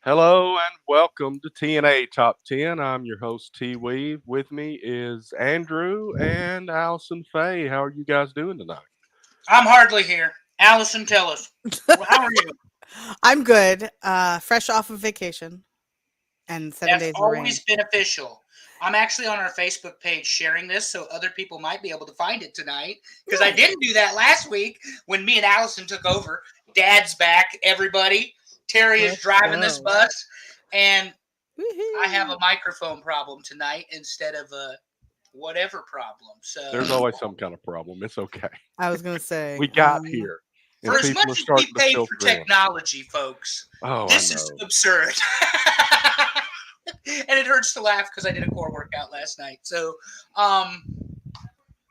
Hello and welcome to TNA Top 10. I'm your host, T Weave. With me is Andrew and Allison Faye. How are you guys doing tonight? I'm hardly here. Allison, tell us. How are you? I'm good. Fresh off of vacation and seven That's days of rain. always beneficial. I'm actually on our Facebook page sharing this so other people might be able to find it tonight because I Nice. didn't do that last week when me and Allison took over. Dad's back, everybody. Terry is Let's driving this go. bus, and I have Woohoo. a microphone problem tonight instead of a whatever problem. There's So, always some kind of problem. It's okay. I was gonna say, We got here for and as people are much as we starting to pay for filter in. technology, folks, Oh, I this is know. absurd. And it hurts to laugh because I did a core workout last night. So, um,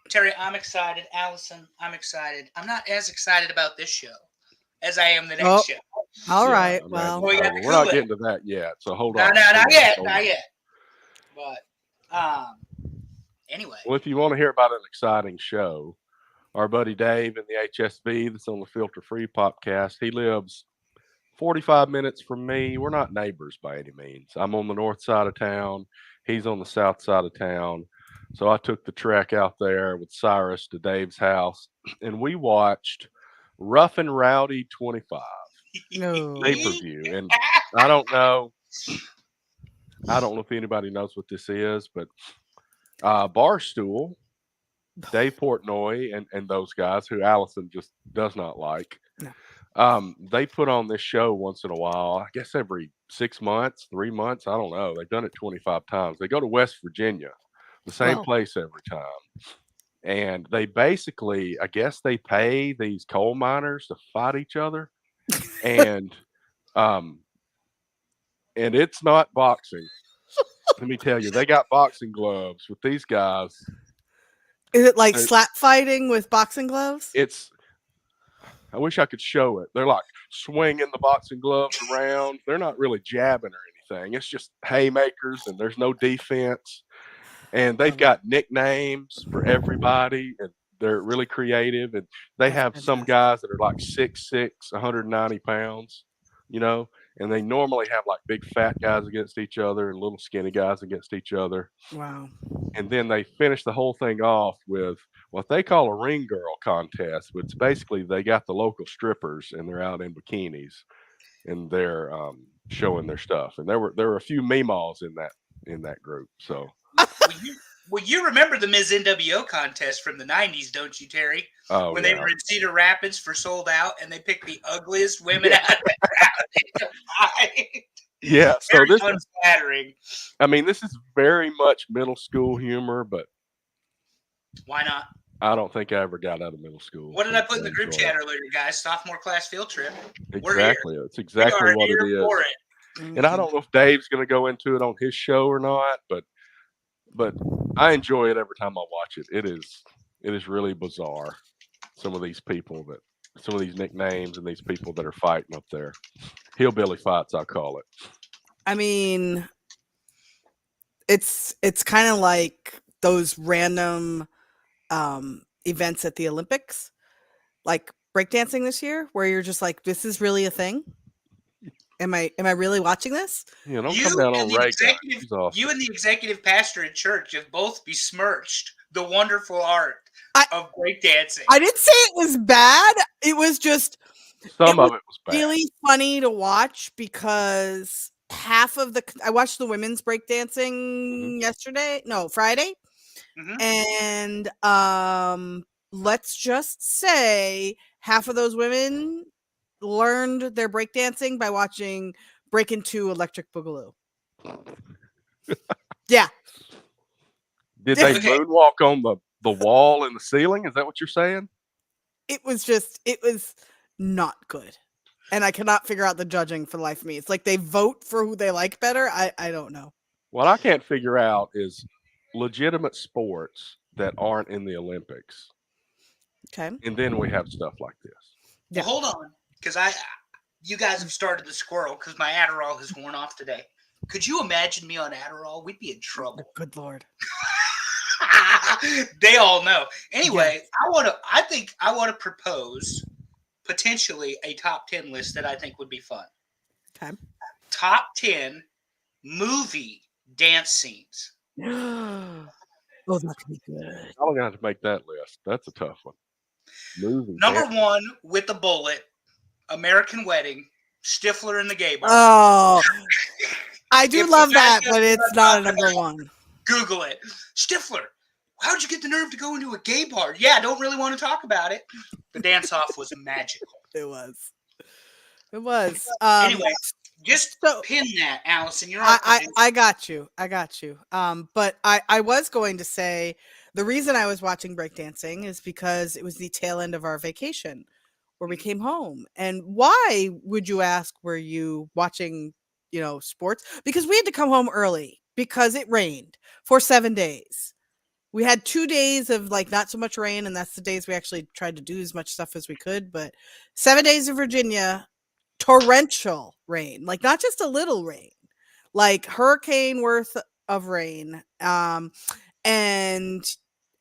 Terry, I'm excited. Allison, I'm excited. I'm not as excited about this show as I am the next oh, show. all Yeah, right. imagine Well, We so. got But the we're not Kool Aid. getting to that yet. So hold No, on. no, Hold not on. yet, Hold not on. yet. But anyway, Well, if you want to hear about an exciting show, our buddy Dave in the HSV that's on the Filter Free podcast, he lives 45 minutes from me. We're not neighbors by any means. I'm on the north side of town. He's on the south side of town. So I took the trek out there with Cyrus to Dave's house and we watched Rough and Rowdy 25 pay per no. view. And I don't know. I don't know if anybody knows what this is, but Barstool, Dave Portnoy, and those guys who Allison just does not like. No. They put on this show once in a while. I guess every 6 months, 3 months. I don't know. They've done it 25 times. They go to West Virginia, the same Well, place every time, and they basically, I guess, they pay these coal miners to fight each other, and um, and it's not boxing. Let me tell you, they got boxing gloves with these guys. is it like They're, slap fighting with boxing gloves? it's I wish I could show it. They're like swinging the boxing gloves around. They're not really jabbing or anything. It's just haymakers, and there's no defense. And they've Love it. got nicknames for everybody, and they're really creative. And they That's have some fantastic. guys that are like 6'6", 190 pounds, you know, and they normally have like big fat guys against each other and little skinny guys against each other. Wow. And then they finish the whole thing off with what they call a ring girl contest, which basically they got the local strippers and they're out in bikinis and they're showing their stuff. And there were a few meemaws in that group. So well, you remember the Ms. NWO contest from the '90s, don't you, Terry? oh When they yeah, were in Cedar Rapids for Sold Out, and they picked the ugliest women yeah, out of the crowd to fight. yeah. So Very this is, unflattering. I mean, this is very much middle school humor, but Why not? I don't think I ever got out of middle school, What did I so put in I the group enjoy it. chat earlier, guys? Sophomore class field trip. We're here. Exactly, it's We exactly are what it here for is. it. And I Hmm. don't know if Dave's going to go into it on his show or not, but I enjoy it every time I watch it. It is really bizarre. Some of these people that some of these nicknames and these people that are fighting up there. Hillbilly fights, I call it. I mean, it's kind of like those random events at the Olympics, like breakdancing this year, where you're just like, this is really a thing. Am I really watching this? You know, don't come You down and on the Ray Gun. executive, She's you awesome. and the executive pastor at church have both besmirched the wonderful art I of breakdancing. I didn't say it was bad. It was just it Some was of it was bad. really funny to watch because half of the I watched the women's Hmm. breakdancing yesterday, no, Friday, Hmm. and let's just say half of those women learned their breakdancing by watching Break Into Electric Boogaloo. Yeah. Did they Okay, moonwalk on the wall and the ceiling? Is that what you're saying? It was not good. And I cannot figure out the judging for the life of me. It's like they vote for who they like better. I don't know. What I can't figure out is legitimate sports that aren't in the Olympics, Okay. and then we have stuff like this. well, Yeah. hold on, because you guys have started the squirrel because my Adderall has worn off today. Could you imagine me on Adderall? We'd be in trouble. Good Lord. They all know. Yes. Anyway, I think I want to propose potentially a top 10 list that I think would be fun. Okay. top 10 movie dance scenes. Oh, that could be good. I'm gonna have to make that list. That's a tough one. Movie. Number dance. 1 with the bullet, American Wedding, Stifler in the gay bar. Oh, I do If love you guys that, don't but know it's what not a I'm number talking one. Google it. Stifler, how'd you get the nerve to go into a gay bar? Yeah, I don't really want to talk about it. The dance-off was magical. It was. It was. Anyway, just so pin that, Allison. You're our I producer. I got you. But I was going to say the reason I was watching breakdancing is because it was the tail end of our vacation where we came home. And why would you ask? Were you watching, sports? Because we had to come home early because it rained for 7 days. We had 2 days of like not so much rain, and that's the days we actually tried to do as much stuff as we could. But 7 days in Virginia, torrential rain, like not just a little rain, like hurricane worth of rain. And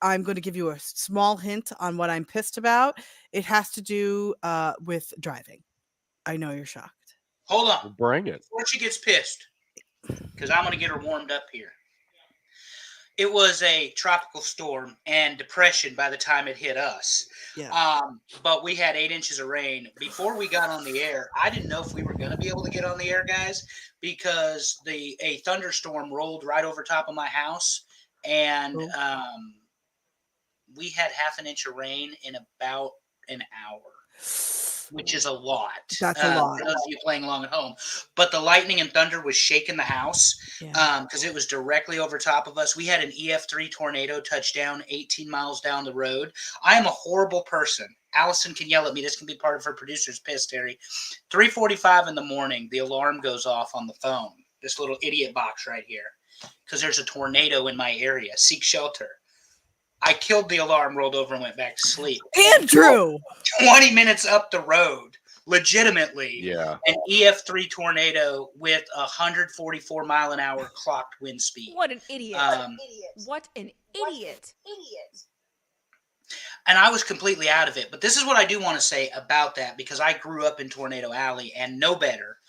I'm going to give you a small hint on what I'm pissed about. It has to do with driving. I know you're shocked. Hold on. Bring it. Before she gets pissed, because I'm going to get her warmed up here. It was a tropical storm and depression by the time it hit us. Yeah. But we had 8 inches of rain. Before we got on the air, I didn't know if we were going to be able to get on the air, guys, because a thunderstorm rolled right over top of my house, and we had half an inch of rain in about an hour, which is a lot. That's a lot. For those of you playing along at home. But the lightning and thunder was shaking the house because it was directly over top of us. We had an EF3 tornado touch down 18 miles down the road. I am a horrible person. Allison can yell at me. This can be part of her producer's piss, Terry. 3:45 in the morning, the alarm goes off on the phone. This little idiot box right here. Because there's a tornado in my area. Seek shelter. I killed the alarm, rolled over, and went back to sleep. Andrew! 20 minutes up the road, legitimately, Yeah. an EF3 tornado with 144 mile an hour clocked wind speed. What an idiot. What an idiot. And I was completely out of it. But this is what I do want to say about that, because I grew up in Tornado Alley and know better.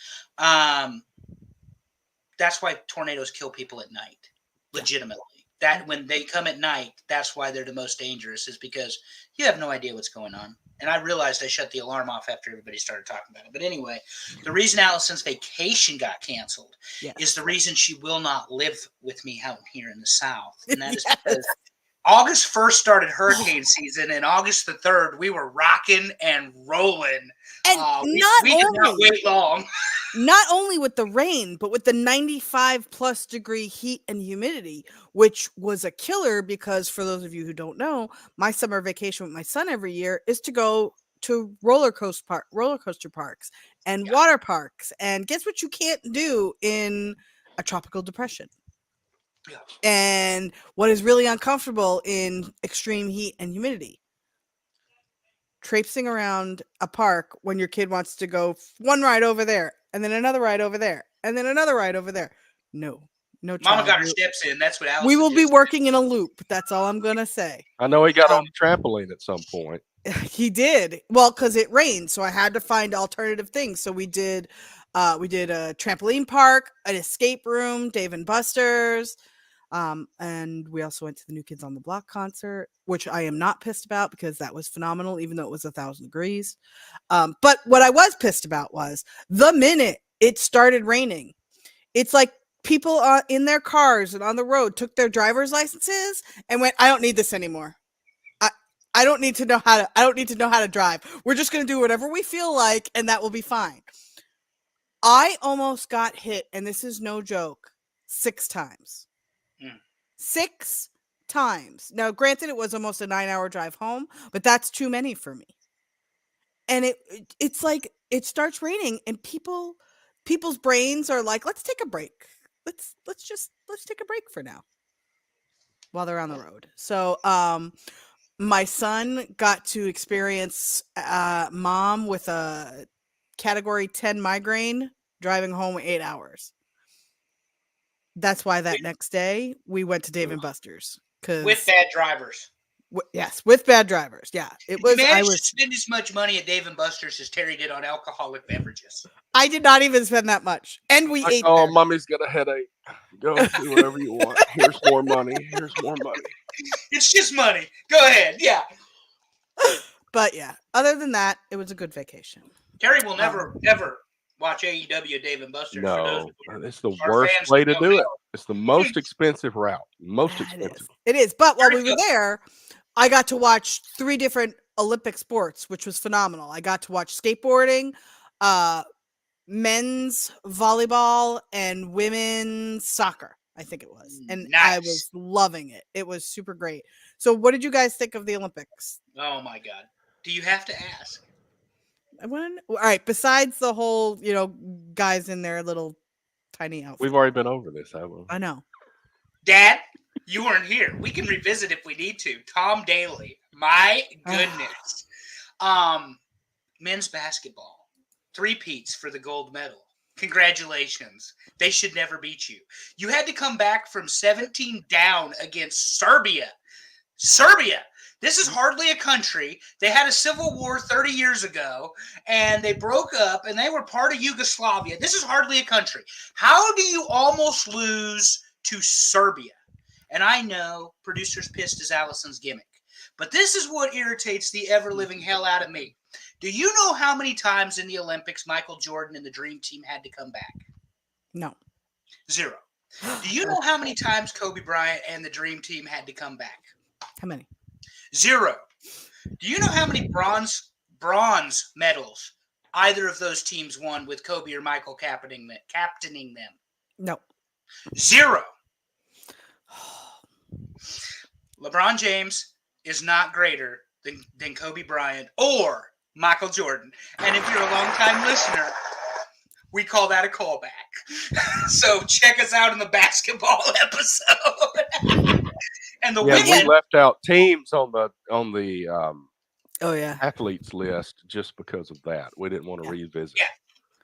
That's why tornadoes kill people at night, legitimately. That when they come at night, that's why they're the most dangerous, is because you have no idea what's going on. And I realized I shut the alarm off after everybody started talking about it. But anyway, the reason Allison's vacation got canceled is the reason she will not live with me out here in the South. And that is because August 1st started hurricane season, and August the 3rd, we were rocking and rolling. And we did not wait long. Not only with the rain, but with the 95 plus degree heat and humidity, which was a killer because, for those of you who don't know, my summer vacation with my son every year is to go to roller coaster parks and water parks. And guess what you can't do in a tropical depression? Yeah. And what is really uncomfortable in extreme heat and humidity? Traipsing around a park when your kid wants to go one ride over there and then another ride over there and then another ride over there. No. Mama child. got her steps in. That's what Allison We will be just said. working in a loop. That's all I'm going to say. I know he got on the trampoline at some point. He did. Well, because it rained, so I had to find alternative things. So we did a trampoline park, an escape room, Dave and Buster's. And we also went to the New Kids on the Block concert, which I am not pissed about because that was phenomenal, even though it was 1,000 degrees. But what I was pissed about was the minute it started raining, it's like people in their cars and on the road took their driver's licenses and went, I don't need this anymore. I don't need to know how to drive. We're just going to do whatever we feel like, and that will be fine. I almost got hit, and this is no joke, 6 times. 6 times. Now, granted, it was almost a 9-hour drive home, but that's too many for me. And it's like it starts raining, and people's brains are like, let's take a break. Let's take a break for now while they're on the road. So, my son got to experience mom with a category 10 migraine driving home 8 hours. That's why that next day we went to Dave and Buster's. With bad drivers. Yes, with bad drivers. Yeah, it Did you was. I manage to was. spend as much money at Dave and Buster's as Terry did on alcoholic beverages? I did not even spend that much, and we Like, ate oh, there. mommy's got a headache. Go do whatever you want. Here's more money. Here's more money. It's just money. Go ahead. Yeah. But yeah, other than that, it was a good vacation. Terry will never, ever watch AEW at Dave and Buster's. For those No, it's the our worst fans way who to don't do it. know. It's the most expensive route. Most Yeah, expensive. It is. But while we Very were good. there, I got to watch 3 different Olympic sports, which was phenomenal. I got to watch skateboarding, men's volleyball, and women's soccer. I think it was. And I Nice. was loving it. It was super great. So what did you guys think of the Olympics? Oh my God. Do you have to ask? All right, besides the whole, guys in their little tiny outfits. We've already been over this, haven't we? I know. Dad, you weren't here. We can revisit if we need to. Tom Daly. My goodness. Men's basketball. 3-peats for the gold medal. Congratulations. They should never beat you. You had to come back from 17 down against Serbia. Serbia. This is hardly a country. They had a civil war 30 years ago, and they broke up, and they were part of Yugoslavia. This is hardly a country. How do you almost lose to Serbia? And I know producers pissed as Allison's gimmick, but this is what irritates the ever-living hell out of me. Do you know how many times in the Olympics Michael Jordan and the Dream Team had to come back? No. 0. Do you know how many times Kobe Bryant and the Dream Team had to come back? How many? 0. Do you know how many bronze medals either of those teams won with Kobe or Michael captaining them? No. 0. LeBron James is not greater than Kobe Bryant or Michael Jordan. And if you're a longtime listener, we call that a callback. So check us out in the basketball episode. And the women, we left out teams on the Oh yeah. athletes list just because of that. We didn't want to revisit. Yeah.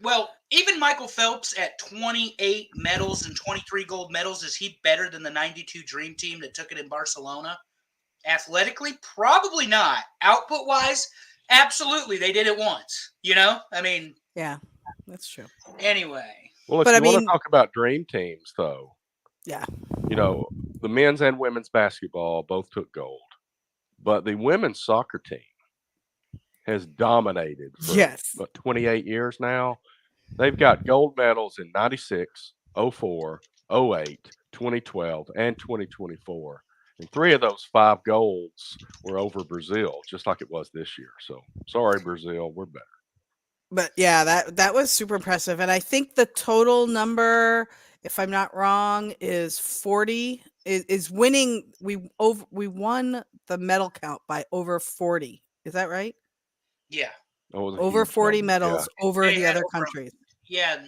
Well, even Michael Phelps at 28 medals and 23 gold medals, is he better than the 92 Dream Team that took it in Barcelona? Athletically, probably not. Output-wise, absolutely. They did it once. I mean. Yeah, that's true. Anyway. Well, if But you I want mean- to talk about dream teams, though, Yeah. the men's and women's basketball both took gold, but the women's soccer team has dominated for Yes. about 28 years now. They've got gold medals in 96, 04, 08, 2012, and 2024. And 3 of those 5 golds were over Brazil, just like it was this year. So sorry, Brazil, we're better. But yeah, that was super impressive. And I think the total number, if I'm not wrong, is 40. Is winning. We won the medal count by over 40. Is that right? Yeah. Over 40 medals over They the had other over- countries. Yeah,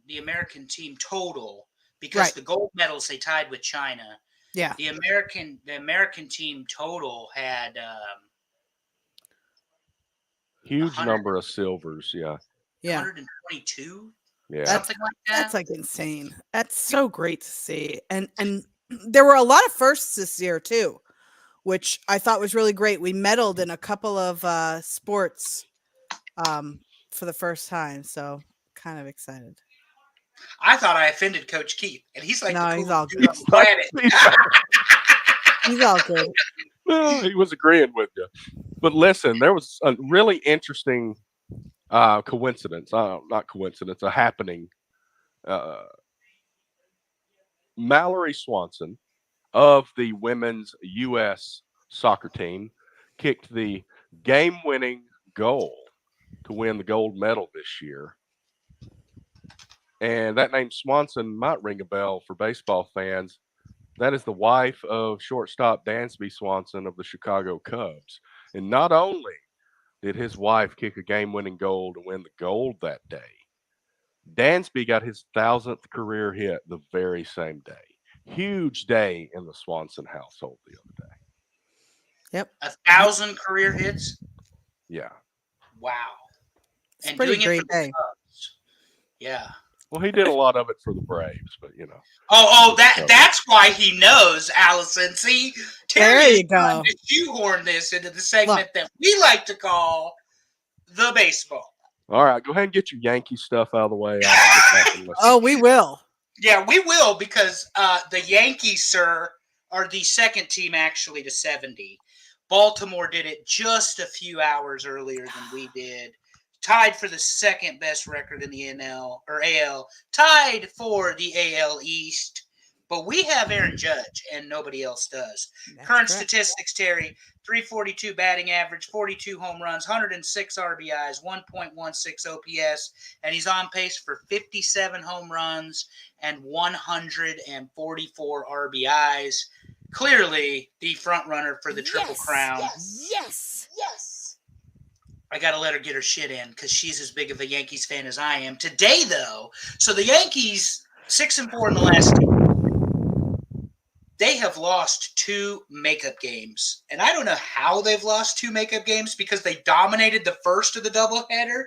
the American team total, because Right. the gold medals they tied with China. Yeah. The American team total had Huge 100 number of silvers. Yeah. 122, Yeah. something like that. That's like insane. That's so great to see. And there were a lot of firsts this year too, which I thought was really great. We medaled in a couple of sports for the first time, so kind of excited. I thought I offended Coach Keith, and he's like No, the he's coolest all dude good. on the planet. He's all good. No, he was agreeing with you. But listen, there was a really interesting coincidence. Not coincidence, a happening. Mallory Swanson of the women's U.S. soccer team kicked the game-winning goal to win the gold medal this year. And that name Swanson might ring a bell for baseball fans. That is the wife of shortstop Dansby Swanson of the Chicago Cubs. And not only did his wife kick a game-winning goal to win the gold that day, Dansby got his 1,000th career hit the very same day. Huge day in the Swanson household the other day. Yep. 1,000 career hits. Yeah. Wow. It's a pretty great day. Yeah. Well, he did a lot of it for the Braves, but That's why he knows, Allison. See, Terry There is you trying go. to shoehorn this into the segment Look. that we like to call the baseball. All right, go ahead and get your Yankee stuff out of the way. I'll get back and listen. Oh, we will. Yeah, we will, because the Yankees, sir, are the second team actually to 70. Baltimore did it just a few hours earlier than we did. Tied for the second best record in the NL or AL. Tied for the AL East. But we have Aaron Judge, and nobody else does. That's Current correct. statistics, Terry: 342 batting average, 42 home runs, 106 RBIs, 1.16 OPS, and he's on pace for 57 home runs and 144 RBIs. Clearly the front runner for the Triple Crown. Yes. I got to let her get her shit in because she's as big of a Yankees fan as I am. Today, though, so the Yankees, 6-4 in the last two. They have lost 2 makeup games. And I don't know how they've lost 2 makeup games, because they dominated the first of the doubleheader,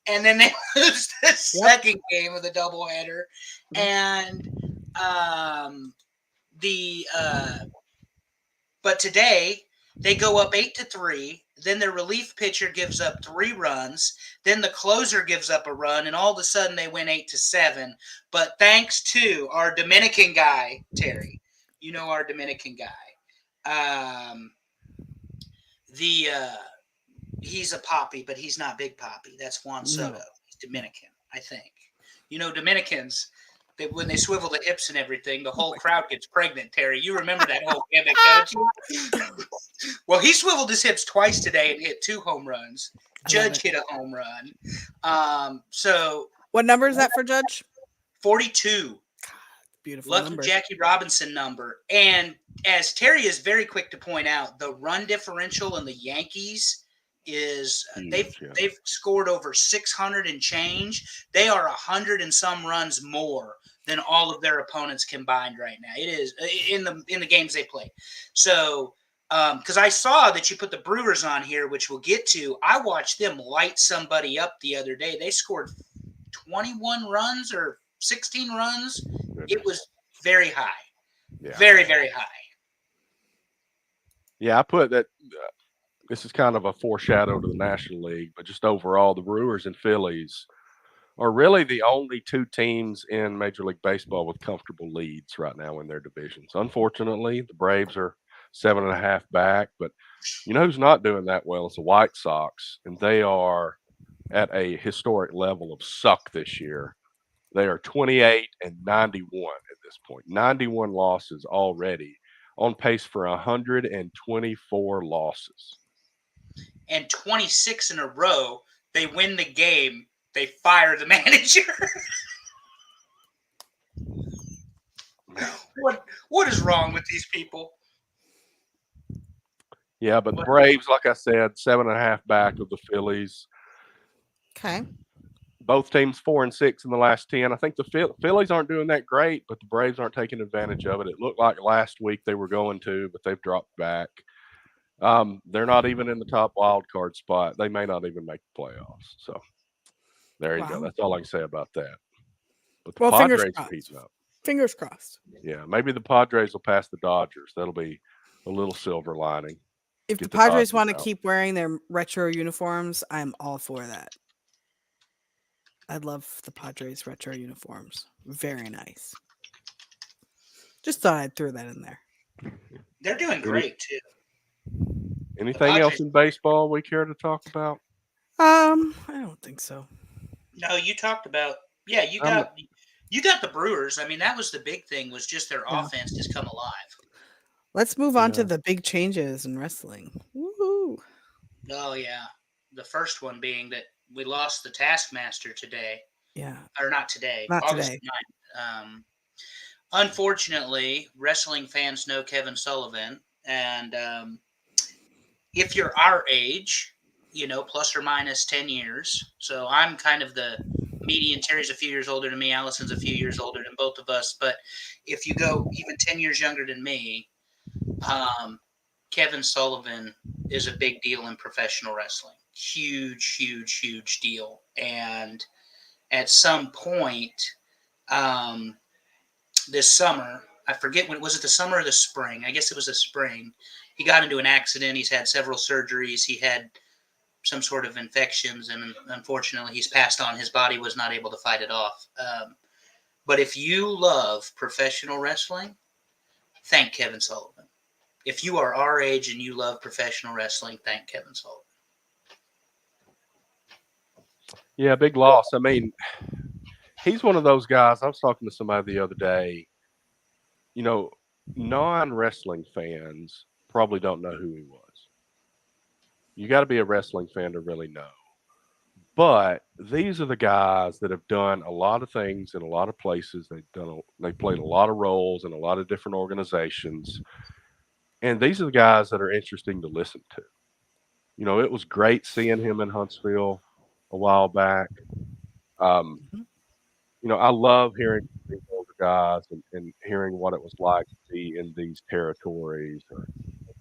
and then they lose the second game of the doubleheader. And but today they go up 8-3. Then their relief pitcher gives up 3 runs. Then the closer gives up a run, and all of a sudden they win 8-7. But thanks to our Dominican guy, Terry, you know our Dominican guy. He's a Poppy, but he's not Big Poppy. That's Juan Soto. No. He's Dominican, I think. You know, Dominicans, when they swivel the hips and everything, the whole crowd gets pregnant, Terry. You remember that whole gimmick, don't you? Well, he swiveled his hips twice today and hit 2 home runs. Judge hit a home run. So What number is that for Judge? 42. Beautiful Lucky number. Jackie Robinson number. And as Terry is very quick to point out, the run differential in the Yankees is they've scored over 600 and change. They are 100 and some runs more than all of their opponents combined right now. It is in the games they play. So because I saw that you put the Brewers on here, which we'll get to. I watched them light somebody up the other day. They scored 21 runs or 16 runs. It was very high. Yeah. Very, very high. Yeah, I put that. This is kind of a foreshadow to the National League, but just overall, the Brewers and Phillies are really the only 2 teams in Major League Baseball with comfortable leads right now in their divisions. Unfortunately, the Braves are 7.5 back, but you know who's not doing that well is the White Sox, and they are at a historic level of suck this year. They are 28-91 at this point. 91 losses already, on pace for 124 losses. And 26 in a row, they win the game, they fire the manager. What is wrong with these people? Yeah, but the Braves, like I said, 7.5 back of the Phillies. Okay. Both teams 4-6 in the last 10. I think the Phillies aren't doing that great, but the Braves aren't taking advantage of it. It looked like last week they were going to, but they've dropped back. They're not even in the top wild card spot. They may not even make the playoffs. So there you go. That's all I can say about that. But the Padres are heating up. Fingers crossed. Yeah, maybe the Padres will pass the Dodgers. That'll be a little silver lining. If the Padres want to keep wearing their retro uniforms, I'm all for that. I love the Padres retro uniforms. Very nice. Just thought I'd throw that in there. They're doing great too. Anything else in baseball we care to talk about? I don't think so. No, you talked about you got the Brewers. I mean, that was the big thing, was just their offense just come alive. Let's move on to the big changes in wrestling. Woohoo! Oh yeah. The first one being that we lost the Taskmaster today. Yeah. Or not today. Not August today. 9th. Unfortunately, wrestling fans know Kevin Sullivan, and if you're our age, plus or minus 10 years. So I'm kind of the median. Terry's a few years older than me. Allison's a few years older than both of us. But if you go even 10 years younger than me, Kevin Sullivan is a big deal in professional wrestling. Huge, huge, huge deal. And at some point, this summer. I forget when, was it the summer or the spring? I guess it was the spring. He got into an accident. He's had several surgeries. He had some sort of infections, and unfortunately, he's passed on. His body was not able to fight it off. But if you love professional wrestling, thank Kevin Sullivan. If you are our age and you love professional wrestling, thank Kevin Sullivan. Yeah, big loss. I mean, he's one of those guys. I was talking to somebody the other day. You know, non-wrestling fans probably don't know who he was. You got to be a wrestling fan to really know. But these are the guys that have done a lot of things in a lot of places. They played a lot of roles in a lot of different organizations. And these are the guys that are interesting to listen to. You know, it was great seeing him in Huntsville a while back. You know, I love hearing these older guys and hearing what it was like to be in these territories or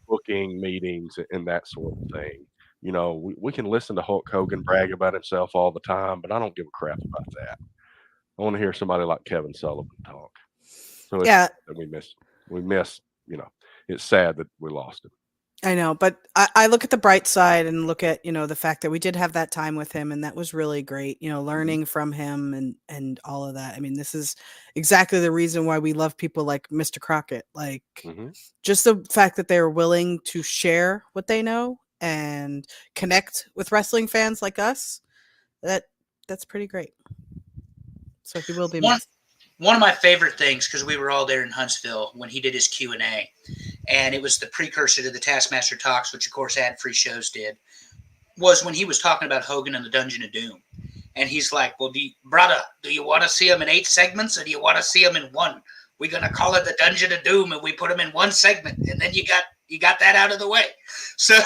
booking meetings and that sort of thing. You know, we can listen to Hulk Hogan brag about himself all the time, but I don't give a crap about that. I want to hear somebody like Kevin Sullivan talk. So it's Yeah, that we miss, you know, it's sad that we lost him. I know, but I look at the bright side and look at, the fact that we did have that time with him and that was really great, learning from him and all of that. I mean, this is exactly the reason why we love people like Mr. Crockett. Like just the fact that they're willing to share what they know and connect with wrestling fans like us, that's pretty great. So he will be missed. One of my favorite things, because we were all there in Huntsville when he did his Q&A, and it was the precursor to the Taskmaster Talks, which of course ad-free shows did, was when he was talking about Hogan and the Dungeon of Doom. And he's like, well, brother, do you want to see him in 8 segments or do you want to see him in 1? We're going to call it the Dungeon of Doom and we put him in 1 segment. And then you got that out of the way. So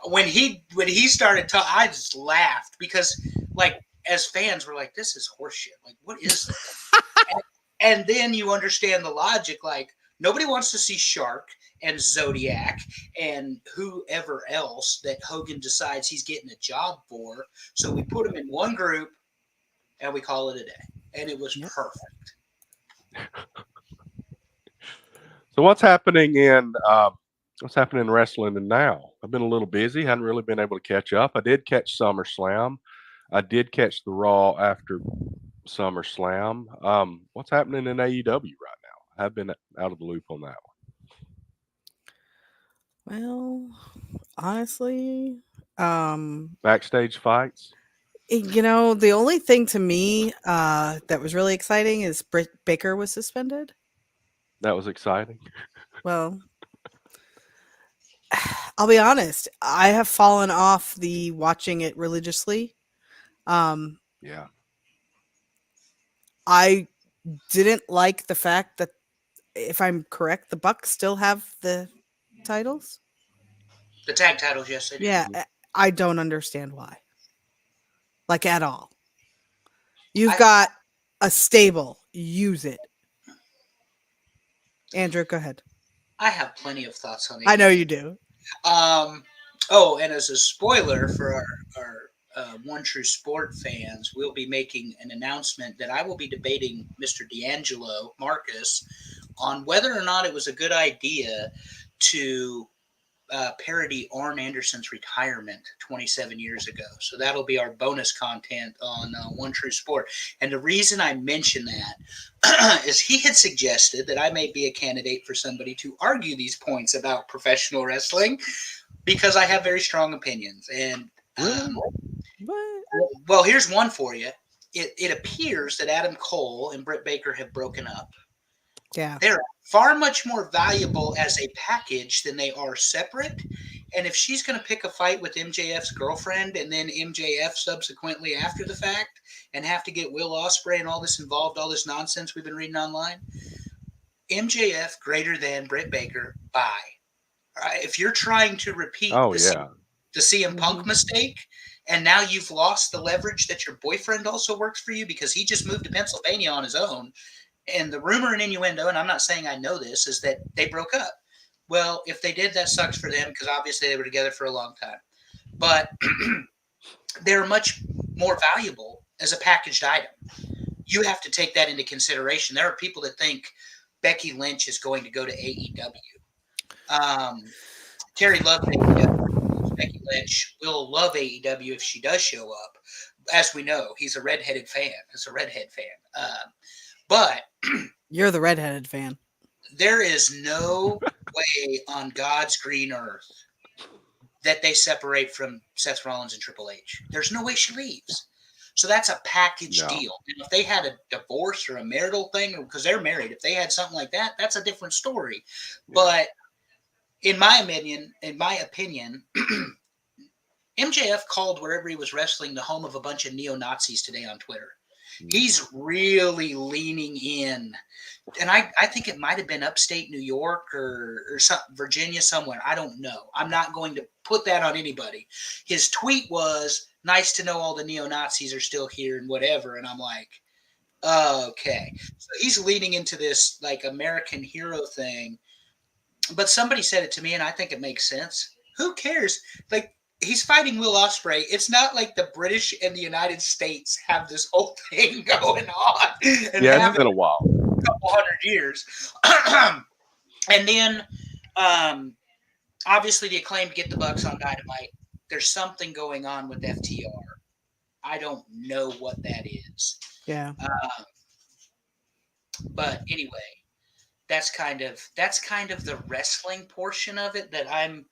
when he started talking, I just laughed because, like, as fans, we're like, this is horseshit. Like, what is this? and then you understand the logic. Like, nobody wants to see Shark and Zodiac and whoever else that Hogan decides he's getting a job for. So we put them in one group and we call it a day. And it was perfect. So what's happening in wrestling and now? I've been a little busy, hadn't really been able to catch up. I did catch SummerSlam. I did catch the Raw after SummerSlam. What's happening in AEW right now? I've been out of the loop on that one. Well, honestly, backstage fights. The only thing to me that was really exciting is Britt Baker was suspended. That was exciting. Well, I'll be honest. I have fallen off the watching it religiously. Yeah. I didn't like the fact that, if I'm correct, the Bucks still have the titles. The tag titles, yes, they do. Yeah, I don't understand why. Like, at all. You've got a stable. Use it. Andrew, go ahead. I have plenty of thoughts on it. I know you do. And as a spoiler for our One True Sport fans, we'll be making an announcement that I will be debating Mr. D'Angelo Marcus on whether or not it was a good idea to parody Arn Anderson's retirement 27 years ago. So that'll be our bonus content on One True Sport. And the reason I mention that is he had suggested that I may be a candidate for somebody to argue these points about professional wrestling because I have very strong opinions. And well, here's one for you. It appears that Adam Cole and Britt Baker have broken up. Yeah. They're far much more valuable as a package than they are separate. And if she's going to pick a fight with MJF's girlfriend and then MJF subsequently after the fact and have to get Will Ospreay and all this involved, all this nonsense we've been reading online, MJF greater than Britt Baker, bye. All right, if you're trying to repeat the CM Punk mistake, and now you've lost the leverage that your boyfriend also works for you because he just moved to Pennsylvania on his own, and the rumor and innuendo, and I'm not saying I know this, is that they broke up. Well, if they did, that sucks for them because obviously they were together for a long time. But they're much more valuable as a packaged item. you have to take that into consideration. There are people that think Becky Lynch is going to go to AEW. Terry loves AEW. Becky Lynch will love AEW if she does show up. As we know, he's a redheaded fan. It's a redhead fan. But you're the redheaded fan. There is no way on God's green earth that they separate from Seth Rollins and Triple H. There's no way she leaves. So that's a package deal. And if they had a divorce or a marital thing, or because they're married, if they had something like that, that's a different story. Yeah. But in my opinion, MJF called wherever he was wrestling the home of a bunch of neo-Nazis today on Twitter. He's really leaning in. And I think it might have been upstate New York or Virginia somewhere. I don't know. I'm not going to put that on anybody. His tweet was, nice to know all the neo-Nazis are still here and whatever. And I'm like, okay. So he's leaning into this like American hero thing. But somebody said it to me, and I think it makes sense. Who cares? Like, he's fighting Will Ospreay. It's not like the British and the United States have this whole thing going on. And yeah, it's been a while. A couple hundred years. And then, obviously, the Acclaimed get the Bucks on Dynamite. There's something going on with FTR. I don't know what that is. Yeah. But anyway, that's kind of the wrestling portion of it that I'm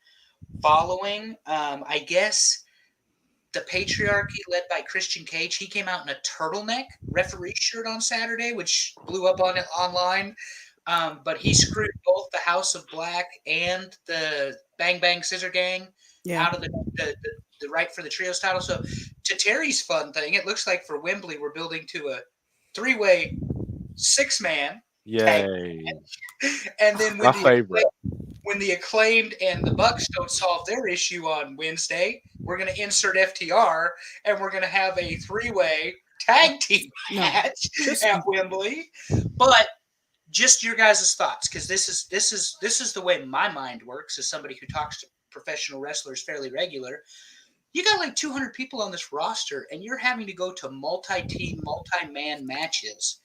following. I guess the Patriarchy, led by Christian Cage, he came out in a turtleneck referee shirt on Saturday, which blew up on it online. But he screwed both the House of Black and the Bang Bang Scissor Gang out of the right for the trios title. So to Terry's fun thing, it looks like for Wembley we're building to a 3-way 6-man. Yay! And then my favorite. When the Acclaimed and the Bucks don't solve their issue on Wednesday, we're going to insert FTR and we're going to have a 3-way tag team match at Wembley. But just your guys' thoughts, because this is the way my mind works as somebody who talks to professional wrestlers fairly regular. You got like 200 people on this roster, and you're having to go to multi-team, multi-man matches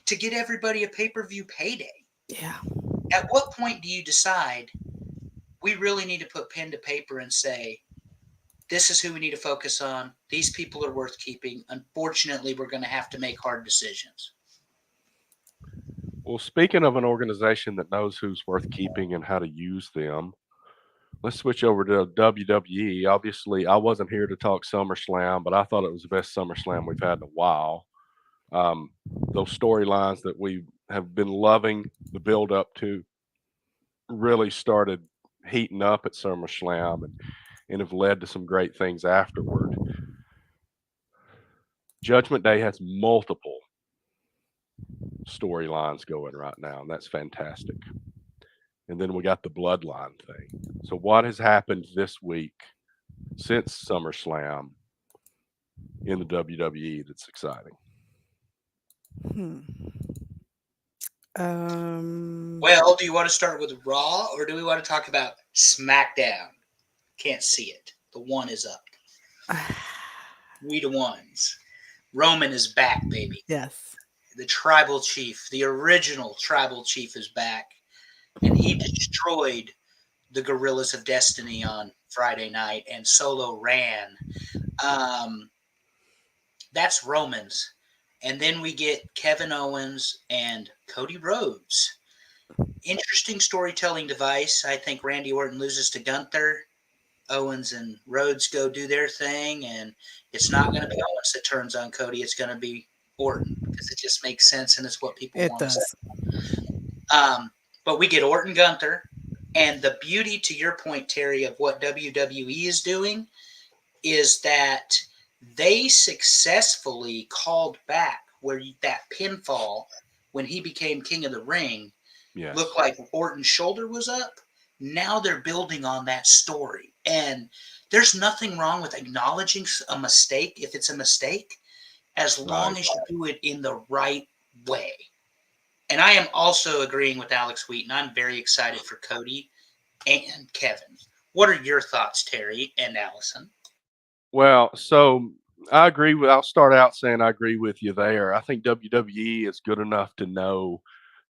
to get everybody a pay-per-view payday. Yeah. At what point do you decide we really need to put pen to paper and say, this is who we need to focus on. These people are worth keeping. Unfortunately, we're going to have to make hard decisions. Well, speaking of an organization that knows who's worth keeping and how to use them, let's switch over to WWE. Obviously, I wasn't here to talk SummerSlam, but I thought it was the best SummerSlam we've had in a while. Those storylines that we have been loving the build up to really started heating up at SummerSlam and have led to some great things afterward. Judgment Day has multiple storylines going right now, and that's fantastic. And then we got the Bloodline thing. So what has happened this week since SummerSlam in the WWE that's exciting? Well, do you want to start with Raw, or do we want to talk about SmackDown? Can't see it. The one is up. We the ones. Roman is back, baby. Yes. The tribal chief, the original tribal chief, is back. And he destroyed the Gorillas of Destiny on Friday night, and Solo ran. That's Roman's. And then we get Kevin Owens and Cody Rhodes. Interesting storytelling device. I think Randy Orton loses to Gunther. Owens and Rhodes go do their thing, and it's not going to be Owens that turns on Cody. It's going to be Orton, because it just makes sense, and it's what people want to say. But we get Orton Gunther, and the beauty, to your point, Terry, of what WWE is doing is that they successfully called back where that pinfall when he became King of the Ring looked like Orton's shoulder was up. Now they're building on that story. And there's nothing wrong with acknowledging a mistake if it's a mistake, as long as you do it in the right way. And I am also agreeing with Alex Wheaton. I'm very excited for Cody and Kevin. What are your thoughts, Terry and Allison? Well, so I agree with. I'll start out saying I agree with you there. I think WWE is good enough to know,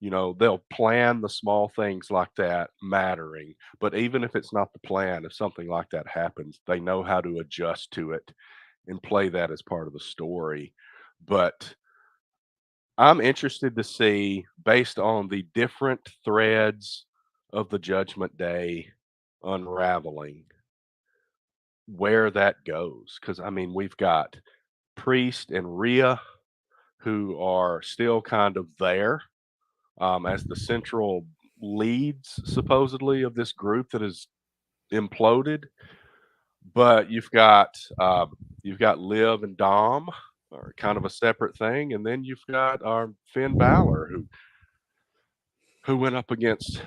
they'll plan the small things like that mattering. But even if it's not the plan, if something like that happens, they know how to adjust to it and play that as part of the story. But I'm interested to see, based on the different threads of the Judgment Day unraveling, where that goes. Because, I mean, we've got Priest and Rhea, who are still kind of there as the central leads, supposedly, of this group that has imploded. But you've got Liv and Dom, are kind of a separate thing, and then you've got our Finn Balor, who went up against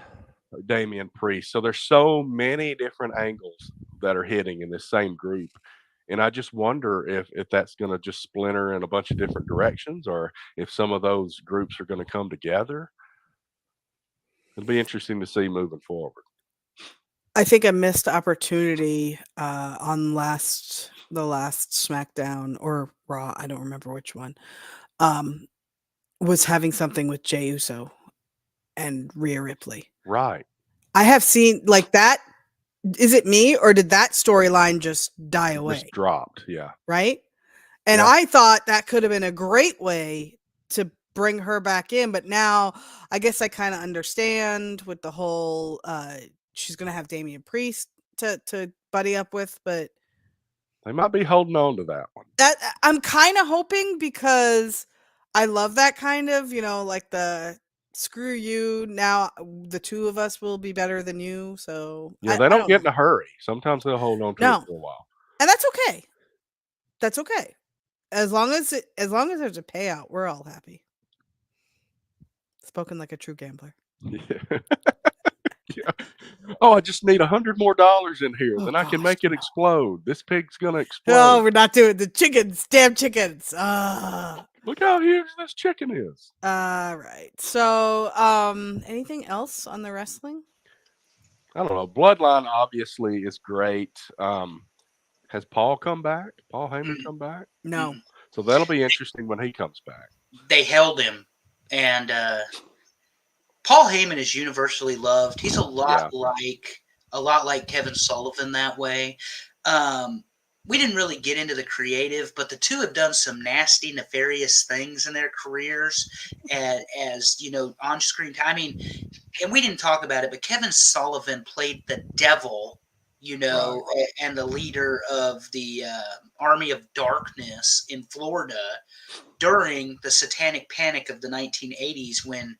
Damian Priest. So there's so many different angles that are hitting in this same group. And I just wonder if that's going to just splinter in a bunch of different directions, or if some of those groups are going to come together. It'll be interesting to see moving forward. I think a missed opportunity on the last SmackDown or Raw, I don't remember which one, was having something with Jey Uso and Rhea Ripley. Right. I have seen like that. Is it me or did that storyline just die away? Just dropped, yeah. Right? And Yeah. I thought that could have been a great way to bring her back in, but now I guess I kind of understand with the whole she's gonna have Damian Priest to buddy up with, but They might be holding on to that one. that I'm kind of hoping because I love that kind of, like the screw you, now the two of us will be better than you. So Yeah, I they don't get know. in a hurry. Sometimes they'll hold on to No. it for a while. And that's okay. That's okay. As long as there's a payout, we're all happy. Spoken like a true gambler. Yeah. Yeah. Oh, I just need $100 more in here. Oh, Then I can gosh, make it no. explode. This pig's gonna explode. No, we're not doing the chickens. Damn chickens. Ah. Look how huge this chicken is. All right. So, anything else on the wrestling? I don't know. Bloodline obviously is great. Has Paul come back? Paul Heyman come back? No. So that'll be interesting when he comes back. They held him, and Paul Heyman is universally loved. He's a lot like Kevin Sullivan that way. We didn't really get into the creative, but the two have done some nasty, nefarious things in their careers as on-screen. I mean, and we didn't talk about it, but Kevin Sullivan played the devil, and the leader of the Army of Darkness in Florida during the Satanic Panic of the 1980s, when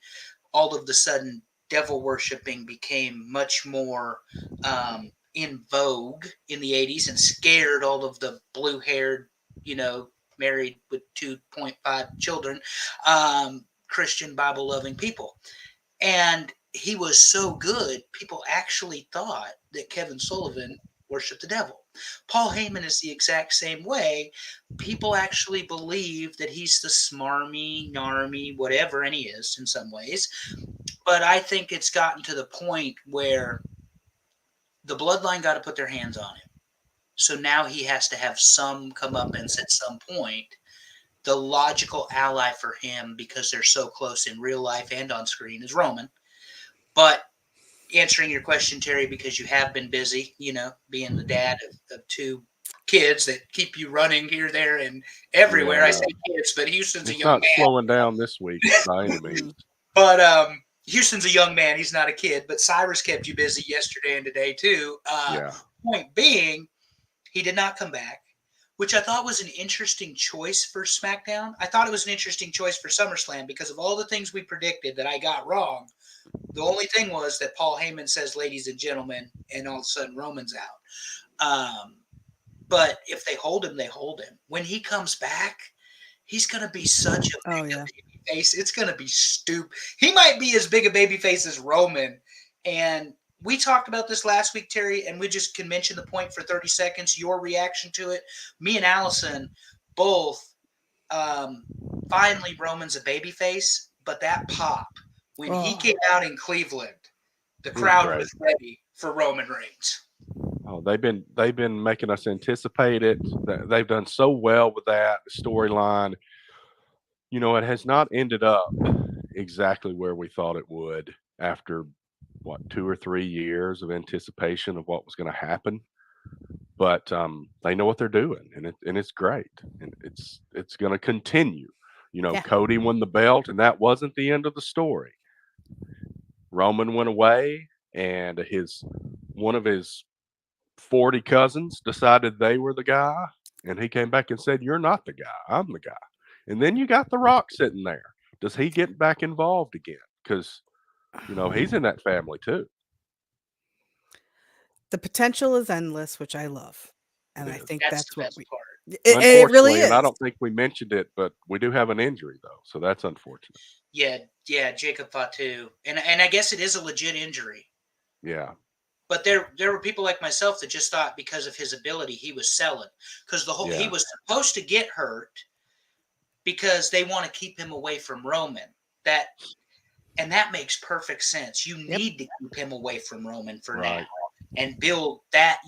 all of the sudden devil worshiping became much more in vogue in the 80s and scared all of the blue-haired, married with 2.5 children, Christian Bible-loving people. And he was so good, people actually thought that Kevin Sullivan worshiped the devil. Paul Heyman is the exact same way. People actually believe that he's the smarmy, narmy, whatever, and he is in some ways. But I think it's gotten to the point where the bloodline got to put their hands on him. So now he has to have some comeuppance at some point. The logical ally for him, because they're so close in real life and on screen, is Roman. But answering your question, Terry, because you have been busy, being the dad of two kids that keep you running here, there, and everywhere. I say kids, but Houston's a young man. He's not slowing down this week by any means. But Houston's a young man. He's not a kid. But Cyrus kept you busy yesterday and today, too. Point being, he did not come back, which I thought was an interesting choice for SmackDown. I thought it was an interesting choice for SummerSlam because of all the things we predicted that I got wrong. The only thing was that Paul Heyman says, ladies and gentlemen, and all of a sudden Roman's out. But if they hold him, they hold him. When he comes back, he's going to be such a big baby face. It's going to be stupid. He might be as big a baby face as Roman. And we talked about this last week, Terry, and we just can mention the point for 30 seconds, your reaction to it. Me and Allison both, finally Roman's a baby face, but that pop, when he came out in Cleveland, the crowd was ready for Roman Reigns. Oh, they've been making us anticipate it. They've done so well with that storyline. It has not ended up exactly where we thought it would after what 2 or 3 years of anticipation of what was going to happen. But they know what they're doing, and it's great, and it's going to continue. Yeah. Cody won the belt, and that wasn't the end of the story. Roman went away, and one of his 40 cousins decided they were the guy, and he came back and said, "You're not the guy. I'm the guy." And then you got The Rock sitting there. Does he get back involved again? Because he's in that family too. The potential is endless, which I love, and It I is. think That's that's the what best we. part. It really Unfortunately, is. and I don't think we mentioned it, but we do have an injury though, so that's unfortunate. Yeah, Jacob Fatu, and I guess it is a legit injury. Yeah. But there were people like myself that just thought because of his ability he was selling, because he Yeah. was supposed to get hurt because they want to keep him away from Roman. And that makes perfect sense. You need to keep him away from Roman for now and build that.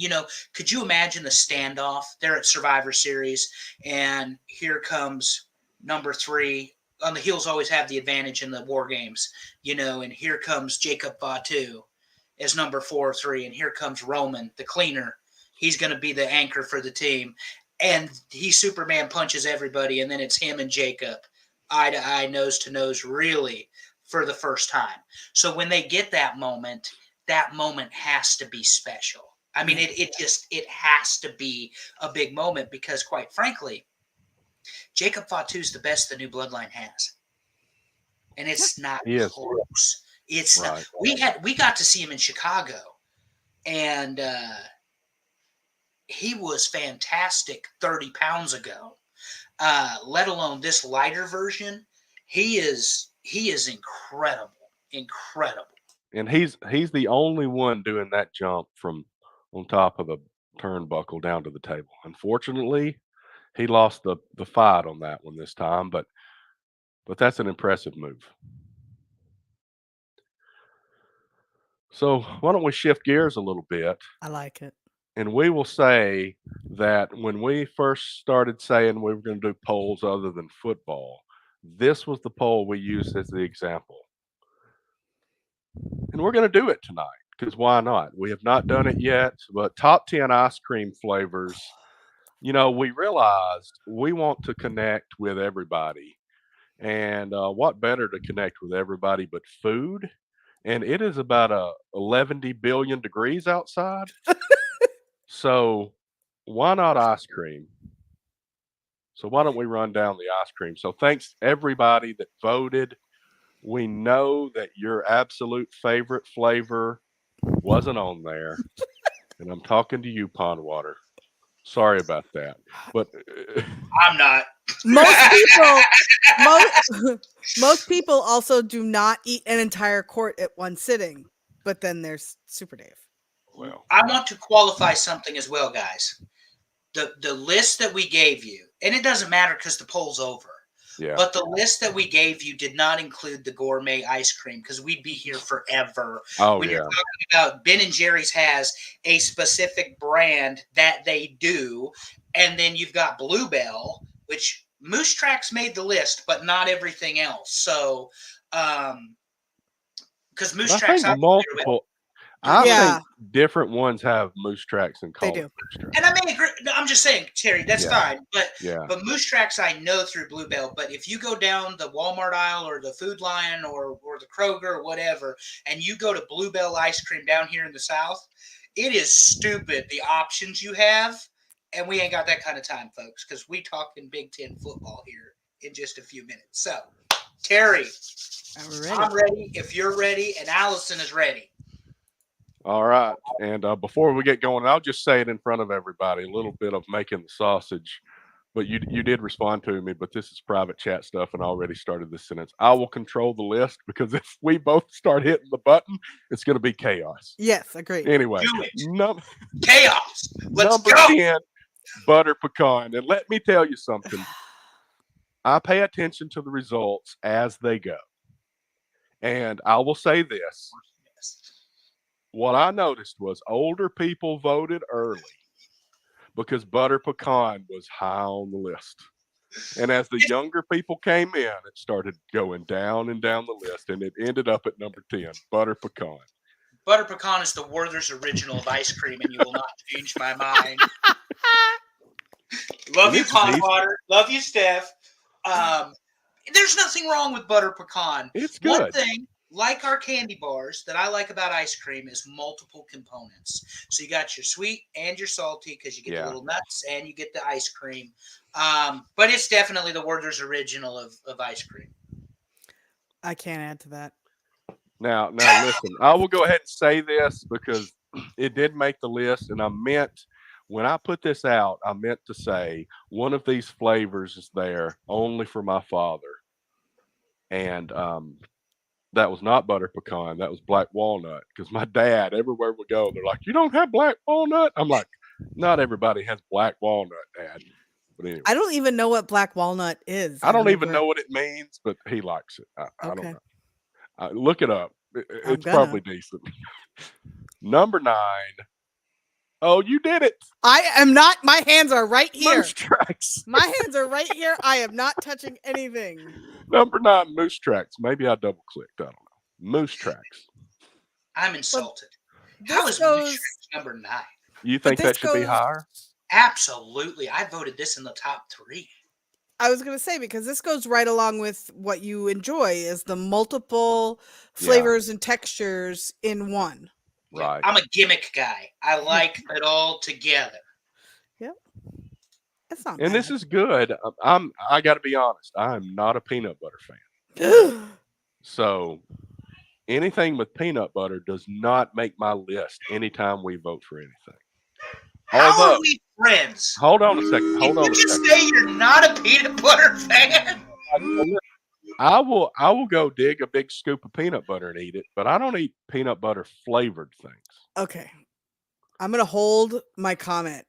Could you imagine the standoff? They're at Survivor Series, and here comes number 3. On the heels always have the advantage in the war games, and here comes Jacob Fatu as number 4 or 3, and here comes Roman, the cleaner. He's going to be the anchor for the team, and he Superman punches everybody, and then it's him and Jacob, eye to eye, nose to nose, really, for the first time. So when they get that moment has to be special. I mean, it has to be a big moment because, quite frankly, Jacob Fatu's the best the new bloodline has, and it's not close. It's not. We got to see him in Chicago, and he was fantastic 30 pounds ago. Let alone this lighter version, he is incredible. And he's the only one doing that jump from on top of the turnbuckle down to the table. Unfortunately, he lost the fight on that one this time, but that's an impressive move. So why don't we shift gears a little bit? I like it. And we will say that when we first started saying we were going to do polls other than football, this was the poll we used as the example. And we're going to do it tonight because why not? We have not done it yet, but top 10 ice cream flavors. We realized we want to connect with everybody. And what better to connect with everybody but food? And it is about 11 billion degrees outside. So why not ice cream? So why don't we run down the ice cream? So thanks everybody that voted. We know that your absolute favorite flavor wasn't on there. And I'm talking to you, Pond Water. Sorry about that. But I'm not. Most people also do not eat an entire quart at one sitting. But then there's Super Dave. Well, I want to qualify something as well, guys. The list that we gave you, and it doesn't matter because the poll's over. yeah. But the list that we gave you did not include the gourmet ice cream because we'd be here forever. Oh, when yeah. you're talking about Ben and Jerry's has a specific brand that they do, and then you've got Bluebell, which Moose Tracks made the list, but not everything else. So, because Moose Tracks, I think different ones have Moose Tracks and call They do. it Moose Tracks. and I may agree. No, I'm just saying, Terry, that's fine. But Yeah. but Moose Tracks I know through Bluebell. But if you go down the Walmart aisle or the Food Lion or the Kroger or whatever, and you go to Bluebell ice cream down here in the South, it is stupid the options you have. And we ain't got that kind of time, folks, because we talking Big Ten football here in just a few minutes. So, Terry, I'm ready if you're ready, and Allison is ready. All right. And before we get going, I'll just say it in front of everybody, a little bit of making the sausage. But you did respond to me, but this is private chat stuff, and I already started this sentence. I will control the list because if we both start hitting the button, it's going to be chaos. Yes, agreed. Anyway, chaos. Let's number go. 10, butter pecan. And let me tell you something. I pay attention to the results as they go. And I will say this. what I noticed was older people voted early because butter pecan was high on the list. And as the younger people came in, it started going down and down the list, and it ended up at number 10, butter pecan. Butter pecan is the Werther's original of ice cream, and you will not change my mind. Love you, Potwater. Love you, Steph. There's nothing wrong with butter pecan. It's good. One thing, like our candy bars, that I like about ice cream is multiple components. So you got your sweet and your salty because you get the little nuts and you get the ice cream. But it's definitely the Werther's original of ice cream. I can't add to that. Now, listen, I will go ahead and say this because it did make the list, and I meant, when I put this out, I meant to say one of these flavors is there only for my father. And that was not butter pecan. That was black walnut. Because my dad, everywhere we go, they're like, "You don't have black walnut?" I'm like, "Not everybody has black walnut, Dad." But anyway, I don't even know what black walnut is. I don't even know what it means, but he likes it. I don't know. Look it up. It's probably decent. Number 9. Oh, you did it. I am not. My hands are right here. Moose Tracks. My hands are right here. I am not touching anything. Number 9, Moose Tracks. Maybe I double clicked. I don't know. Moose Tracks. I'm insulted. How is Moose Tracks number 9? You think that should be higher? Absolutely. I voted this in the top 3. I was going to say, because this goes right along with what you enjoy is the multiple flavors and textures in one. Right. I'm a gimmick guy. I like it all together. Yep. That's not and bad. This is good. I got to be honest. I'm not a peanut butter fan. So anything with peanut butter does not make my list anytime we vote for anything. How are we friends? Hold on a second. Did you just say you're not a peanut butter fan? I will go dig a big scoop of peanut butter and eat it, but I don't eat peanut butter flavored things. Okay. I'm going to hold my comment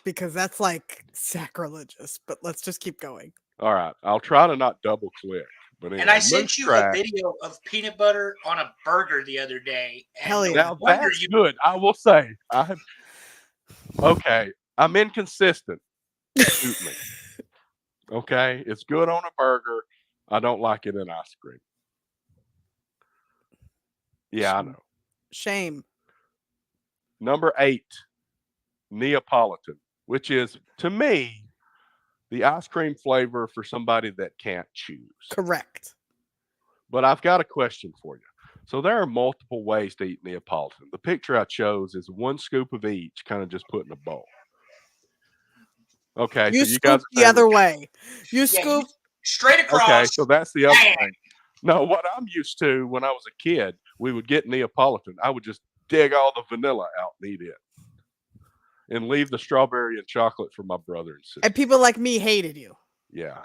because that's like sacrilegious, but let's just keep going. All right. I'll try to not double click. But anyway, and I sent you a video of peanut butter on a burger the other day. Hell yeah. Now that's good. I will say. Okay. I'm inconsistent. Shoot me. Okay. It's good on a burger. I don't like it in ice cream. Yeah, I know. Shame. Number 8, Neapolitan, which is, to me, the ice cream flavor for somebody that can't choose. Correct. But I've got a question for you. So there are multiple ways to eat Neapolitan. The picture I chose is 1 scoop of each, kind of just put in a bowl. Okay, you so you guys the other way. You scoop straight across. Okay, so that's the other thing. No, what I'm used to when I was a kid, we would get Neapolitan. I would just dig all the vanilla out and eat it. And leave the strawberry and chocolate for my brother and sister. And people like me hated you. Yeah.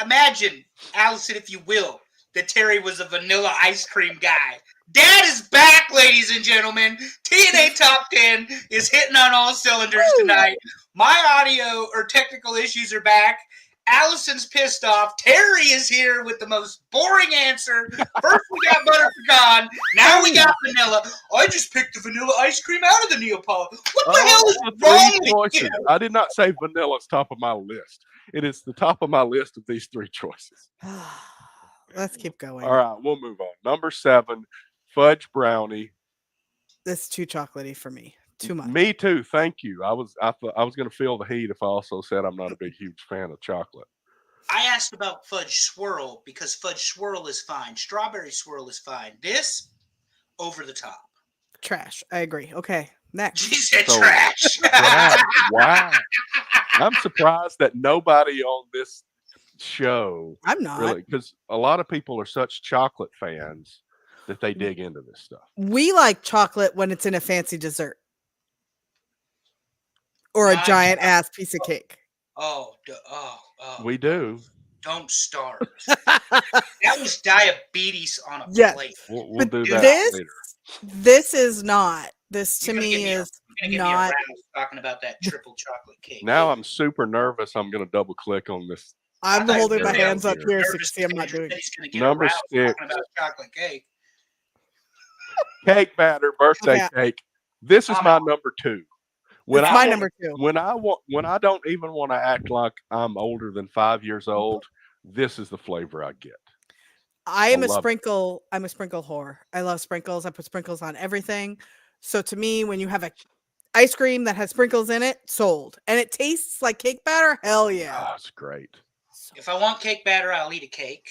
Imagine, Allison, if you will, that Terry was a vanilla ice cream guy. Dad is back, ladies and gentlemen. TNA Top 10 is hitting on all cylinders tonight. My audio or technical issues are back. Allison's pissed off. Terry is here with the most boring answer. First we got butter pecan. Now we got vanilla. I just picked the vanilla ice cream out of the Neapolitan. What the hell is wrong with you? I did not say vanilla's top of my list. It is the top of my list of these 3 choices. Let's keep going. All right, we'll move on. Number 7, fudge brownie. This is too chocolatey for me. Too much. Me too. Thank you. I thought I was going to feel the heat if I also said I'm not a big, huge fan of chocolate. I asked about fudge swirl because fudge swirl is fine. Strawberry swirl is fine. This, over the top. Trash. I agree. Okay, next. She said trash. Wow. I'm surprised that nobody on this show. I'm not. Really, because a lot of people are such chocolate fans that they dig into this stuff. We like chocolate when it's in a fancy dessert. Or a giant ass piece of cake. Oh. We do. Don't start. That was diabetes on a plate. We'll do that later. This is not. This to me is not. Talking about that triple chocolate cake. Now I'm super nervous. I'm going to double click on this. I'm holding my hands up here so you see I'm not doing it. Number 6. Talking about chocolate cake. Cake batter, birthday Yeah. cake. This is my number 2. When It's I my want, number 2. when I don't even want to act like I'm older than 5 years old, this is the flavor I get. I'm a love it. sprinkle whore. I love sprinkles. I put sprinkles on everything. So to me, when you have a ice cream that has sprinkles in it, sold. And it tastes like cake batter, hell yeah. Oh, it's great. If I want cake batter, I'll eat a cake.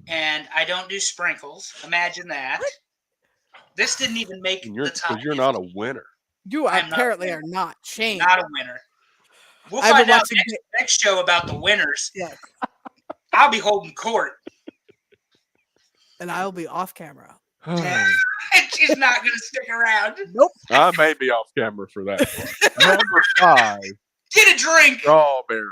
And I don't do sprinkles. Imagine that. What? This didn't even make the top. Because you're not a winner. You I'm not apparently a are not. Shame. Not a winner. We'll I've been find out watching next show about the winners. Yes. I'll be holding court. And I'll be off camera. She's not going to stick around. Nope. I may be off camera for that one. Number 5, Get a drink. strawberry.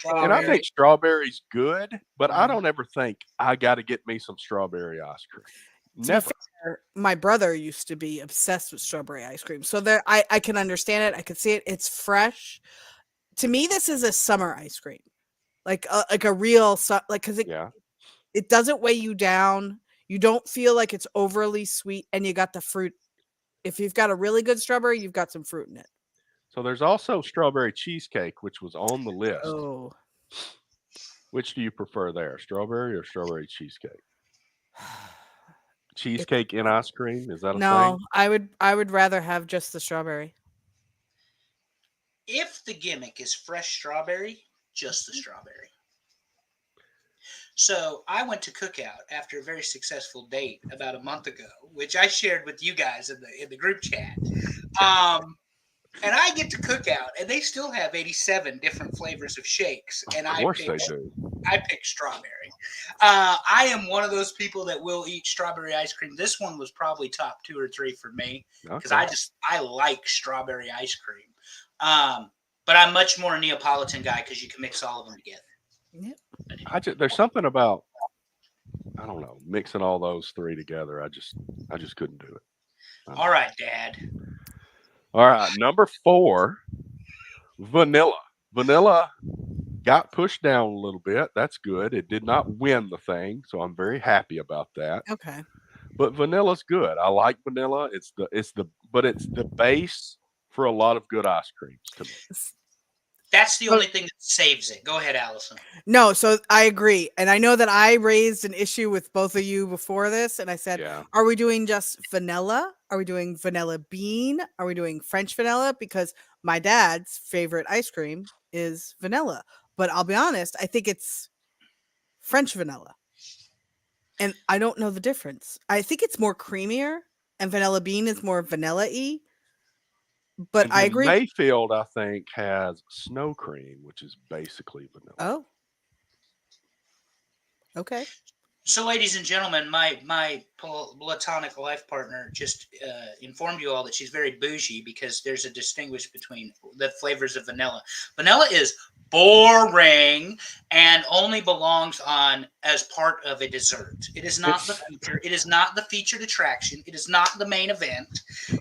And I Strawberry. think strawberry's good, but I Mhm. don't ever think I got to get me some strawberry ice cream. To be Never. fair, my brother used to be obsessed with strawberry ice cream. So there I can understand it. I can see it. It's fresh. To me, this is a summer ice cream. Like a real because Yeah. it doesn't weigh you down. You don't feel like it's overly sweet, and you got the fruit. If you've got a really good strawberry, you've got some fruit in it. So there's also strawberry cheesecake, which was on the list. Oh, Which do you prefer there, strawberry or strawberry cheesecake? Cheesecake in ice cream, is that a no, thing? I would rather have just the strawberry. If the gimmick is fresh strawberry, just the strawberry. So I went to Cookout after a very successful date about a month ago, which I shared with you guys in the group chat. And I get to Cookout, and they still have 87 different flavors of shakes, and Of course they do. I picked strawberry. I am one of those people that will eat strawberry ice cream. This one was probably top 2 or 3 for me because Okay. I like strawberry ice cream. But I'm much more a Neapolitan guy because you can mix all of them together. Yep. There's something about, I don't know, mixing all those 3 together. I just couldn't do it. All right, Dad. All right, number 4, vanilla. Vanilla got pushed down a little bit. That's good. It did not win the thing, so I'm very happy about that. Okay. But vanilla's good. I like vanilla. It's the base for a lot of good ice creams to me. That's the only thing that saves it. Go ahead, Allison. No, so I agree. And I know that I raised an issue with both of you before this. And I said, Yeah. are we doing just vanilla? Are we doing vanilla bean? Are we doing French vanilla? Because my dad's favorite ice cream is vanilla. But I'll be honest, I think it's French vanilla. And I don't know the difference. I think it's more creamier, and vanilla bean is more vanilla-y. But And I then agree. Mayfield, I think, has snow cream, which is basically vanilla. Oh. Okay. So, ladies and gentlemen, my platonic life partner just informed you all that she's very bougie because there's a distinguish between the flavors of vanilla. Vanilla is boring and only belongs on as part of a dessert. It is not the feature. It is not the featured attraction. It is not the main event.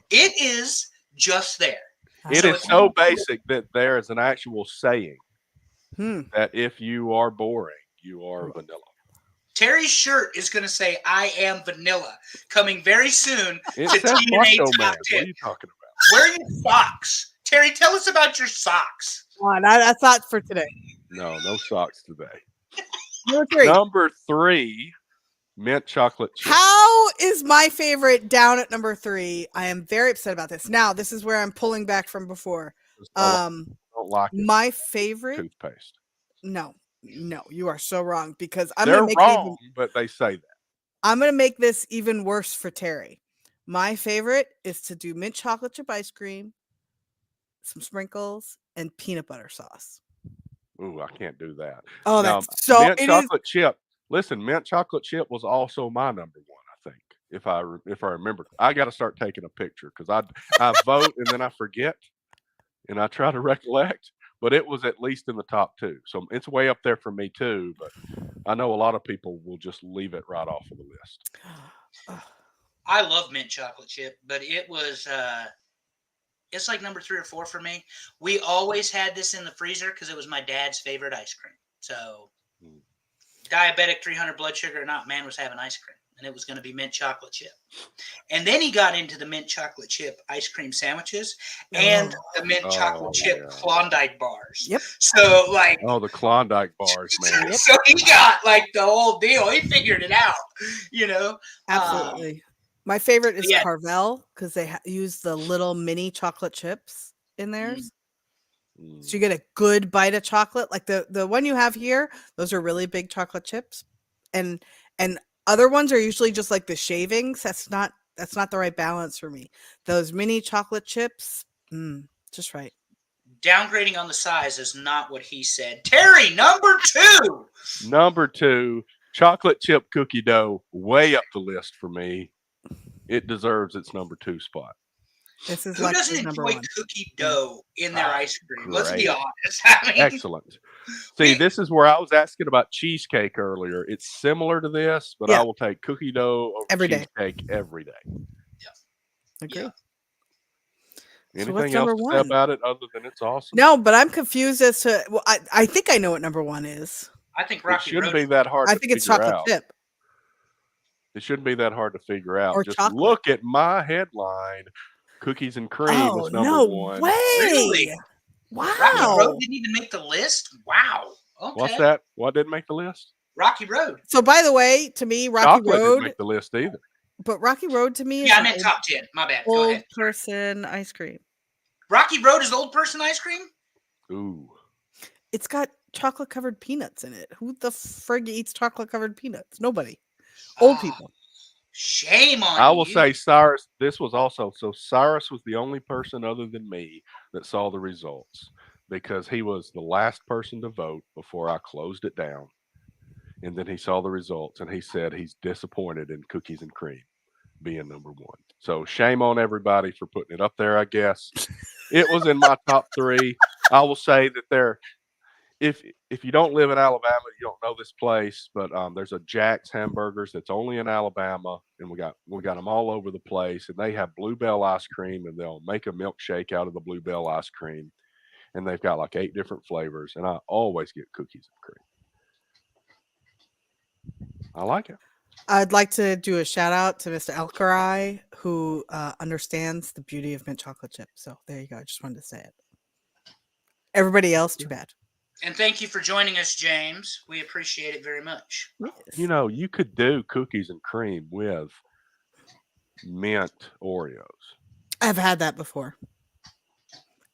It is just there. It So is it's- so basic that there is an actual saying Hmm. that if you are boring, you are vanilla. Terry's shirt is going to say "I am vanilla" coming very soon It to says TNA Macho Top Man. 10. What are you talking about? Where are your socks? Terry, tell us about your socks. Come on, that's not for today. No socks today. Number 3. Number 3, mint chocolate chip. How is my favorite down at number 3? I am very upset about this. Now, this is where I'm pulling back from before. I don't like it. My favorite. Toothpaste. No, you are so wrong because I'm They're gonna make wrong, but they say that. I'm gonna make this even worse for Terry. My favorite is to do mint chocolate chip ice cream, some sprinkles, and peanut butter sauce. Ooh, I can't do that. Oh, Now, that's so. mint It is. chocolate chip. Listen, mint chocolate chip was also my number 1. I think if I remember, I got to start taking a picture because I vote and then I forget, and I try to recollect. But it was at least in the top 2, so it's way up there for me too. But I know a lot of people will just leave it right off of the list. I love mint chocolate chip, but it was it's like number 3 or 4 for me. We always had this in the freezer because it was my dad's favorite ice cream. So diabetic, 300 blood sugar or not, man was having ice cream. and it was going to be mint chocolate chip. And then he got into the mint chocolate chip ice cream sandwiches and the mint chocolate chip Klondike bars. Yep. So like, the Klondike bars, man. so he got like the whole deal. He figured it out, you know. Absolutely. My favorite is yeah. Carvel because they use the little mini chocolate chips in theirs. So you get a good bite of chocolate. Like the one you have here, those are really big chocolate chips. And other ones are usually just like the shavings. That's not the right balance for me. Those mini chocolate chips, just right. Downgrading on the size is not what he said. Terry, number 2. Number 2, chocolate chip cookie dough, way up the list for me. It deserves its number 2 spot. This is Who doesn't number enjoy 1. cookie dough in their ice cream? Let's be Great. honest. I mean, Excellent. See, this is where I was asking about cheesecake earlier. It's similar to this, but I will take cookie dough over every day. cheesecake every day. Agree. Yeah. Anything else to say about it other than it's awesome? No, but I'm confused as to. Well, I think I know what number 1 is. I think It Rocky shouldn't Road. be that hard. I think it's chocolate chip. It shouldn't be that hard to figure out. Or Just chocolate. look at my headline. Cookies and cream is number no 1. way! Really? Wow. Rocky Road didn't even make the list. Wow. Okay. What's that? What didn't make the list? Rocky Road. So, by the way, to me, Rocky Chocolate didn't Road, make the list either. but Rocky Road to me is Yeah, I an meant top 10. My bad. Go old ahead. person ice cream. Rocky Road is old person ice cream? Ooh. It's got chocolate covered peanuts in it. Who the frig eats chocolate covered peanuts? Nobody. Old people. Shame on I will you. say Cyrus, this was also, so Cyrus was the only person other than me that saw the results because he was the last person to vote before I closed it down. And then he saw the results and he said he's disappointed in cookies and cream being number 1. So shame on everybody for putting it up there, I guess. It was in my top 3. I will say that if you don't live in Alabama, you don't know this place, but there's a Jack's Hamburgers that's only in Alabama, and we got them all over the place, and they have Bluebell ice cream, and they'll make a milkshake out of the Bluebell ice cream, and they've got like 8 different flavors, and I always get cookies and cream. I like it. I'd like to do a shout out to Mr. Alcarai, who understands the beauty of mint chocolate chip. So there you go. I just wanted to say it. Everybody else, too bad. And thank you for joining us, James. We appreciate it very much. Yes. You know, you could do cookies and cream with mint Oreos. I've had that before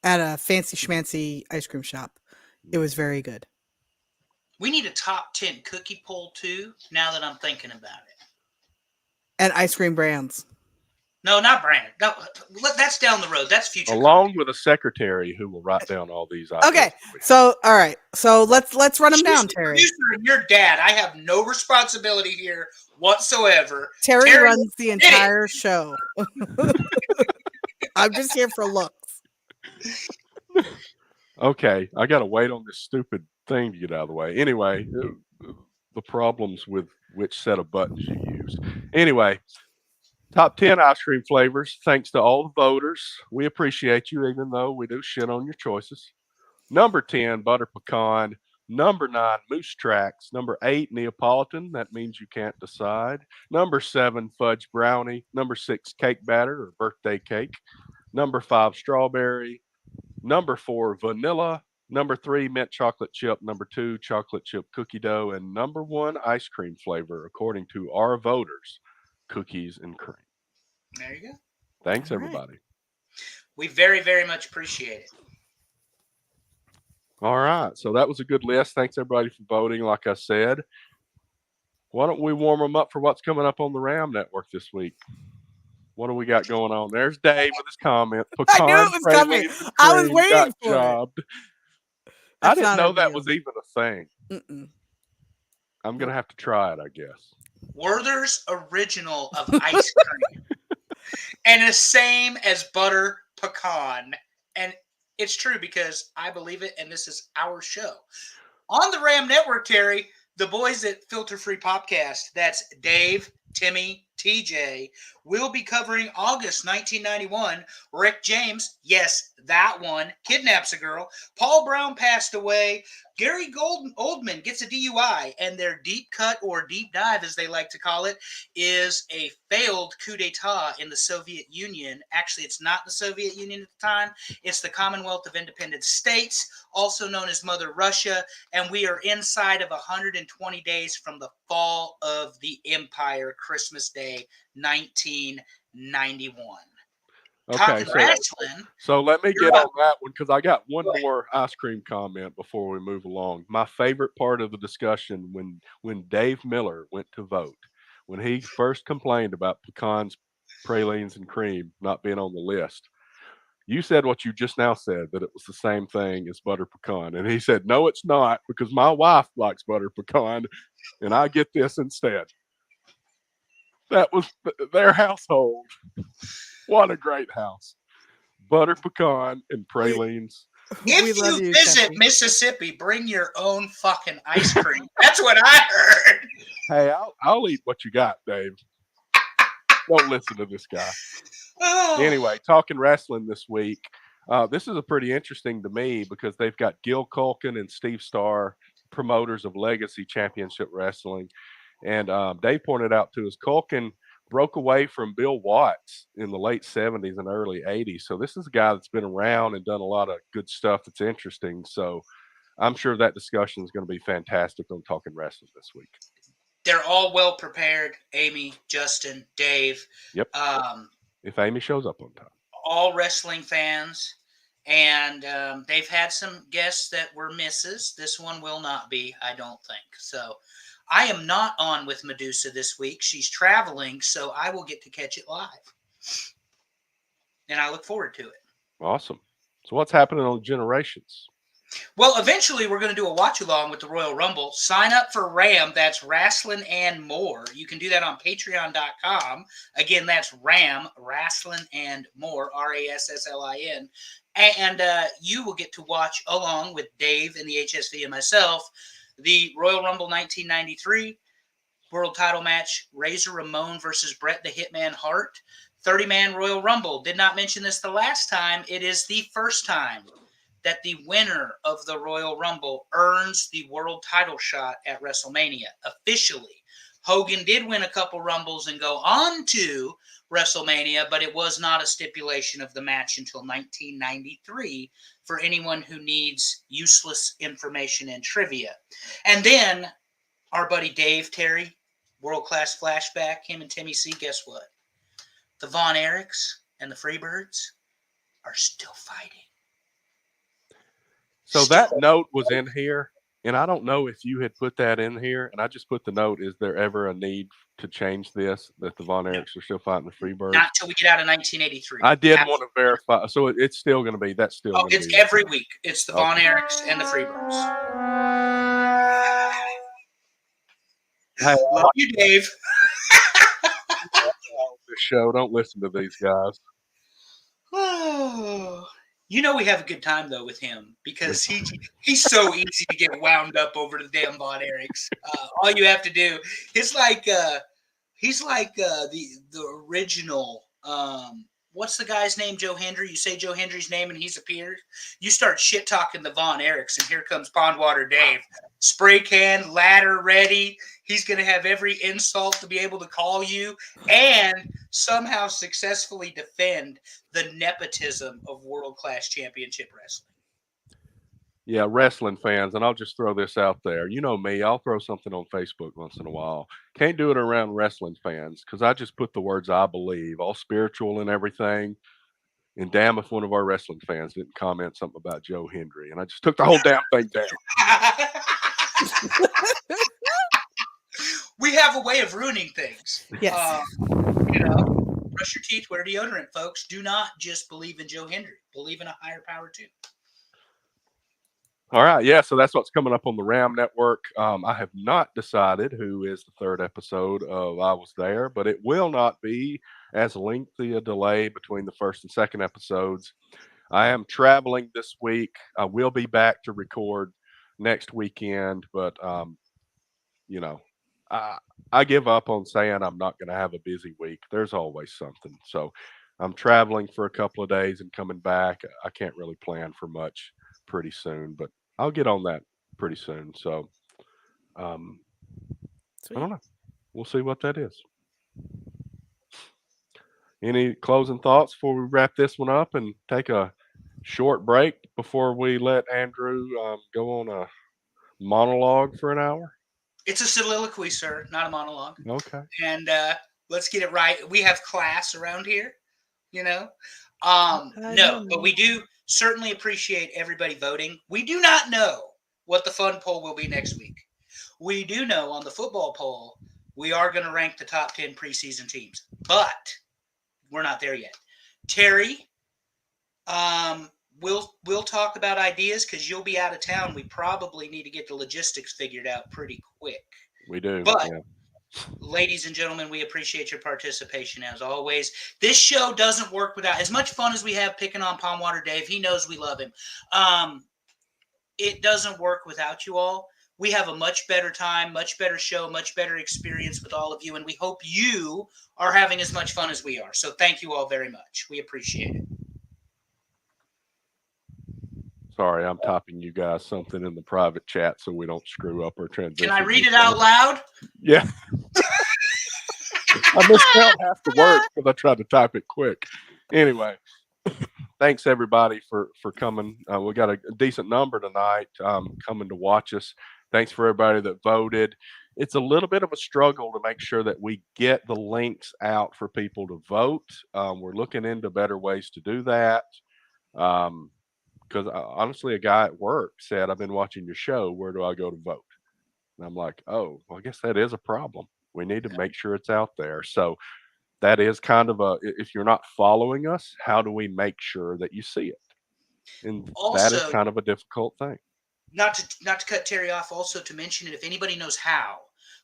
at a fancy schmancy ice cream shop. It was very good. We need a top 10 cookie poll too, now that I'm thinking about it. And ice cream brands. No, not brand. No, that's down the road. That's future. Along with a secretary who will write down all these items. Okay. So, all right. So let's run them down, the Terry. Producer and your dad. I have no responsibility here whatsoever. Terry runs the entire show. I'm just here for looks. Okay, I got to wait on this stupid thing to get out of the way. Anyway, the problems with which set of buttons you use. Anyway, top 10 ice cream flavors. Thanks to all the voters. We appreciate you, even though we do shit on your choices. Number 10, butter pecan. Number 9, Moose Tracks. Number 8, Neapolitan. That means you can't decide. Number 7, fudge brownie. Number 6, cake batter or birthday cake. Number 5, strawberry. Number 4, vanilla. Number 3, mint chocolate chip. Number 2, chocolate chip cookie dough. And number 1, ice cream flavor, according to our voters, cookies and cream. There you go. Thanks, All right. everybody. We very, very much appreciate it. All right. So that was a good list. Thanks, everybody, for voting. Like I said, why don't we warm them up for what's coming up on the RAM Network this week? What do we got going on? There's Dave with his comment. I knew it was coming. I was waiting for it. I didn't know that was even a thing. Mm-mm. I'm going to have to try it, I guess. Werther's original of ice cream. And the same as butter pecan. And it's true because I believe it, and this is our show. On the RAM Network, Terry, the boys at Filter Free Popcast, that's Dave, Timmy, TJ, will be covering August 1991. Rick James, yes, that one, kidnaps a girl. Paul Brown passed away. Gary Oldman gets a DUI, and their deep cut, or deep dive as they like to call it, is a failed coup d'etat in the Soviet Union. Actually, it's not the Soviet Union at the time. It's the Commonwealth of Independent States, also known as Mother Russia, and we are inside of 120 days from the fall of the empire, Christmas Day, 1991. Okay, Talking wrestling. so let me You're get up. on that one because I got one Go ahead. more ice cream comment before we move along. My favorite part of the discussion when Dave Miller went to vote, when he first complained about pecans, pralines, and cream not being on the list. You said what you just now said, that it was the same thing as butter pecan. And he said, no, it's not, because my wife likes butter pecan and I get this instead. That was their household. What a great house. Butter pecan and pralines. If you visit Mississippi, bring your own fucking ice cream. That's what I heard. Hey, I'll eat what you got, Dave. Don't listen to this guy. Oh. Anyway, talking wrestling this week. This is a pretty interesting to me because they've got Gil Culkin and Steve Starr, promoters of Legacy Championship Wrestling. And Dave pointed out to us, Culkin broke away from Bill Watts in the late 70s and early 80s. So this is a guy that's been around and done a lot of good stuff that's interesting. So I'm sure that discussion is going to be fantastic on Talking Wrestling this week. They're all well prepared. Amy, Justin, Dave. Yep. If Amy shows up on time. All wrestling fans. And they've had some guests that were misses. This one will not be, I don't think. So I am not on with Medusa this week. She's traveling, so I will get to catch it live. And I look forward to it. Awesome. So what's happening on Generations? Well, eventually we're going to do a watch along with the Royal Rumble. Sign up for RAM. That's Wrestling and More. You can do that on patreon.com. Again, that's RAM, Wrestling and More, RASSLIN. And you will get to watch along with Dave and the HSV and myself the Royal Rumble 1993 world title match, Razor Ramon versus Bret the Hitman Hart. 30-man Royal Rumble. Did not mention this the last time. It is the first time that the winner of the Royal Rumble earns the world title shot at WrestleMania officially. Hogan did win a couple Rumbles and go on to WrestleMania, but it was not a stipulation of the match until 1993 for anyone who needs useless information and trivia. And then our buddy Dave Terry, world-class flashback, him and Timmy C, guess what? The Von Erichs and the Freebirds are still fighting. So that note was in here, and I don't know if you had put that in here, and I just put the note, is there ever a need to change this, that the Von Erichs are still fighting the Freebirds? Not until we get out of 1983. I did want to verify. So it's still going to be, that's still Oh, it's every week. It's the Von Erichs and the Freebirds. Hey, love you, Dave. The show, don't listen to these guys. Oh. You know we have a good time though with him because he's so easy to get wound up over the damn Von Erichs. All you have to do, he's like the original. What's the guy's name? Joe Hendry. You say Joe Hendry's name and he's appeared. You start shit talking the Von Erichs, and here comes Pondwater Dave. Spray can, ladder ready. He's going to have every insult to be able to call you and somehow successfully defend the nepotism of world-class championship wrestling. Yeah, wrestling fans, and I'll just throw this out there. You know me, I'll throw something on Facebook once in a while. Can't do it around wrestling fans because I just put the words I believe, all spiritual and everything. And damn if one of our wrestling fans didn't comment something about Joe Hendry. And I just took the whole damn thing down. We have a way of ruining things. Yes. Brush your teeth, wear deodorant, folks. Do not just believe in Joe Hendry. Believe in a higher power too. All right. Yeah. So that's what's coming up on the RAM Network. I have not decided who is the third episode of I Was There, but it will not be as lengthy a delay between the first and second episodes. I am traveling this week. I will be back to record next weekend, but I give up on saying I'm not going to have a busy week. There's always something. So I'm traveling for a couple of days and coming back. I can't really plan for much pretty soon, but I'll get on that pretty soon. So um, I Sweet. don't know. We'll see what that is. Any closing thoughts before we wrap this one up and take a short break before we let Andrew go on a monologue for an hour? It's a soliloquy, sir, not a monologue. Okay. And let's get it right. We have class around here, you know. No, but we do certainly appreciate everybody voting. We do not know what the fun poll will be next week. We do know on the football poll we are going to rank the top 10 preseason teams, but we're not there yet. Terry, we'll talk about ideas because you'll be out of town. We probably need to get the logistics figured out pretty quick. We do. But, yeah. Ladies and gentlemen, we appreciate your participation as always. This show doesn't work without as much fun as we have picking on Palmwater Dave. He knows we love him. It doesn't work without you all. We have a much better time, much better show, much better experience with all of you, and we hope you are having as much fun as we are. So thank you all very much. We appreciate it. Sorry, I'm typing you guys something in the private chat so we don't screw up our transition. Can I read it out loud? Yeah. I missed out half the words because I tried to type it quick. Anyway, thanks everybody for coming. We got a decent number tonight coming to watch us. Thanks for everybody that voted. It's a little bit of a struggle to make sure that we get the links out for people to vote. We're looking into better ways to do that. Because honestly, a guy at work said, I've been watching your show. Where do I go to vote? And I'm like, oh, well, I guess that is a problem. We need to make sure it's out there. So that is kind of if you're not following us, how do we make sure that you see it? And also, that is kind of a difficult thing. Not to cut Terry off, also to mention it, if anybody knows how,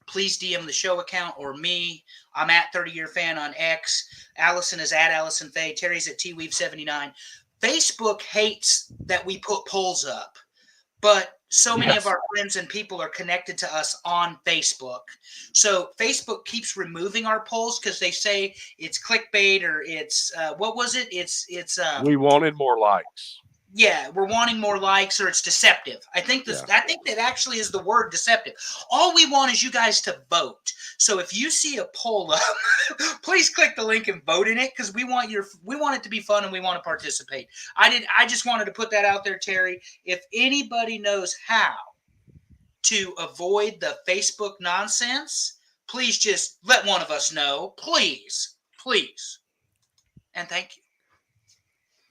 please DM the show account or me. I'm at 30-Year Fan on X. Allison is at Allison Faye. Terry's at TWeave79. Facebook hates that we put polls up, but so many of our friends and people are connected to us on Facebook. So Facebook keeps removing our polls because they say it's clickbait or it's what was it? It's we wanted more likes. Yeah, we're wanting more likes or it's deceptive. I think that actually is the word deceptive. All we want is you guys to vote. So if you see a poll up, please click the link and vote in it because we want it to be fun and we want to participate. I just wanted to put that out there, Terry. If anybody knows how to avoid the Facebook nonsense, please just let one of us know. Please. And thank you.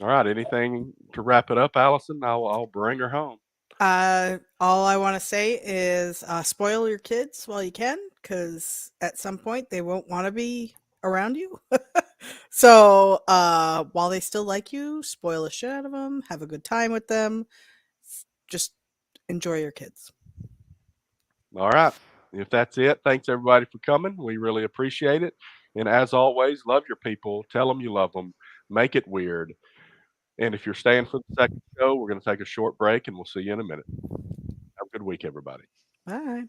All right. Anything to wrap it up, Allison? I'll bring her home. All I want to say is spoil your kids while you can, because at some point they won't want to be around you. So while they still like you, spoil the shit out of them. Have a good time with them. Just enjoy your kids. All right. If that's it, thanks everybody for coming. We really appreciate it. And as always, love your people. Tell them you love them. Make it weird. And if you're staying for the second show, we're going to take a short break and we'll see you in a minute. Have a good week, everybody. Bye.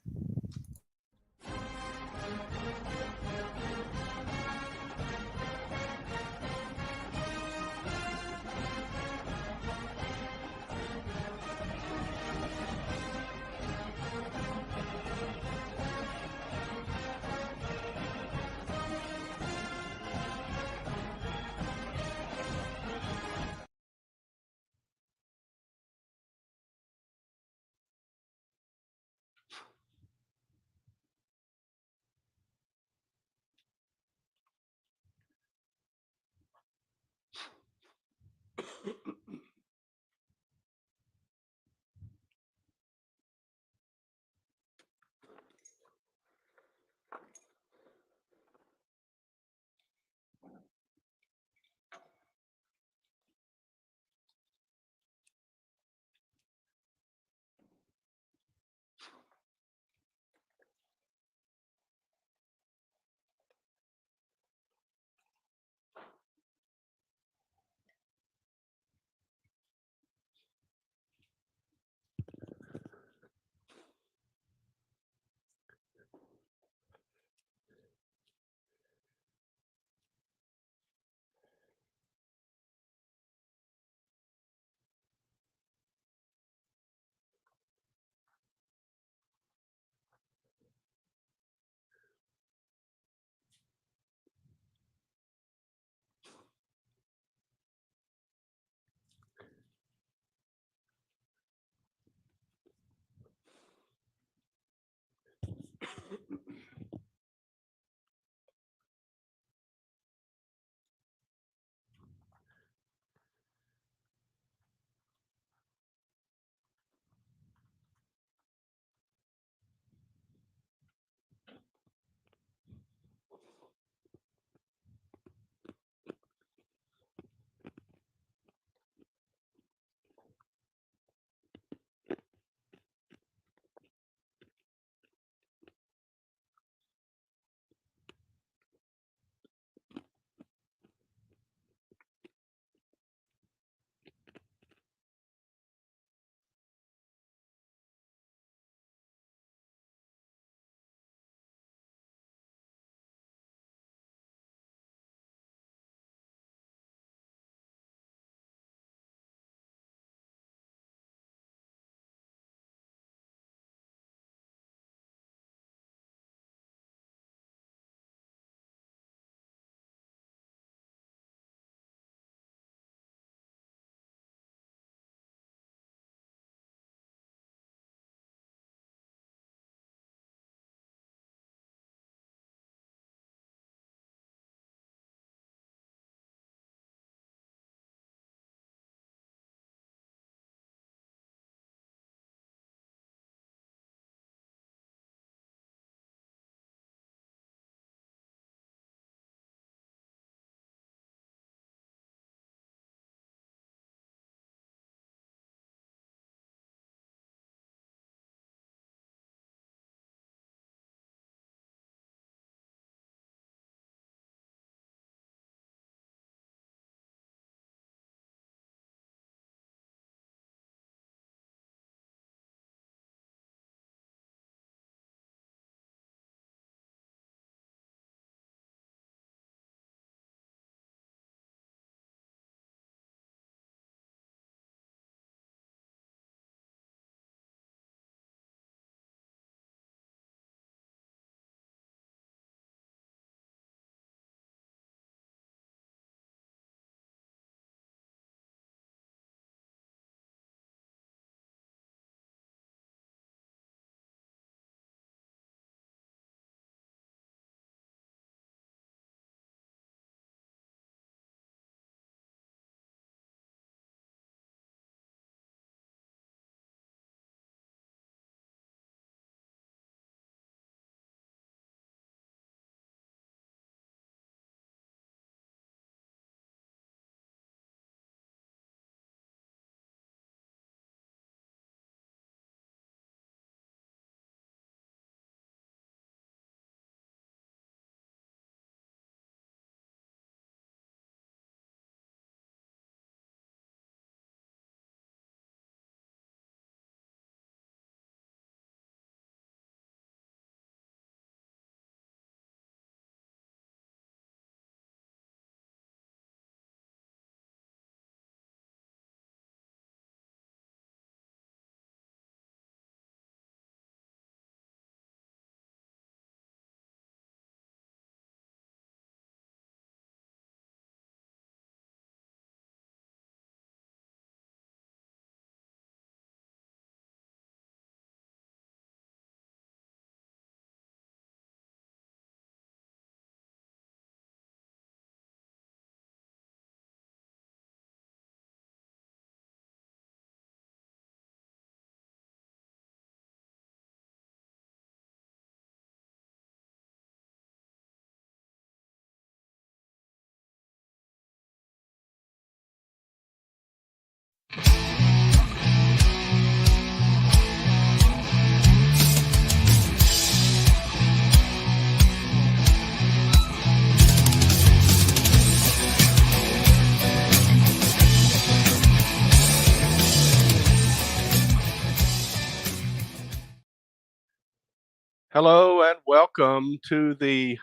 Hello and welcome to the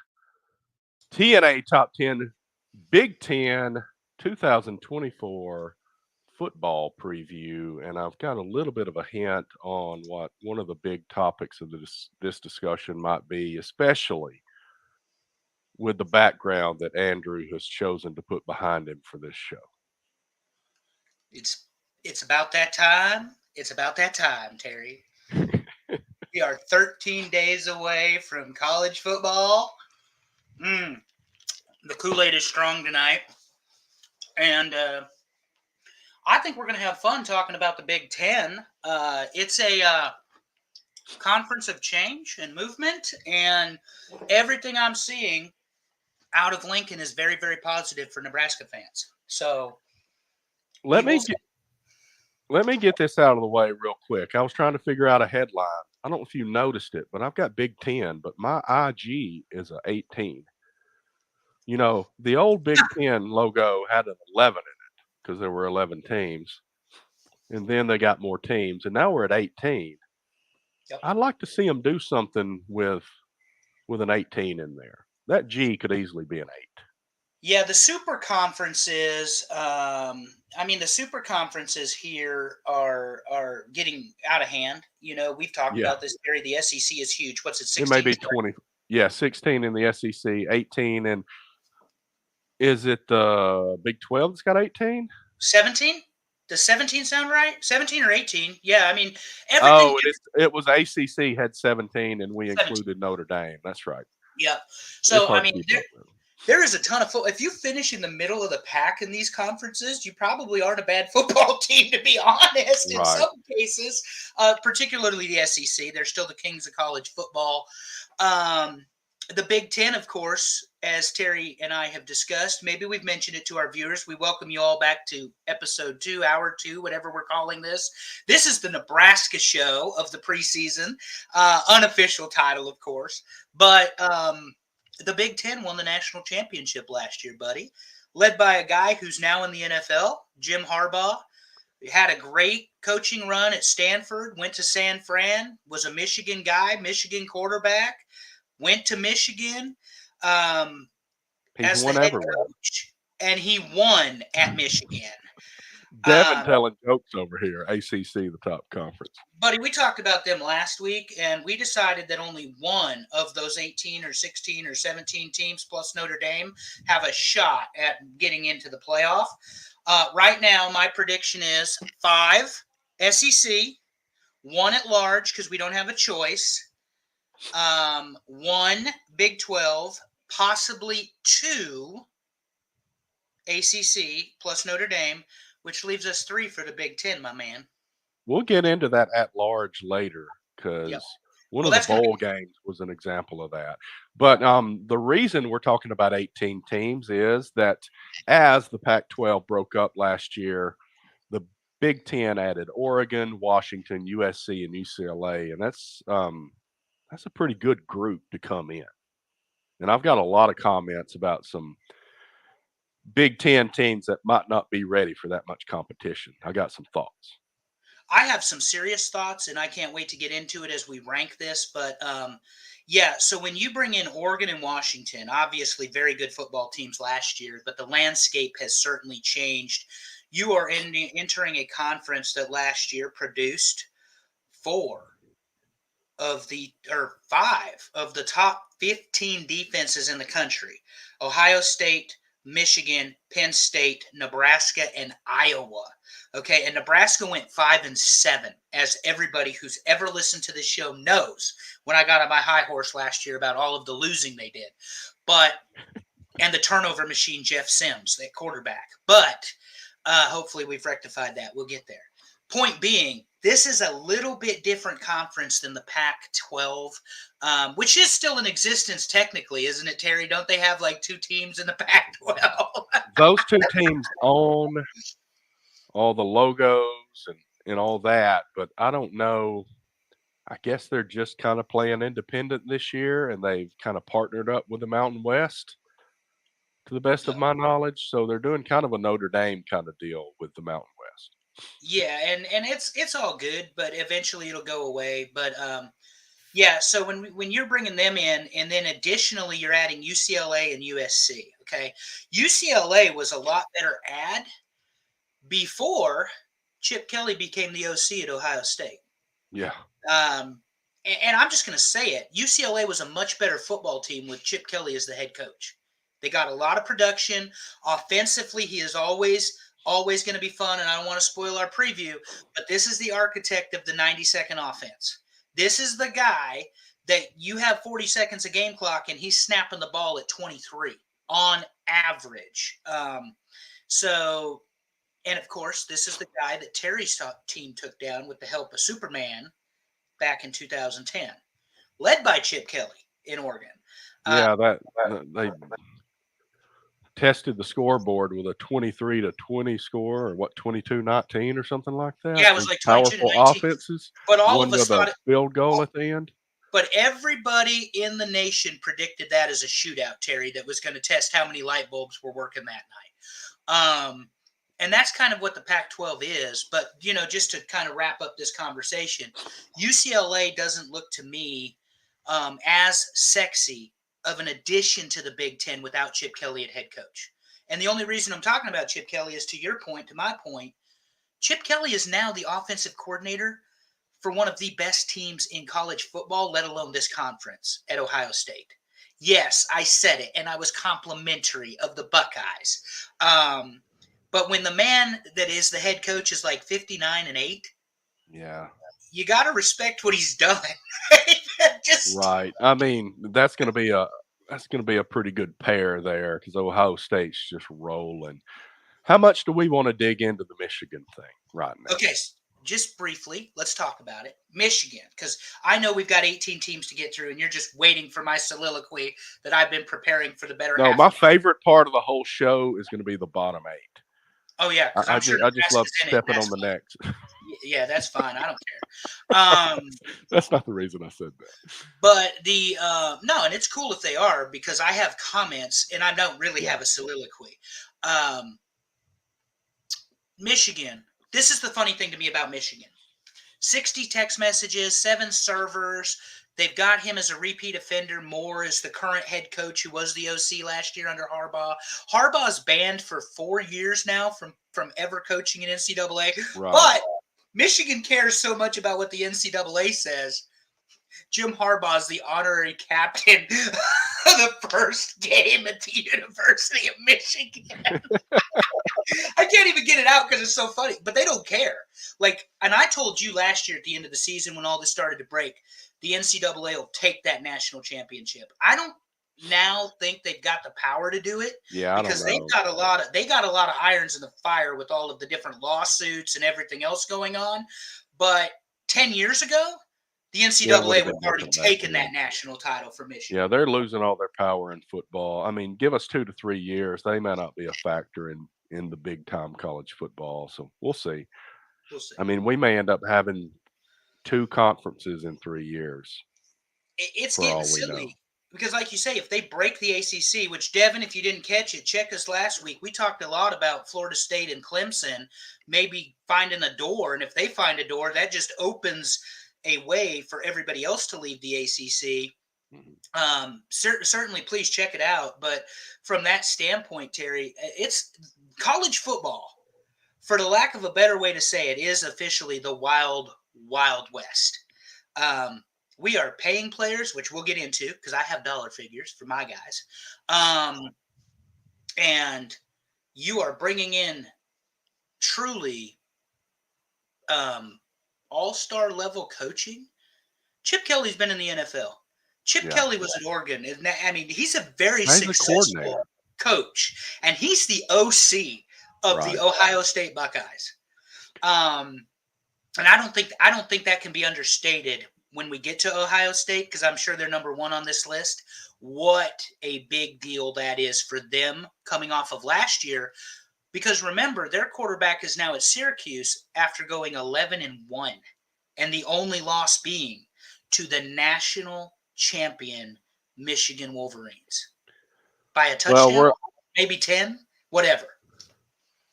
TNA Top 10 Big Ten 2024 football preview. And I've got a little bit of a hint on what one of the big topics of this discussion might be, especially with the background that Andrew has chosen to put behind him for this show. It's about that time. It's about that time, Terry. We are 13 days away from college football. The Kool-Aid is strong tonight. And I think we're going to have fun talking about the Big Ten. It's a conference of change and movement, and everything I'm seeing out of Lincoln is very, very positive for Nebraska fans. So let me get this out of the way real quick. I was trying to figure out a headline. I don't know if you noticed it, but I've got Big Ten, but my IG is a 18. You know, the old Big Ten logo had an 11 in it because there were 11 teams. And then they got more teams, and now we're at 18. Yep. I'd like to see them do something with an 18 in there. That G could easily be an 8. Yeah, the super conferences. The super conferences here are getting out of hand. You know, we've talked about this, Barry. The SEC is huge. What's it? 16? It may be 20. Yeah, 16 in the SEC, 18, and is it the Big 12 that's got 18? 17? Does 17 sound right? 17 or 18? Yeah, I mean, everything. Oh, it was ACC had 17, and we 17. included Notre Dame. That's right. Yeah. So, I mean, there is a ton of football. If you finish in the middle of the pack in these conferences, you probably aren't a bad football team, to be honest. In some cases, particularly the SEC, they're still the kings of college football. The Big Ten, of course, as Terry and I have discussed, maybe we've mentioned it to our viewers. We welcome you all back to episode 2, hour 2, whatever we're calling this. This is the Nebraska show of the preseason, unofficial title, of course. But the Big Ten won the national championship last year, buddy, led by a guy who's now in the NFL, Jim Harbaugh. He had a great coaching run at Stanford, went to San Fran, was a Michigan guy, Michigan quarterback. Went to Michigan as the head coach, and he won at Michigan. Devin telling jokes over here. ACC, the top conference. Buddy, we talked about them last week, and we decided that only one of those 18 or 16 or 17 teams plus Notre Dame have a shot at getting into the playoff. Right now, my prediction is 5 SEC, 1 at large because we don't have a choice. 1 Big 12, possibly 2 ACC plus Notre Dame, which leaves us 3 for the Big Ten, my man. We'll get into that at large later because one of the bowl games was an example of that. But the reason we're talking about 18 teams is that as the Pac-12 broke up last year, the Big Ten added Oregon, Washington, USC, and UCLA, and that's a pretty good group to come in. And I've got a lot of comments about some Big Ten teams that might not be ready for that much competition. I got some thoughts. I have some serious thoughts, and I can't wait to get into it as we rank this. But, so when you bring in Oregon and Washington, obviously very good football teams last year, but the landscape has certainly changed. You are entering a conference that last year produced 5 of the top 15 defenses in the country. Ohio State, Michigan, Penn State, Nebraska, and Iowa. Okay, and Nebraska went 5-7, as everybody who's ever listened to this show knows when I got on my high horse last year about all of the losing they did. And the turnover machine, Jeff Sims, that quarterback. But hopefully we've rectified that. We'll get there. Point being, this is a little bit different conference than the Pac-12, which is still in existence technically, isn't it, Terry? Don't they have like 2 teams in the Pac-12? Those 2 teams own all the logos and all that, but I don't know. I guess they're just kind of playing independent this year, and they've kind of partnered up with the Mountain West, to the best of my knowledge. So they're doing kind of a Notre Dame kind of deal with the Mountain West. Yeah, and it's all good, but eventually it'll go away. But Yeah, so when you're bringing them in, and then additionally you're adding UCLA and USC. Okay, UCLA was a lot better ad before Chip Kelly became the OC at Ohio State. Yeah. And I'm just going to say it. UCLA was a much better football team with Chip Kelly as the head coach. They got a lot of production. Offensively, he is always going to be fun, and I don't want to spoil our preview, but this is the architect of the 90-second offense. This is the guy that you have 40 seconds of game clock, and he's snapping the ball at 23 on average. And of course, this is the guy that Terry's team took down with the help of Superman back in 2010, led by Chip Kelly in Oregon. Yeah, they tested the scoreboard with a 23-20 score, or what, 22-19 or something like that. Yeah, it was like 22 to powerful 19. offenses. But all one of us with thought a field goal at the end. But everybody in the nation predicted that as a shootout, Terry, that was going to test how many light bulbs were working that night. And that's kind of what the Pac-12 is. But, just to kind of wrap up this conversation, UCLA doesn't look to me as sexy of an addition to the Big Ten without Chip Kelly at head coach. And the only reason I'm talking about Chip Kelly is to your point, to my point. Chip Kelly is now the offensive coordinator for one of the best teams in college football, let alone this conference, at Ohio State. Yes, I said it, and I was complimentary of the Buckeyes. But when the man that is the head coach is like 59-8, yeah, you got to respect what he's done. Right. I mean, that's going to be a pretty good pair there, because Ohio State's just rolling. How much do we want to dig into the Michigan thing right now? Okay, just briefly, let's talk about it. Michigan, because I know we've got 18 teams to get through, and you're just waiting for my soliloquy that I've been preparing for the better half. No, my favorite part of the whole show is going to be the bottom 8. Oh, yeah. I just love stepping on the necks. Yeah, that's fine. I don't care. That's not the reason I said that. But no, and it's cool if they are, because I have comments and I don't really have a soliloquy. Michigan. This is the funny thing to me about Michigan. 60 text messages, 7 servers. They've got him as a repeat offender. Moore is the current head coach who was the OC last year under Harbaugh. Harbaugh's banned for 4 years now from ever coaching in NCAA. Right. But Michigan cares so much about what the NCAA says. Jim Harbaugh is the honorary captain of the first game at the University of Michigan. I can't even get it out because it's so funny, but they don't care. And I told you last year at the end of the season when all this started to break, the NCAA will take that national championship. I don't now think they've got the power to do it. Yeah, because they got a lot of irons in the fire with all of the different lawsuits and everything else going on. But 10 years ago, the NCAA would have already taken that national title from Michigan. Yeah, they're losing all their power in football. I mean, give us 2 to 3 years, they may not be a factor in the big time college football. So we'll see. I mean, we may end up having 2 conferences in 3 years. It's getting silly because, like you say, if they break the ACC, which, Devin, if you didn't catch it, check us last week. We talked a lot about Florida State and Clemson maybe finding a door. And if they find a door, that just opens a way for everybody else to leave the ACC. Certainly, please check it out. But from that standpoint, Terry, it's college football, for the lack of a better way to say it, is officially the wild, wild west. We are paying players, which we'll get into because I have dollar figures for my guys. And you are bringing in truly all-star level coaching. Chip Kelly's been in the NFL. Chip Kelly was at Oregon. I mean, he's a very successful coach, and he's the OC of the Ohio State Buckeyes. And I don't think that can be understated when we get to Ohio State, because I'm sure they're number 1 on this list. What a big deal that is for them coming off of last year. Because remember, their quarterback is now at Syracuse after going 11-1, and the only loss being to the national champion Michigan Wolverines by a touchdown, maybe 10, whatever.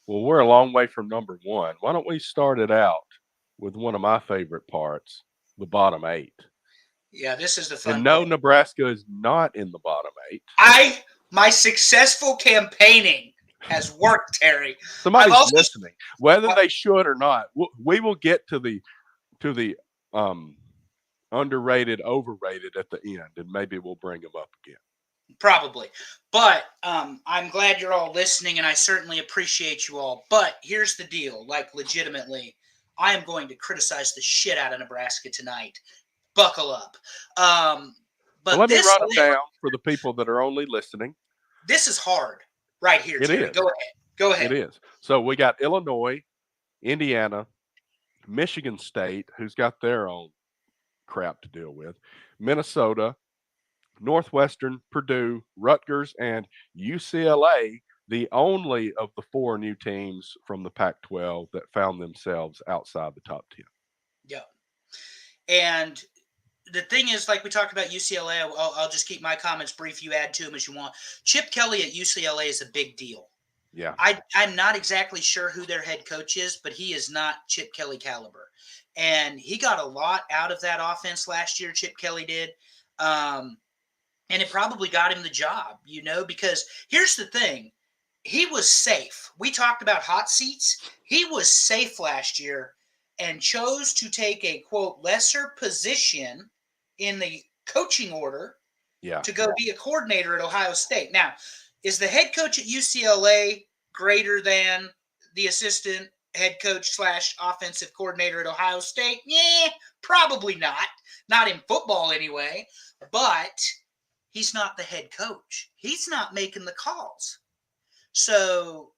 Well, we're a long way from number 1. Why don't we start it out with one of my favorite parts, the bottom 8? Yeah, this is the fun. And no, part. Nebraska is not in the bottom 8. My successful campaigning has worked, Terry. Somebody's listening, whether they should or not. We will get to the underrated, overrated at the end, and maybe we'll bring them up again. Probably. But I'm glad you're all listening, and I certainly appreciate you all. But here's the deal, like legitimately, I am going to criticize the shit out of Nebraska tonight. Buckle up. But so let me run it down for the people that are only listening. This is hard right here, Terry. Is. Go ahead. It is. So we got Illinois, Indiana, Michigan State, who's got their own crap to deal with, Minnesota, Northwestern, Purdue, Rutgers, and UCLA, the only of the 4 new teams from the Pac-12 that found themselves outside the top 10. Yeah. And the thing is, like we talked about UCLA, I'll just keep my comments brief. You add to them as you want. Chip Kelly at UCLA is a big deal. Yeah. I'm not exactly sure who their head coach is, but he is not Chip Kelly caliber. And he got a lot out of that offense last year, Chip Kelly did. And it probably got him the job, because here's the thing. He was safe. We talked about hot seats. He was safe last year and chose to take a, quote, lesser position in the coaching order to go be a coordinator at Ohio State. Now, is the head coach at UCLA greater than the assistant head coach / offensive coordinator at Ohio State? Yeah, probably not. Not in football anyway. But he's not the head coach. He's not making the calls. So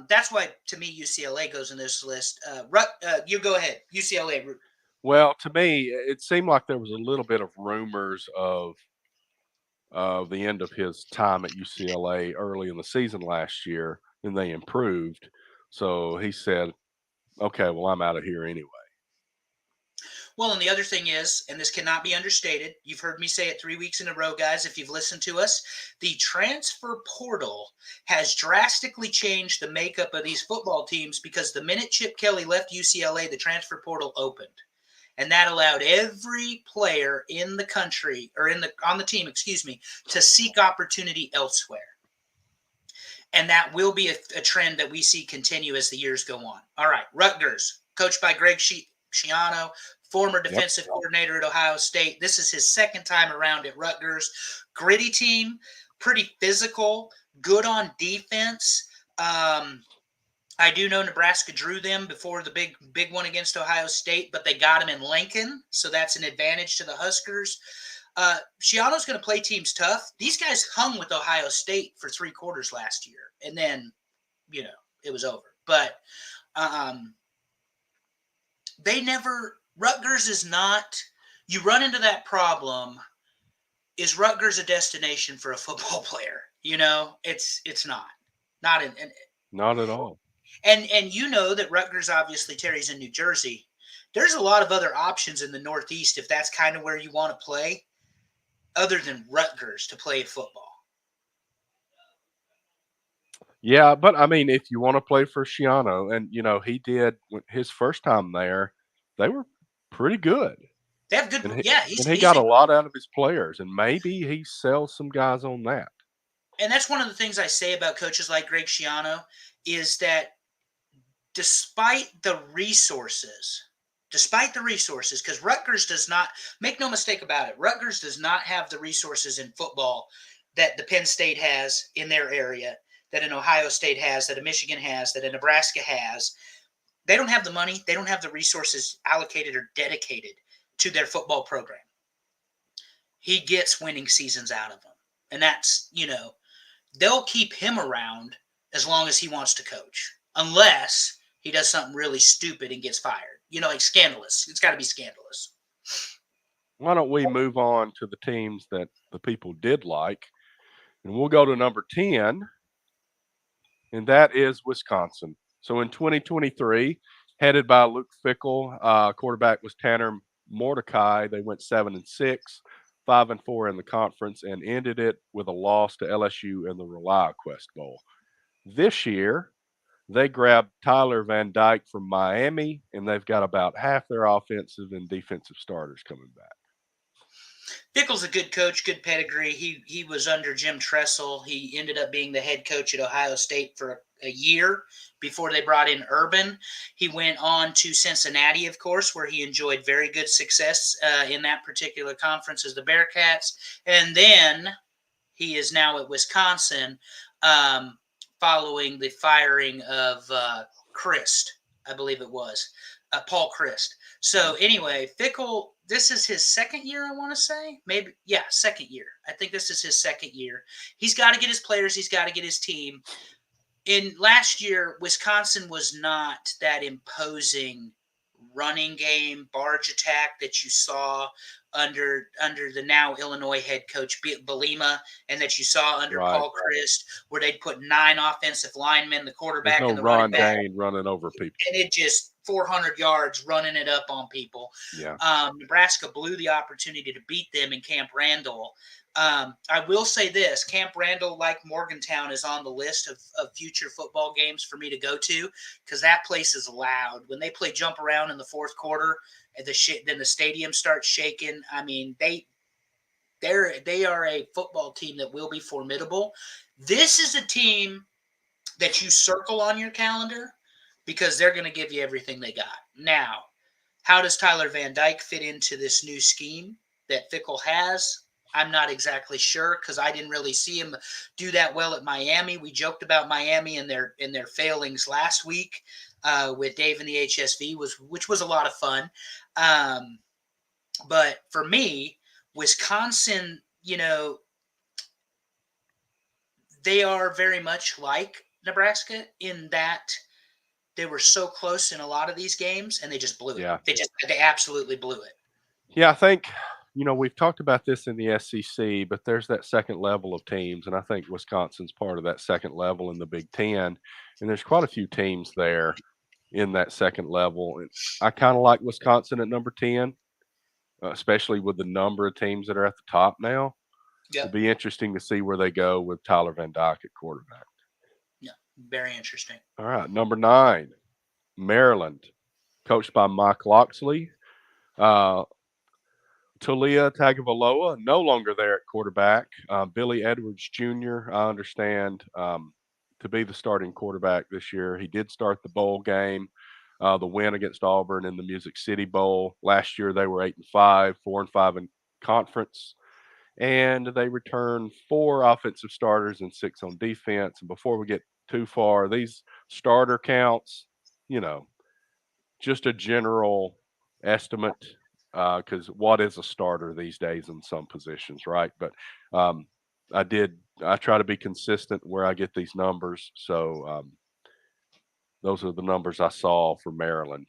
that's why, to me, UCLA goes in this list. You go ahead. UCLA. Well, to me, it seemed like there was a little bit of rumors of the end of his time at UCLA early in the season last year, and they improved. So he said, okay, well, I'm out of here anyway. Well, and the other thing is, and this cannot be understated, you've heard me say it 3 weeks in a row, guys, if you've listened to us, the transfer portal has drastically changed the makeup of these football teams because the minute Chip Kelly left UCLA, the transfer portal opened. And that allowed every player in the country, or on the team, to seek opportunity elsewhere. And that will be a trend that we see continue as the years go on. All right, Rutgers, coached by Greg Schiano, former defensive coordinator at Ohio State. This is his second time around at Rutgers. Gritty team, pretty physical, good on defense. I do know Nebraska drew them before the big one against Ohio State, but they got him in Lincoln, so that's an advantage to the Huskers. Schiano's going to play teams tough. These guys hung with Ohio State for 3 quarters last year, and then, it was over. But Rutgers is not – you run into that problem. Is Rutgers a destination for a football player? It's not. Not at all. And that Rutgers, obviously, Terry's in New Jersey. There's a lot of other options in the Northeast if that's kind of where you want to play, other than Rutgers to play football. Yeah, but I mean, if you want to play for Schiano, and he did his first time there, they were pretty good. They have good, he got a lot out of his players, and maybe he sells some guys on that. And that's one of the things I say about coaches like Greg Schiano is that despite the resources, because Rutgers does not, make no mistake about it, Rutgers does not have the resources in football that the Penn State has in their area, that an Ohio State has, that a Michigan has, that a Nebraska has. They don't have the money. They don't have the resources allocated or dedicated to their football program. He gets winning seasons out of them. And that's, they'll keep him around as long as he wants to coach, unless he does something really stupid and gets fired. Like scandalous. It's got to be scandalous. Why don't we move on to the teams that the people did like, and we'll go to number 10, and that is Wisconsin. So in 2023, headed by Luke Fickell, quarterback was Tanner Mordecai. They went 7-6, 5-4 in the conference, and ended it with a loss to LSU in the ReliaQuest Bowl. This year, they grabbed Tyler Van Dyke from Miami, and they've got about half their offensive and defensive starters coming back. Fickle's a good coach, good pedigree. He was under Jim Tressel. He ended up being the head coach at Ohio State for a year before they brought in Urban. He went on to Cincinnati, of course, where he enjoyed very good success in that particular conference as the Bearcats. And then he is now at Wisconsin following the firing of Christ, I believe it was, Paul Christ. So anyway, Fickle, this is his second year, I want to say. Maybe, yeah, second year. I think this is his second year. He's got to get his players. He's got to get his team. In last year, Wisconsin was not that imposing running game, barge attack that you saw under the now Illinois head coach Belima, and that you saw under Paul Christ, where they'd put 9 offensive linemen, the quarterback and the running back, running over people, and it just 400 yards running it up on people. Yeah. Nebraska blew the opportunity to beat them in Camp Randall. I will say this: Camp Randall, like Morgantown, is on the list of future football games for me to go to, because that place is loud. When they play jump around in the fourth quarter, and then the stadium starts shaking. I mean, they are a football team that will be formidable. This is a team that you circle on your calendar because they're going to give you everything they got. Now, how does Tyler Van Dyke fit into this new scheme that Fickle has? I'm not exactly sure, because I didn't really see him do that well at Miami. We joked about Miami and their failings last week with Dave and the HSV, which was a lot of fun. But for me, Wisconsin, they are very much like Nebraska in that they were so close in a lot of these games, and they just blew it. They absolutely blew it. Yeah, I think, we've talked about this in the SEC, but there's that second level of teams, and I think Wisconsin's part of that second level in the Big Ten, and there's quite a few teams there in that second level. And I kind of like Wisconsin at number 10, especially with the number of teams that are at the top now. Yep. It'll be interesting to see where they go with Tyler Van Dyke at quarterback. Yeah, very interesting. All right, number 9, Maryland, coached by Mike Locksley. Talia Tagovailoa, no longer there at quarterback. Billy Edwards Jr., I understand, to be the starting quarterback this year. He did start the bowl game, the win against Auburn in the Music City Bowl. Last year they were 8-5, 4-5 in conference, and they returned 4 offensive starters and 6 on defense. And before we get too far, these starter counts, just a general estimate. Because what is a starter these days in some positions, right? But I try to be consistent where I get these numbers. So those are the numbers I saw for Maryland.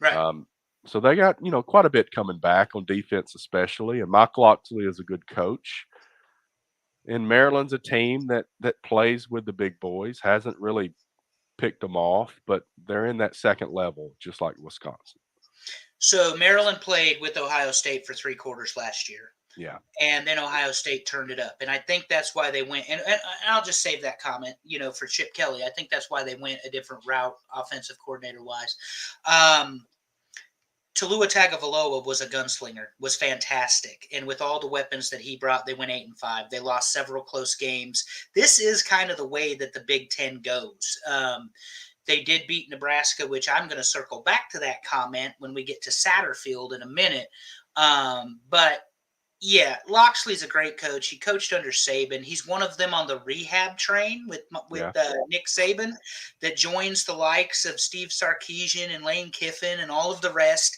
Right. So they got, quite a bit coming back on defense, especially. And Mike Locksley is a good coach. And Maryland's a team that plays with the big boys, hasn't really picked them off, but they're in that second level, just like Wisconsin. So Maryland played with Ohio State for 3 quarters last year. Yeah. And then Ohio State turned it up. And I think that's why they went, and I'll just save that comment, for Chip Kelly. I think that's why they went a different route, offensive coordinator-wise. Talua Tagovailoa was a gunslinger, was fantastic. And with all the weapons that he brought, they went 8-5. They lost several close games. This is kind of the way that the Big Ten goes. They did beat Nebraska, which I'm going to circle back to that comment when we get to Satterfield in a minute. But, yeah, Locksley's a great coach. He coached under Saban. He's one of them on the rehab train with Nick Saban that joins the likes of Steve Sarkisian and Lane Kiffin and all of the rest.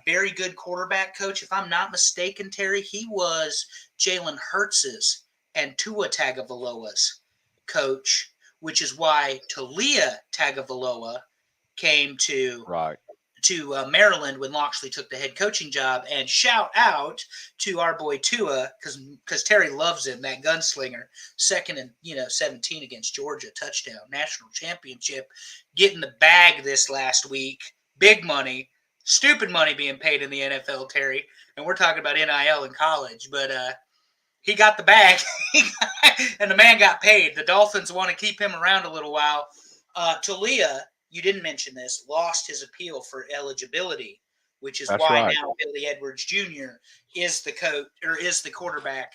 Very good quarterback coach. If I'm not mistaken, Terry, he was Jalen Hurts's and Tua Tagovailoa's coach, which is why Talia Tagovailoa came to Maryland when Locksley took the head coaching job. And shout out to our boy Tua, because Terry loves him, that gunslinger. 2nd and 17 against Georgia, touchdown, national championship, getting the bag this last week. Big money, stupid money being paid in the NFL, Terry. And we're talking about NIL in college, but he got the bag, and the man got paid. The Dolphins want to keep him around a little while. Talia, you didn't mention this, lost his appeal for eligibility which is That's why right. now Billy Edwards Jr. is the coach or is the quarterback.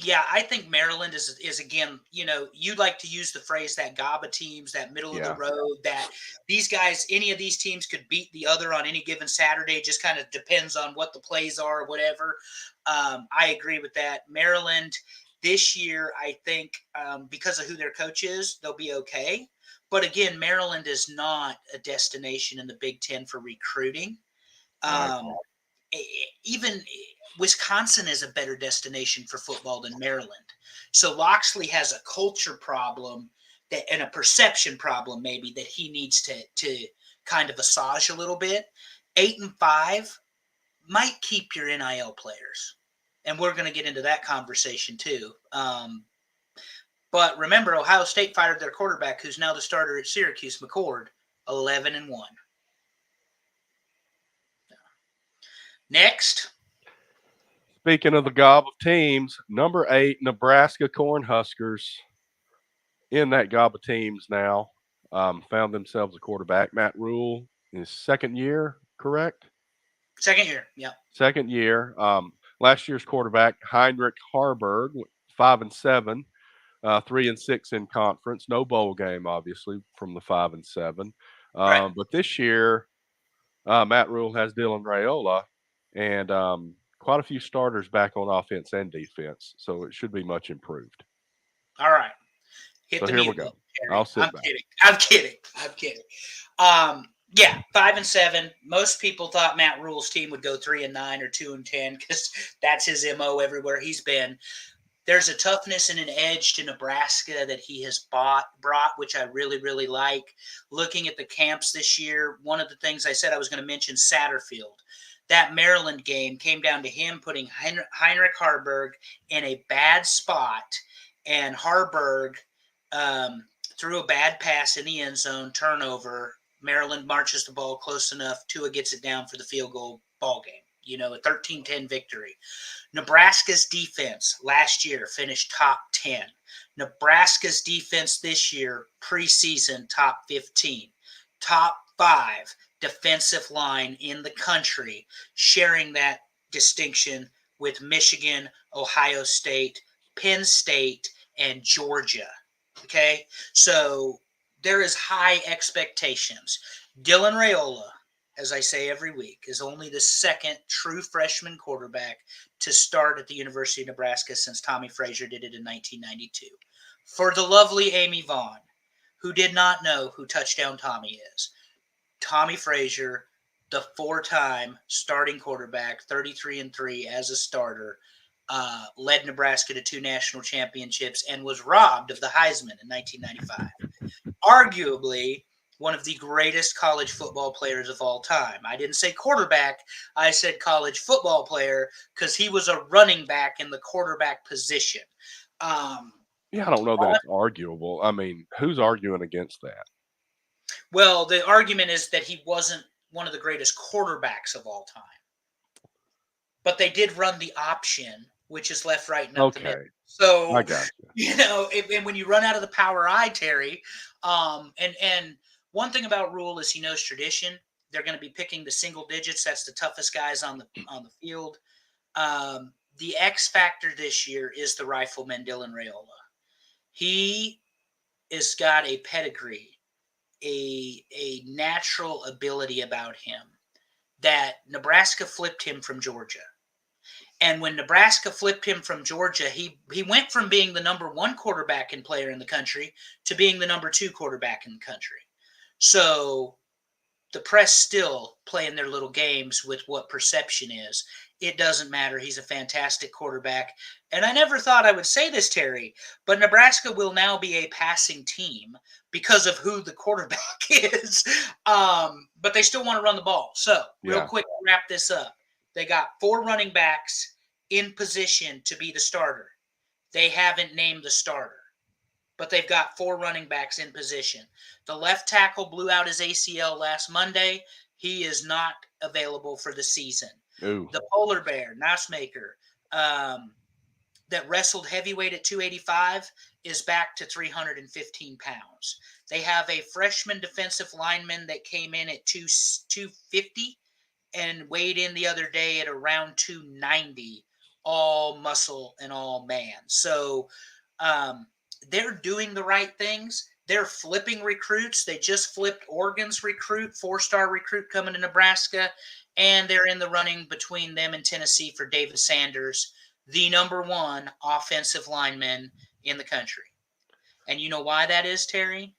Yeah, I think Maryland is again, you like to use the phrase that GABA teams, that middle of the Yeah. road, that these guys, any of these teams could beat the other on any given Saturday. It just kind of depends on what the plays are or whatever. I agree with that. Maryland this year, I think, because of who their coach is, they'll be okay. But again, Maryland is not a destination in the Big Ten for recruiting. Right. Even Wisconsin is a better destination for football than Maryland. So Loxley has a culture problem and a perception problem maybe that he needs to kind of massage a little bit. 8-5 might keep your NIL players. And we're going to get into that conversation too. But remember, Ohio State fired their quarterback, who's now the starter at Syracuse, McCord, 11-1. Next. Speaking of the gob of teams, number 8, Nebraska Cornhuskers, in that gob of teams now, found themselves a quarterback. Matt Rule in his second year, correct? Second year, yeah. Second year. Last year's quarterback, Heinrich Harburg, 5-7, 3-6 in conference. No bowl game, obviously, from the 5-7. Right. But this year, Matt Rule has Dylan Raiola and quite a few starters back on offense and defense. So it should be much improved. All right. So here we go. I'll sit back. I'm kidding. Yeah, 5-7. Most people thought Matt Rule's team would go 3-9 or 2-10 because that's his MO everywhere he's been. There's a toughness and an edge to Nebraska that he has brought, which I really, really like. Looking at the camps this year, one of the things I said I was going to mention, Satterfield. That Maryland game came down to him putting Heinrich Harburg in a bad spot, and Harburg threw a bad pass in the end zone, turnover. Maryland marches the ball close enough. Tua gets it down for the field goal ball game. A 13-10 victory. Nebraska's defense last year finished top 10. Nebraska's defense this year, preseason, top 15. Top 5 defensive line in the country, sharing that distinction with Michigan, Ohio State, Penn State, and Georgia. Okay? So there is high expectations. Dylan Raiola, as I say every week, is only the second true freshman quarterback to start at the University of Nebraska since Tommy Frazier did it in 1992. For the lovely Amy Vaughn, who did not know who Touchdown Tommy is, Tommy Frazier, the 4-time starting quarterback, 33-3 as a starter, led Nebraska to 2 national championships and was robbed of the Heisman in 1995. Arguably one of the greatest college football players of all time. I didn't say quarterback. I said college football player because he was a running back in the quarterback position. Yeah, I don't know that it's arguable. I mean, who's arguing against that? Well, the argument is that he wasn't one of the greatest quarterbacks of all time. But they did run the option, which is left, right, and up the middle. So, I got you. And when you run out of the power I, Terry, and one thing about Rule is he knows tradition. They're going to be picking the single digits. That's the toughest guys on the field. The X factor this year is the rifleman Dylan Raiola. He has got a pedigree, a natural ability about him that Nebraska flipped him from Georgia. And when Nebraska flipped him from Georgia, he went from being the number 1 quarterback and player in the country to being the number 2 quarterback in the country. So the press still playing their little games with what perception is. It doesn't matter. He's a fantastic quarterback. And I never thought I would say this, Terry, but Nebraska will now be a passing team because of who the quarterback is. But they still want to run the ball. So real quick, to wrap this up. They got 4 running backs in position to be the starter. They haven't named the starter, but they've got 4 running backs in position. The left tackle blew out his ACL last Monday. He is not available for the season. Ooh. The polar bear, Nassmaker, that wrestled heavyweight at 285 is back to 315 pounds. They have a freshman defensive lineman that came in at 250 and weighed in the other day at around 290, all muscle and all man. So they're doing the right things. They're flipping recruits. They just flipped Oregon's recruit, 4-star recruit coming to Nebraska, and they're in the running between them and Tennessee for David Sanders, the number 1 offensive lineman in the country. And you know why that is, Terry?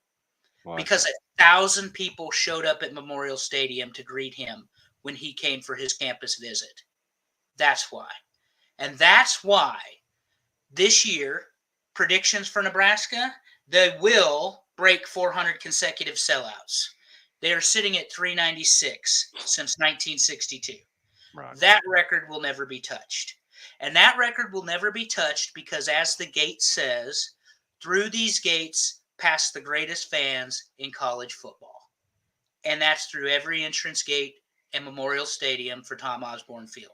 Why? Because 1,000 people showed up at Memorial Stadium to greet him when he came for his campus visit. That's why. And that's why this year, predictions for Nebraska, they will break 400 consecutive sellouts. They are sitting at 396 since 1962. Right. That record will never be touched. And that record will never be touched because, as the gate says, through these gates pass the greatest fans in college football. And that's through every entrance gate and Memorial Stadium for Tom Osborne Field.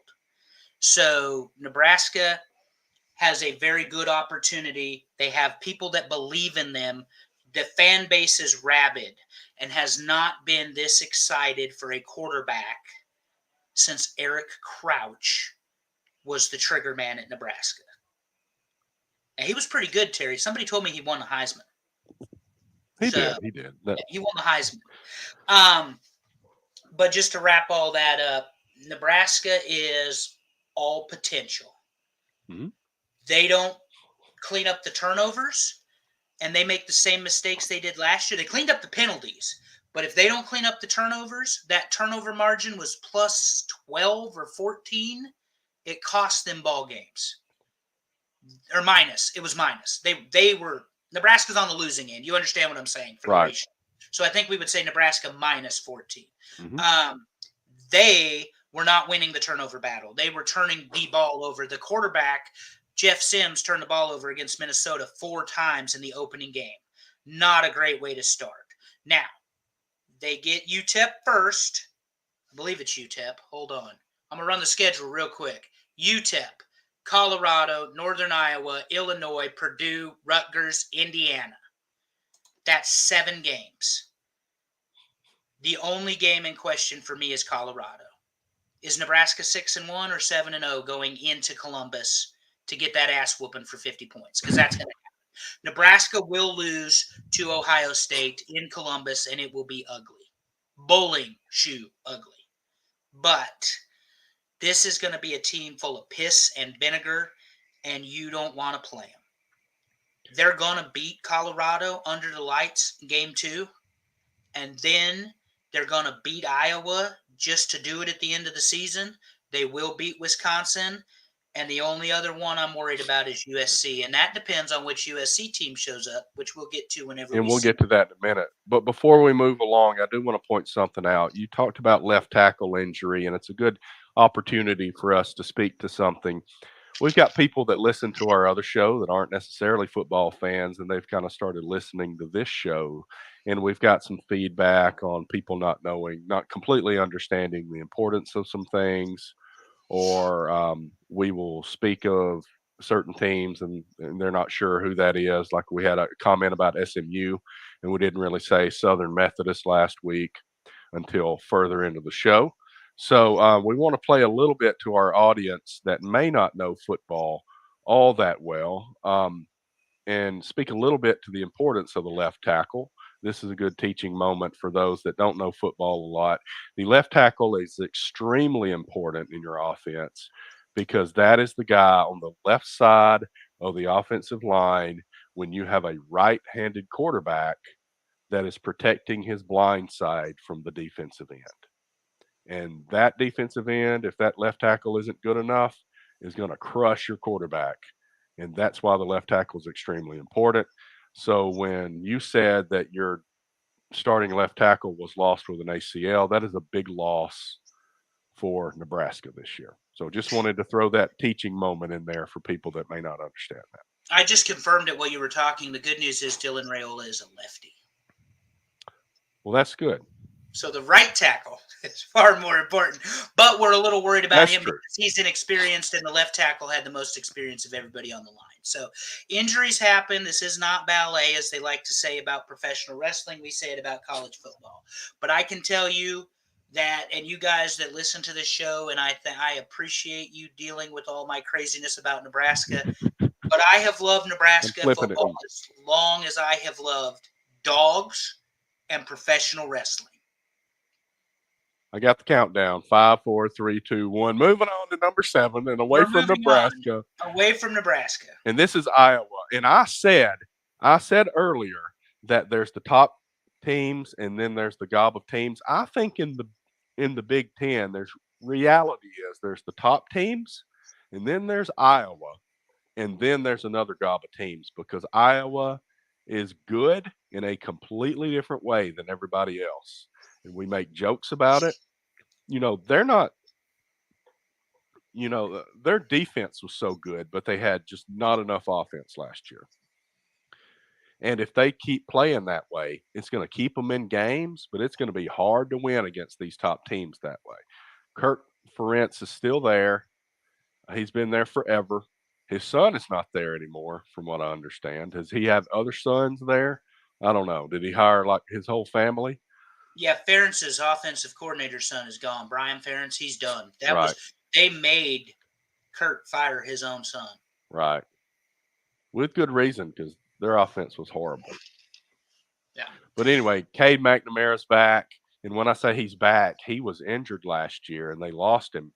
So Nebraska has a very good opportunity. They have people that believe in them. The fan base is rabid and has not been this excited for a quarterback since Eric Crouch was the trigger man at Nebraska. And he was pretty good, Terry. Somebody told me he won the Heisman. He did. He won the Heisman. But just to wrap all that up, Nebraska is all potential. Mm-hmm. They don't clean up the turnovers, and they make the same mistakes they did last year. They cleaned up the penalties, but if they don't clean up the turnovers, that turnover margin was plus 12 or 14. It cost them ball games. Or minus. It was minus. They were Nebraska's on the losing end. You understand what I'm saying? For the right. ratio. So I think we would say Nebraska minus 14. Mm-hmm. They were not winning the turnover battle. They were turning the ball over. The quarterback, Jeff Sims, turned the ball over against Minnesota 4 times in the opening game. Not a great way to start. Now, they get UTEP first. I believe it's UTEP. Hold on. I'm going to run the schedule real quick. UTEP, Colorado, Northern Iowa, Illinois, Purdue, Rutgers, Indiana. That's 7 games. The only game in question for me is Colorado. Is Nebraska 6-1 or 7-0 going into Columbus to get that ass whooping for 50 points? Because that's going to happen. Nebraska will lose to Ohio State in Columbus, and it will be ugly. Bowling shoe ugly. But this is going to be a team full of piss and vinegar, and you don't want to play them. They're going to beat Colorado under the lights in game 2, and then they're going to beat Iowa just to do it at the end of the season. They will beat Wisconsin, and the only other one I'm worried about is USC, and that depends on which USC team shows up, which we'll get to whenever we'll get to that in a minute. But before we move along, I do want to point something out. You talked about left tackle injury, and it's a good opportunity for us to speak to something. We've got people that listen to our other show that aren't necessarily football fans, and they've kind of started listening to this show. And we've got some feedback on people not knowing, not completely understanding the importance of some things, or we will speak of certain teams and they're not sure who that is. Like we had a comment about SMU, and we didn't really say Southern Methodist last week until further into the show. So we want to play a little bit to our audience that may not know football all that well, and speak a little bit to the importance of the left tackle. This is a good teaching moment for those that don't know football a lot. The left tackle is extremely important in your offense because that is the guy on the left side of the offensive line when you have a right-handed quarterback that is protecting his blind side from the defensive end. And that defensive end, if that left tackle isn't good enough, is going to crush your quarterback. And that's why the left tackle is extremely important. So when you said that your starting left tackle was lost with an ACL, that is a big loss for Nebraska this year. So just wanted to throw that teaching moment in there for people that may not understand that. I just confirmed it while you were talking. The good news is Dylan Raiola is a lefty. Well, that's good. So the right tackle is far more important. But we're a little worried about That's him true. because he's inexperienced, and the left tackle had the most experience of everybody on the line. So injuries happen. This is not ballet, as they like to say about professional wrestling. We say it about college football. But I can tell you that, and you guys that listen to this show, and I appreciate you dealing with all my craziness about Nebraska. But I have loved Nebraska flipping it. football as long as I have loved dogs and professional wrestling. I got the countdown. 5, 4, 3, 2, 1. Moving on to number 7 and away We're from moving Nebraska. Away from Nebraska. And this is Iowa. And I said earlier that there's the top teams and then there's the gob of teams. I think in the Big Ten, there's the top teams, and then there's Iowa, and then there's another gob of teams, because Iowa is good in a completely different way than everybody else. And we make jokes about it. They're not, their defense was so good, but they had just not enough offense last year. And if they keep playing that way, it's going to keep them in games, but it's going to be hard to win against these top teams that way. Kirk Ferentz is still there. He's been there forever. His son is not there anymore, from what I understand. Does he have other sons there? I don't know. Did he hire like his whole family? Yeah, Ferentz's offensive coordinator's son is gone. Brian Ferentz, he's done. They made Kurt fire his own son. Right. With good reason, because their offense was horrible. Yeah. But anyway, Cade McNamara's back. And when I say he's back, he was injured last year, and they lost him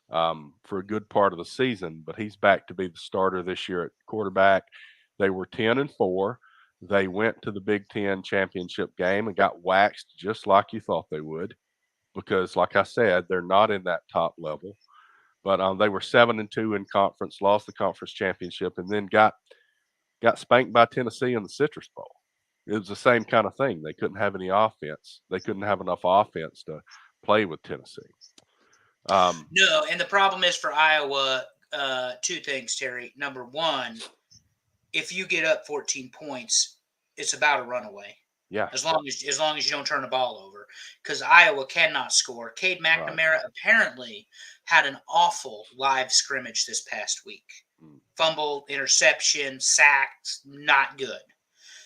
for a good part of the season. But he's back to be the starter this year at quarterback. They were 10-4. They went to the Big Ten championship game and got waxed just like you thought they would, because, like I said, they're not in that top level. But they were 7-2 in conference, lost the conference championship, and then got spanked by Tennessee in the Citrus Bowl. It was the same kind of thing. They couldn't have any offense. They couldn't have enough offense to play with Tennessee. No, and the problem is for Iowa, two things, Terry. Number one, if you get up 14 points, it's about a runaway. Yeah. As long as you don't turn the ball over, because Iowa cannot score. Cade McNamara apparently had an awful live scrimmage this past week. Fumble, interception, sacks, not good.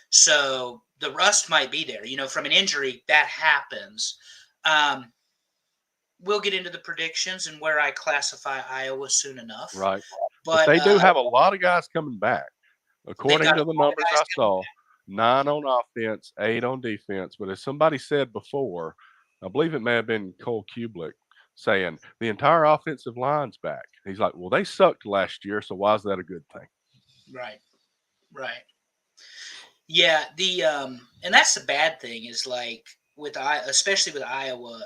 So the rust might be there. From an injury, that happens. We'll get into the predictions and where I classify Iowa soon enough. Right. But they do have a lot of guys coming back. According to the numbers I saw, 9 on offense, 8 on defense. But as somebody said before, I believe it may have been Cole Kublik saying the entire offensive line's back. He's like, well, they sucked last year, so why is that a good thing? Right. Yeah, and that's the bad thing is, like, especially with Iowa,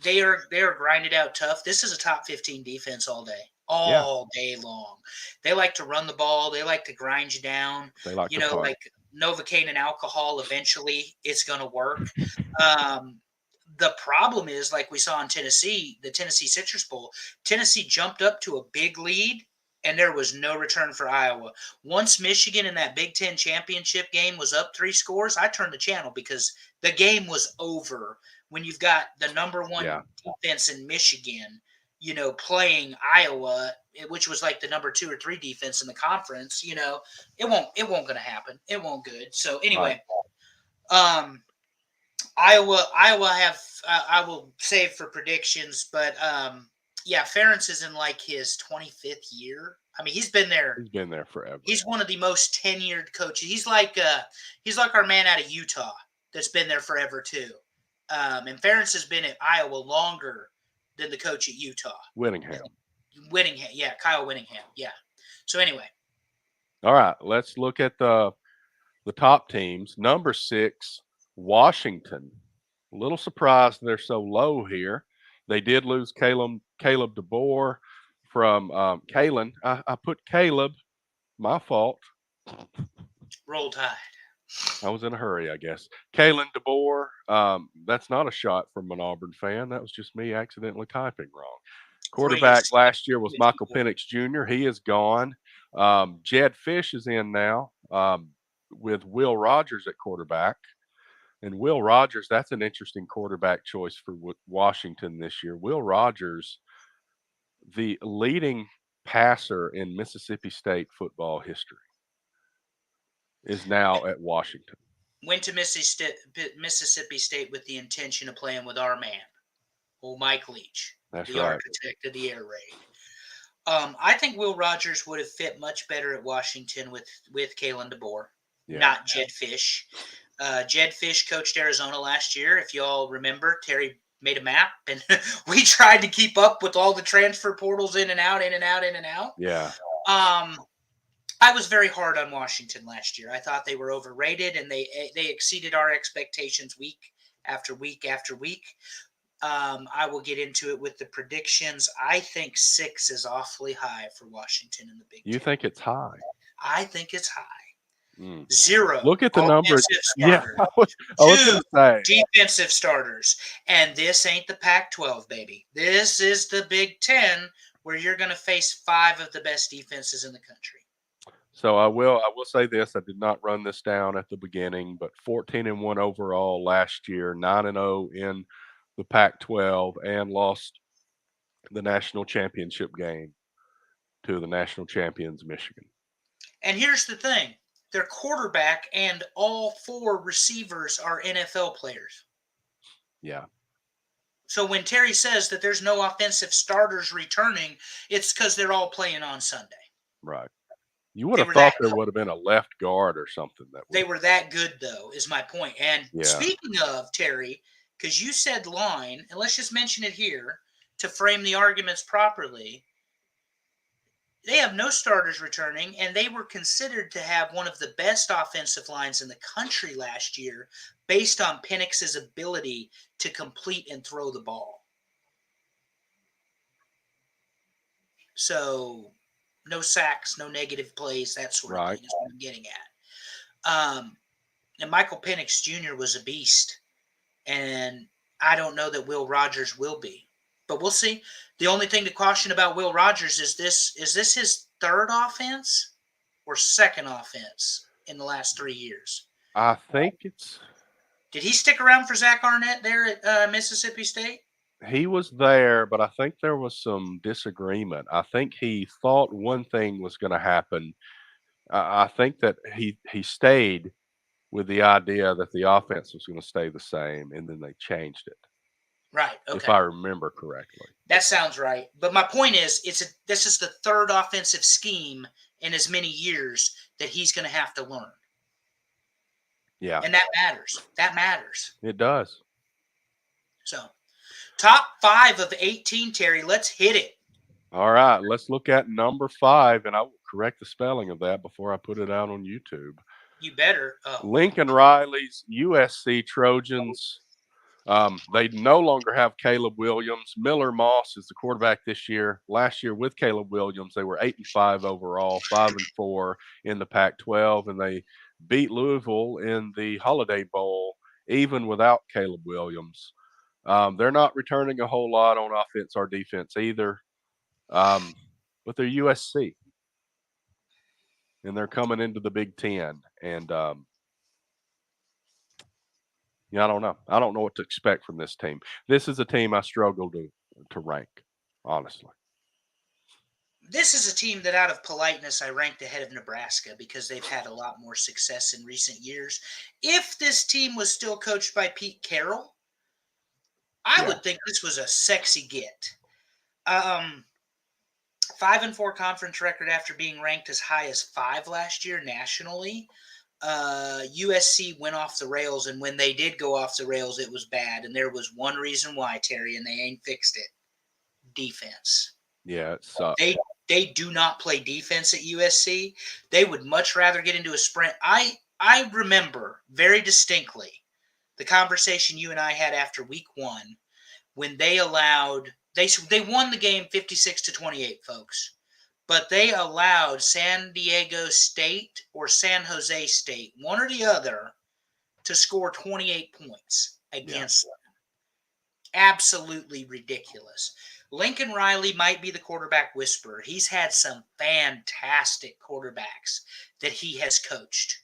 they are grinded out tough. This is a top 15 defense all day long. They like to run the ball. They like to grind you down. They like like Novocaine and alcohol. Eventually, it's going to work. The problem is, like we saw in Tennessee, the Tennessee Citrus Bowl. Tennessee jumped up to a big lead, and there was no return for Iowa. Once Michigan in that Big Ten championship game was up 3 scores, I turned the channel because the game was over. When you've got the number one defense in Michigan, playing Iowa, which was like the number 2 or 3 defense in the conference, it won't going to happen. It won't good. So anyway, Iowa have I will save for predictions, but Ferentz is in like his 25th year. I mean, he's been there. He's been there forever. He's one of the most tenured coaches. He's like our man out of Utah that's been there forever too. And Ferentz has been at Iowa longer than the coach at Utah. Whittingham, yeah, Kyle Whittingham, yeah. So anyway. All right, let's look at the top teams. Number 6, Washington. A little surprised they're so low here. They did lose Caleb DeBoer from Kalen. I put Caleb, my fault. Roll Tide. I was in a hurry, I guess. Kalen DeBoer, that's not a shot from an Auburn fan. That was just me accidentally typing wrong. Quarterback last year was Michael Penix Jr. He is gone. Jed Fish is in now with Will Rogers at quarterback. And Will Rogers, that's an interesting quarterback choice for Washington this year. Will Rogers, the leading passer in Mississippi State football history, is now at Washington. Went to Mississippi State with the intention of playing with our man, old Mike Leach, That's the right. architect of the air raid. I think Will Rogers would have fit much better at Washington with Kalen DeBoer, not Jed Fish. Jed Fish coached Arizona last year. If you all remember, Terry made a map, and we tried to keep up with all the transfer portals in and out, in and out, in and out. Yeah. I was very hard on Washington last year. I thought they were overrated, and they exceeded our expectations week after week after week. I will get into it with the predictions. I think 6 is awfully high for Washington in the Big Ten. You think it's high? I think it's high. 0. Look at the numbers. Yeah, Starters. I was going to say. Defensive starters. And this ain't the Pac-12, baby. This is the Big Ten, where you're going to face 5 of the best defenses in the country. So I will say this. I did not run this down at the beginning, but 14-1 overall last year, 9-0 in the Pac-12, and lost the national championship game to the national champions, Michigan. And here's the thing. Their quarterback and all 4 receivers are NFL players. Yeah. So when Terry says that there's no offensive starters returning, it's because they're all playing on Sunday. Right. You would have thought there would have been a left guard or something. They were that good, though, is my point. And speaking of, Terry, because you said line, and let's just mention it here to frame the arguments properly, they have no starters returning, and they were considered to have one of the best offensive lines in the country last year based on Penix's ability to complete and throw the ball. So no sacks, no negative plays, that sort of thing is what I'm getting at. And Michael Penix Jr. was a beast, and I don't know that Will Rogers will be. But we'll see. The only thing to caution about Will Rogers is this his 3rd offense or 2nd offense in the last 3 years? I think it's... Did he stick around for Zach Arnett there at Mississippi State? He was there, but I think there was some disagreement. I think he thought one thing was going to happen. I think that he stayed with the idea that the offense was going to stay the same, and then they changed it. Right. Okay. If I remember correctly. That sounds right. But my point is, this is the 3rd offensive scheme in as many years that he's going to have to learn. Yeah. And that matters. That matters. It does. So, top 5 of 18, Terry. Let's hit it. All right. Let's look at number 5, and I will correct the spelling of that before I put it out on YouTube. You better. Lincoln Riley's USC Trojans. They no longer have Caleb Williams. Miller Moss is the quarterback this year. Last year with Caleb Williams, they were 8-5 overall, 5-4 in the Pac-12, and they beat Louisville in the Holiday Bowl, even without Caleb Williams. They're not returning a whole lot on offense or defense either, but they're USC, and they're coming into the Big Ten, and I don't know. I don't know what to expect from this team. This is a team I struggle to rank, honestly. This is a team that, out of politeness, I ranked ahead of Nebraska because they've had a lot more success in recent years. If this team was still coached by Pete Carroll, I would think this was a sexy get. 5-4 conference record after being ranked as high as 5 last year nationally. USC went off the rails, and when they did go off the rails, it was bad. And there was one reason why, Terry, and they ain't fixed it. Defense. Yeah, it sucks. They do not play defense at USC. They would much rather get into a sprint. I remember very distinctly the conversation you and I had after week 1 when they allowed they won the game 56-28, folks. But they allowed San Diego State or San Jose State, one or the other, to score 28 points against them. Absolutely ridiculous. Lincoln Riley might be the quarterback whisperer. He's had some fantastic quarterbacks that he has coached.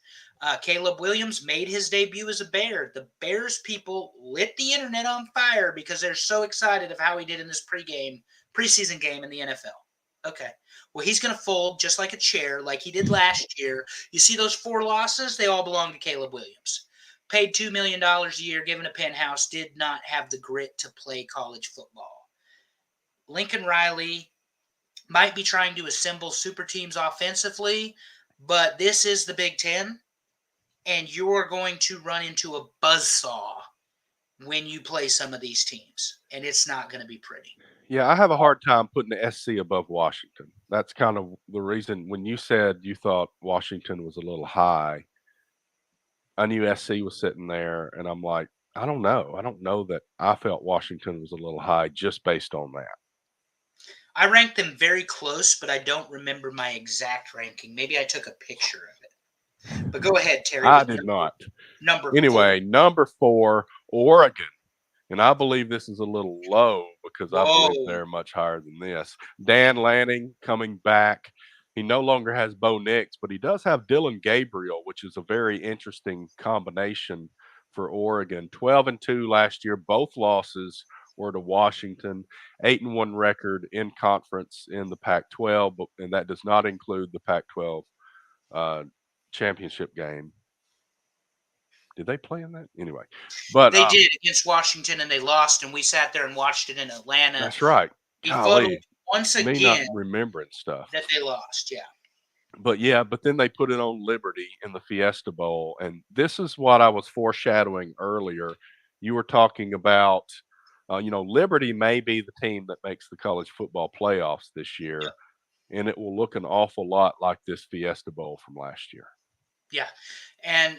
Caleb Williams made his debut as a Bear. The Bears people lit the internet on fire because they're so excited of how he did in this preseason game in the NFL. Okay. Well, he's going to fold just like a chair, like he did last year. You see those 4 losses? They all belong to Caleb Williams. Paid $2 million a year, given a penthouse, did not have the grit to play college football. Lincoln Riley might be trying to assemble super teams offensively, but this is the Big Ten, and you're going to run into a buzzsaw when you play some of these teams, and it's not going to be pretty. Yeah, I have a hard time putting the SC above Washington. That's kind of the reason when you said you thought Washington was a little high, I knew SC was sitting there, and I'm like, I don't know. I don't know that I felt Washington was a little high just based on that. I ranked them very close, but I don't remember my exact ranking. Maybe I took a picture of it. But go ahead, Terry. I did not. Anyway, number 4, Oregon. And I believe this is a little low because I believe they're much higher than this. Dan Lanning coming back. He no longer has Bo Nix, but he does have Dylan Gabriel, which is a very interesting combination for Oregon. 12-2 last year. Both losses were to Washington. 8-1 record in conference in the Pac-12, and that does not include the Pac-12 championship game. Did they play in that? Anyway, but they did against Washington, and they lost, and we sat there and watched it in Atlanta. That's right. Golly, once again, me not remembering stuff that they lost. Yeah. But then they put it on Liberty in the Fiesta Bowl, and this is what I was foreshadowing earlier. You were talking about, Liberty may be the team that makes the college football playoffs this year, and it will look an awful lot like this Fiesta Bowl from last year. Yeah, and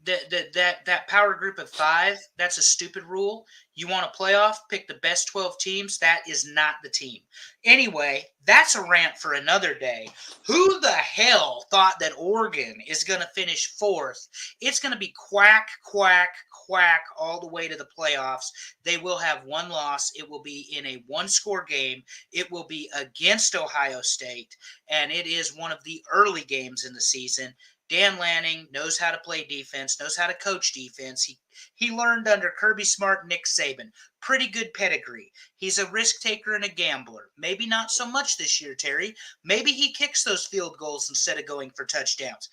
that power group of 5, that's a stupid rule. You want a playoff, pick the best 12 teams. That is not the team. Anyway, that's a rant for another day. Who the hell thought that Oregon is going to finish 4th? It's going to be quack, quack, quack all the way to the playoffs. They will have 1 loss. It will be in a 1-score game. It will be against Ohio State, and it is one of the early games in the season. Dan Lanning knows how to play defense, knows how to coach defense. He learned under Kirby Smart and Nick Saban. Pretty good pedigree. He's a risk taker and a gambler. Maybe not so much this year, Terry. Maybe he kicks those field goals instead of going for touchdowns.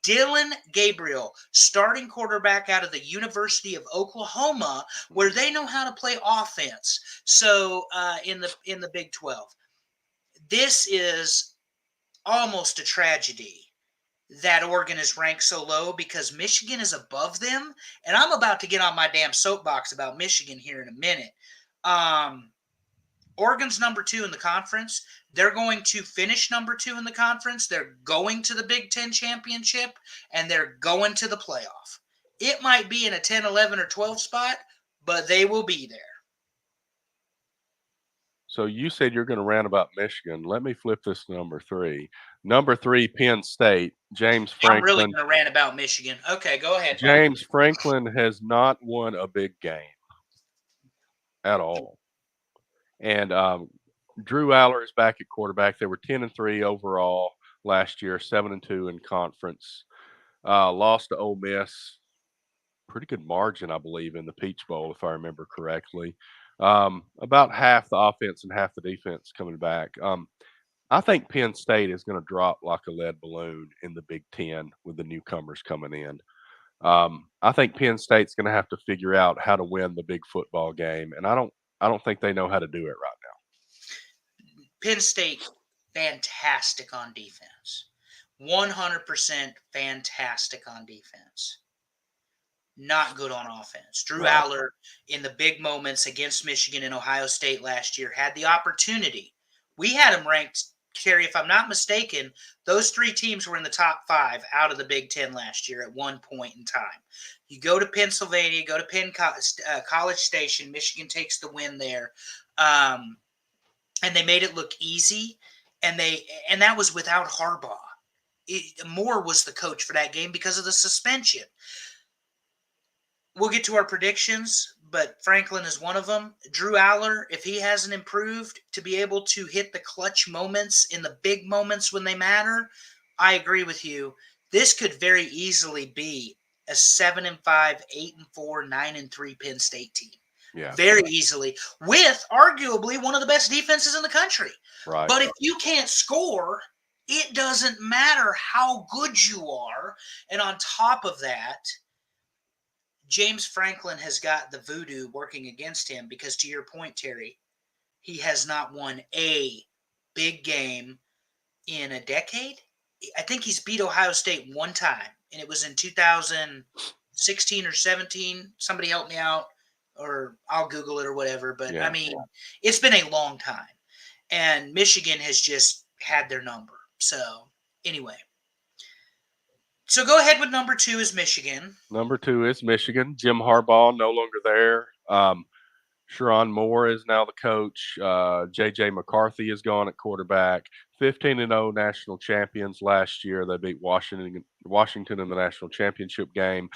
Dylan Gabriel, starting quarterback out of the University of Oklahoma, where they know how to play offense. So in the Big 12, this is almost a tragedy that Oregon is ranked so low because Michigan is above them. And I'm about to get on my damn soapbox about Michigan here in a minute. Oregon's number 2 in the conference. They're going to finish number 2 in the conference. They're going to the Big Ten championship, and they're going to the playoff. It might be in a 10, 11, or 12 spot, but they will be there. So you said you're going to rant about Michigan. Let me flip this to number 3. Number 3, Penn State. James Franklin. I'm really going to rant about Michigan. Okay, go ahead. James Franklin has not won a big game at all. And Drew Aller is back at quarterback. They were 10-3 overall last year, 7-2 in conference. Lost to Ole Miss. Pretty good margin, I believe, in the Peach Bowl, if I remember correctly. About half the offense and half the defense coming back. I think Penn State is going to drop like a lead balloon in the Big Ten with the newcomers coming in. I think Penn State's going to have to figure out how to win the big football game, and I don't think they know how to do it right now. Penn State, fantastic on defense. 100% fantastic on defense. Not good on offense. Drew Aller, in the big moments against Michigan and Ohio State last year, had the opportunity. We had him ranked, Terry, if I'm not mistaken, those 3 teams were in the top 5 out of the Big Ten last year at one point in time. You go to Pennsylvania, go to College Station, Michigan takes the win there, and they made it look easy, and that was without Harbaugh. Moore was the coach for that game because of the suspension. We'll get to our predictions, but Franklin is one of them. Drew Aller, if he hasn't improved to be able to hit the clutch moments in the big moments when they matter, I agree with you. This could very easily be a 7-5, 8-4, 9-3 Penn State team. Yeah. Very easily, with arguably one of the best defenses in the country. Right. But if you can't score, it doesn't matter how good you are. And on top of that, James Franklin has got the voodoo working against him because, to your point, Terry, he has not won a big game in a decade. I think he's beat Ohio State one time, and it was in 2016 or 17. Somebody help me out, or I'll Google it or whatever. But, Yeah. I mean, it's been a long time. And Michigan has just had their number. So, anyway. So, go ahead with number 2 is Michigan. Number 2 is Michigan. Jim Harbaugh no longer there. Sharon Moore is now the coach. J.J. McCarthy is gone at quarterback. 15-0 national champions last year. They beat Washington in the national championship game.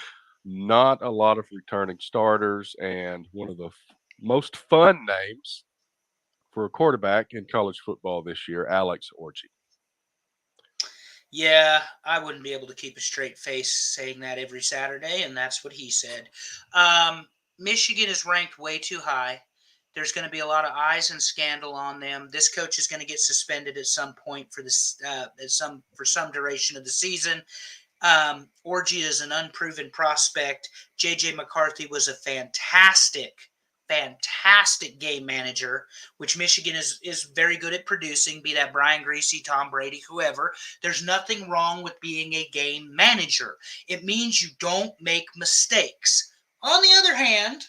Not a lot of returning starters, and one of the most fun names for a quarterback in college football this year, Alex Orji. Yeah, I wouldn't be able to keep a straight face saying that every Saturday, and that's what he said. Michigan is ranked way too high. There's going to be a lot of eyes and scandal on them. This coach is going to get suspended at some point for this, for some duration of the season. Orji is an unproven prospect. J.J. McCarthy was a fantastic game manager, which Michigan is very good at producing, be that Brian Griese, Tom Brady, whoever. There's nothing wrong with being a game manager. It means you don't make mistakes. On the other hand,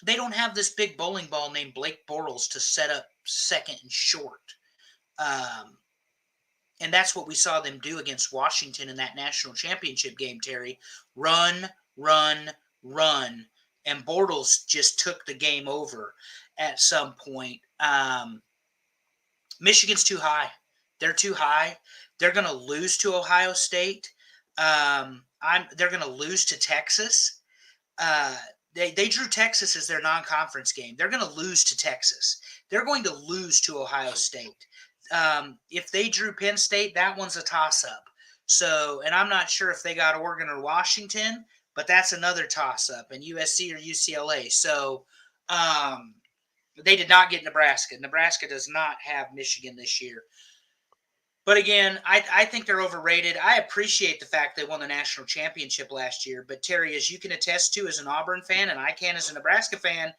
they don't have this big bowling ball named Blake Bortles to set up second and short. And that's what we saw them do against Washington in that national championship game, Terry. Run, run, run. And Bortles just took the game over at some point. Michigan's too high. They're too high. They're going to lose to Ohio State. They're going to lose to Texas. They drew Texas as their non-conference game. They're going to lose to Texas. They're going to lose to Ohio State. If they drew Penn State, that one's a toss-up. So, and I'm not sure if they got Oregon or Washington, but that's another toss-up, and USC or UCLA. So, they did not get Nebraska. Nebraska does not have Michigan this year. But again, I think they're overrated. I appreciate the fact they won the national championship last year. But, Terry, as you can attest to as an Auburn fan, and I can as a Nebraska fan,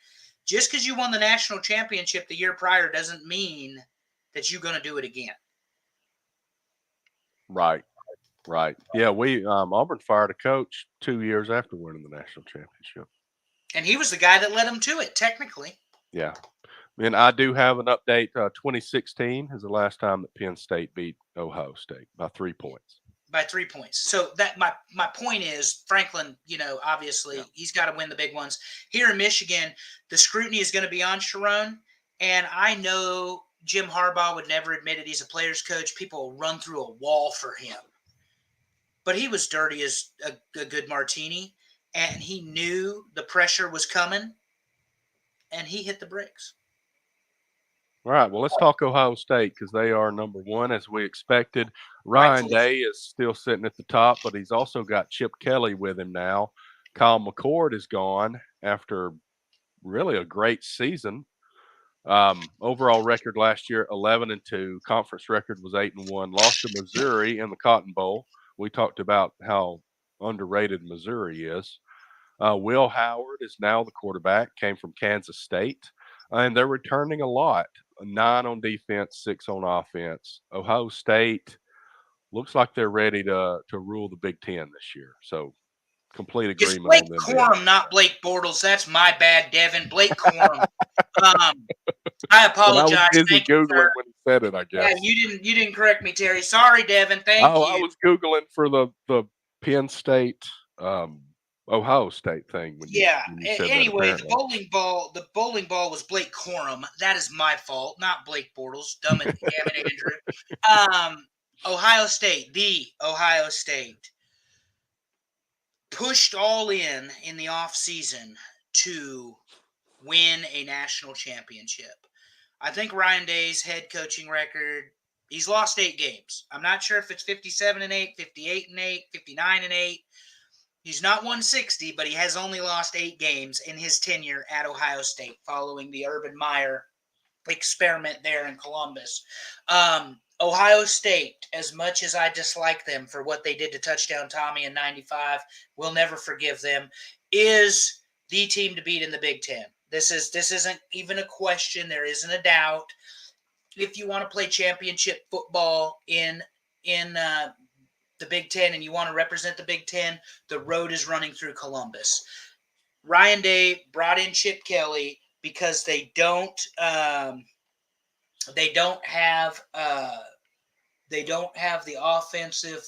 just because you won the national championship the year prior doesn't mean that you're going to do it again. Right. Yeah, Auburn fired a coach 2 years after winning the national championship. And he was the guy that led them to it, technically. Yeah. And I do have an update. 2016 is the last time that Penn State beat Ohio State by 3 points. By 3 points. So that my point is, Franklin, obviously he's got to win the big ones. Here in Michigan, the scrutiny is going to be on Sharon, and I know Jim Harbaugh would never admit it. He's a player's coach. People will run through a wall for him. But he was dirty as a good martini, and he knew the pressure was coming, and he hit the bricks. All right, well, let's talk Ohio State because they are number 1 as we expected. Ryan Day is still sitting at the top, but he's also got Chip Kelly with him now. Kyle McCord is gone after really a great season. Overall record last year, 11-2. Conference record was 8-1. Lost to Missouri in the Cotton Bowl. We talked about how underrated Missouri is. Will Howard is now the quarterback, came from Kansas State. And they're returning a lot. 9 on defense, 6 on offense. Ohio State looks like they're ready to rule the Big Ten this year. So complete agreement Blake on them. Corum, not Blake Bortles. That's my bad, Devin. Blake Corum. I apologize. I was busy Thank you, Googling when he said it, I guess. Yeah, you didn't correct me, Terry. Sorry, Devin. Thank you. I was Googling for the Penn State Ohio State thing. When you said anyway, that, the bowling ball was Blake Corum. That is my fault, not Blake Bortles. Damn it, Andrew. Ohio State, the Ohio State, pushed all in the offseason to win a national championship. I think Ryan Day's head coaching record He's lost 8 games. I'm not sure if it's 57-8, 58-8, 59-8. He's not 160, but he has only lost 8 games in his tenure at Ohio State following the Urban Meyer experiment there in Columbus. Ohio State, as much as I dislike them for what they did to Touchdown Tommy in 95, will never forgive them, is the team to beat in the Big Ten. This isn't even a question. There isn't a doubt. If you want to play championship football in the Big Ten and you want to represent the Big Ten, the road is running through Columbus. Ryan Day brought in Chip Kelly because they don't have the offensive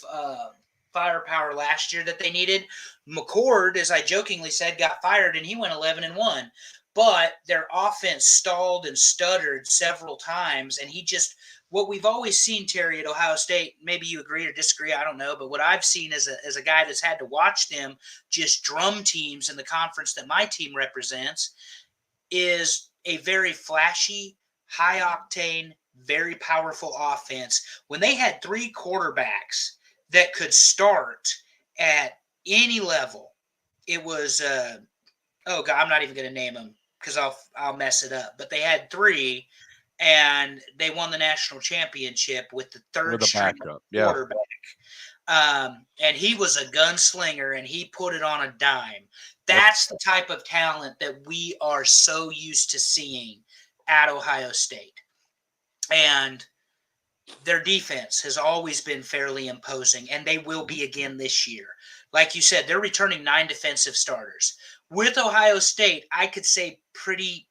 firepower last year that they needed. McCord, as I jokingly said, got fired and he went 11-1. But their offense stalled and stuttered several times, and what we've always seen, Terry, at Ohio State, maybe you agree or disagree, I don't know, but what I've seen as a guy that's had to watch them just drum teams in the conference that my team represents is a very flashy, high-octane, very powerful offense. When they had 3 quarterbacks that could start at any level, it was I'm not even going to name them because I'll mess it up. But they had 3, and they won the national championship with the third string quarterback. And he was a gunslinger, and he put it on a dime. That's the type of talent that we are so used to seeing at Ohio State. And their defense has always been fairly imposing, and they will be again this year. Like you said, they're returning 9 defensive starters. With Ohio State, I could say pretty,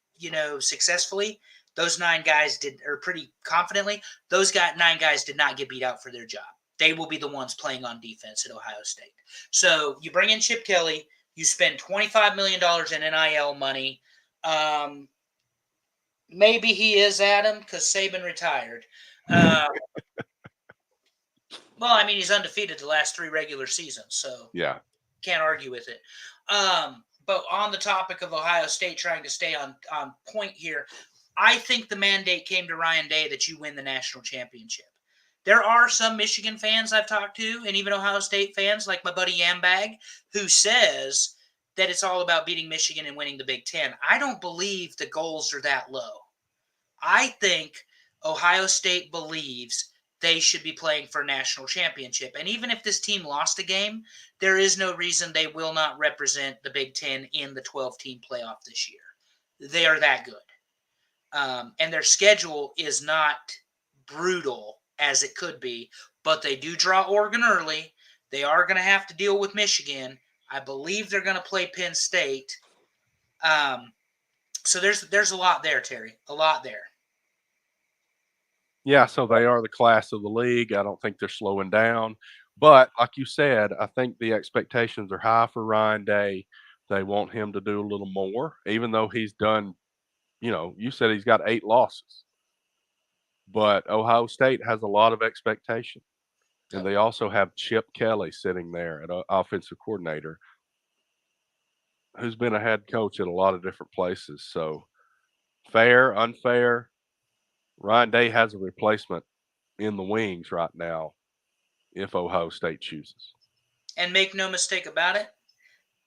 successfully, those 9 guys pretty confidently, those 9 guys did not get beat out for their job. They will be the ones playing on defense at Ohio State. So you bring in Chip Kelly, you spend $25 million in NIL money. Maybe he is Adam because Saban retired. Well, I mean, he's undefeated the last 3 regular seasons, so yeah, can't argue with it. But on the topic of Ohio State trying to stay on point here, I think the mandate came to Ryan Day that you win the national championship. There are some Michigan fans I've talked to, and even Ohio State fans, like my buddy Yambag, who says that it's all about beating Michigan and winning the Big Ten. I don't believe the goals are that low. I think Ohio State believes they should be playing for a national championship. And even if this team lost a game, there is no reason they will not represent the Big Ten in the 12-team playoff this year. They are that good. And their schedule is not brutal as it could be, but they do draw Oregon early. They are going to have to deal with Michigan. I believe they're going to play Penn State. So there's a lot there, Terry, a lot there. Yeah, so they are the class of the league. I don't think they're slowing down. But like you said, I think the expectations are high for Ryan Day. They want him to do a little more, even though he's done, you said he's got 8 losses. But Ohio State has a lot of expectation. And they also have Chip Kelly sitting there at offensive coordinator, who's been a head coach at a lot of different places. So fair, unfair, Ryan Day has a replacement in the wings right now if Ohio State chooses. And make no mistake about it,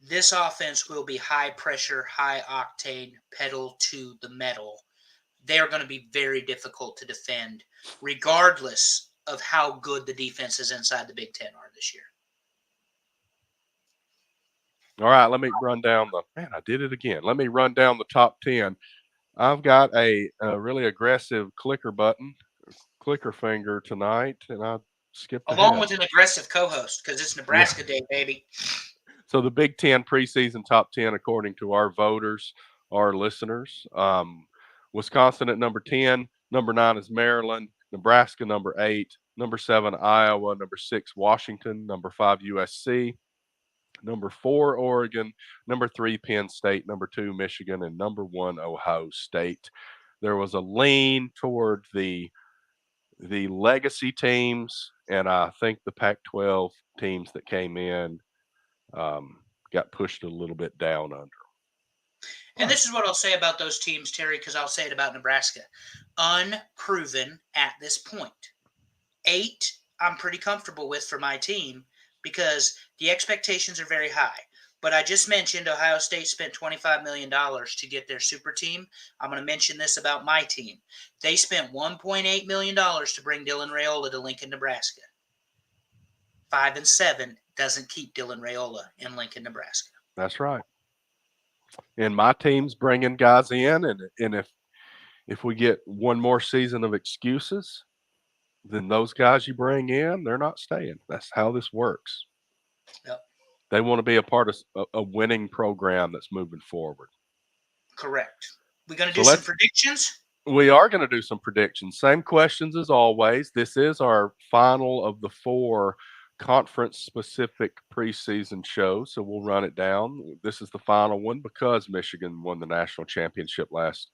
this offense will be high pressure, high octane, pedal to the metal. They are going to be very difficult to defend, regardless of how good the defenses inside the Big Ten are this year. All right, let me run down I did it again. Let me run down the top 10. I've got a really aggressive clicker finger tonight, and I skipped Along ahead. with an aggressive co-host, because it's Nebraska Day, baby. So the Big Ten preseason top 10, according to our voters, our listeners, Wisconsin at number 10, number 9 is Maryland, Nebraska number 8, number 7 Iowa, number 6 Washington, number 5 USC, number 4 Oregon, number 3 Penn State, number 2 Michigan, and number 1 Ohio State. There was a lean toward the legacy teams, and I think the Pac-12 teams that came in got pushed a little bit down under. And this is what I'll say about those teams, Terry, because I'll say it about Nebraska. Unproven at this point. 8, I'm pretty comfortable with for my team because the expectations are very high. But I just mentioned Ohio State spent $25 million to get their super team. I'm going to mention this about my team. They spent $1.8 million to bring Dylan Raiola to Lincoln, Nebraska. 5-7 doesn't keep Dylan Raiola in Lincoln, Nebraska. That's right. And my team's bringing guys in, and if we get one more season of excuses, then those guys you bring in, they're not staying. That's how this works. Yep. They want to be a part of a winning program that's moving forward. Correct. We're going to do some predictions? We are going to do some predictions. Same questions as always. This is our final of the 4 conference-specific preseason shows, so we'll run it down. This is the final one because Michigan won the national championship last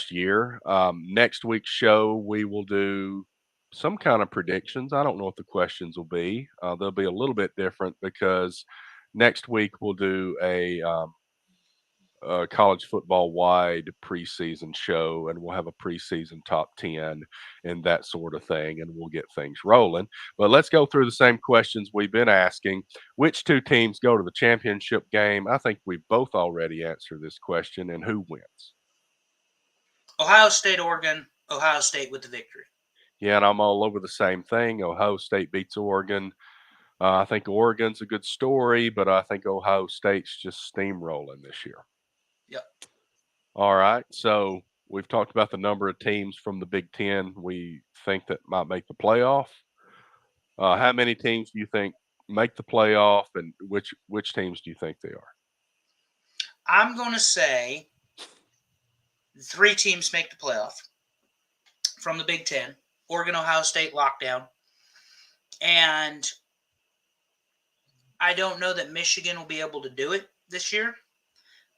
year. Next week's show, we will do some kind of predictions. I don't know what the questions will be. They'll be a little bit different because next week we'll do a college football wide preseason show, and we'll have a preseason top 10 and that sort of thing, and we'll get things rolling. But let's go through the same questions we've been asking. Which 2 teams go to the championship game? I think we both already answered this question, and who wins? Ohio State, Oregon, Ohio State with the victory. Yeah, and I'm all over the same thing. Ohio State beats Oregon. I think Oregon's a good story, but I think Ohio State's just steamrolling this year. Yep. All right. So we've talked about the number of teams from the Big Ten we think that might make the playoff. How many teams do you think make the playoff, and which teams do you think they are? I'm going to say 3 teams make the playoff from the Big Ten. Oregon, Ohio State lockdown. And I don't know that Michigan will be able to do it this year.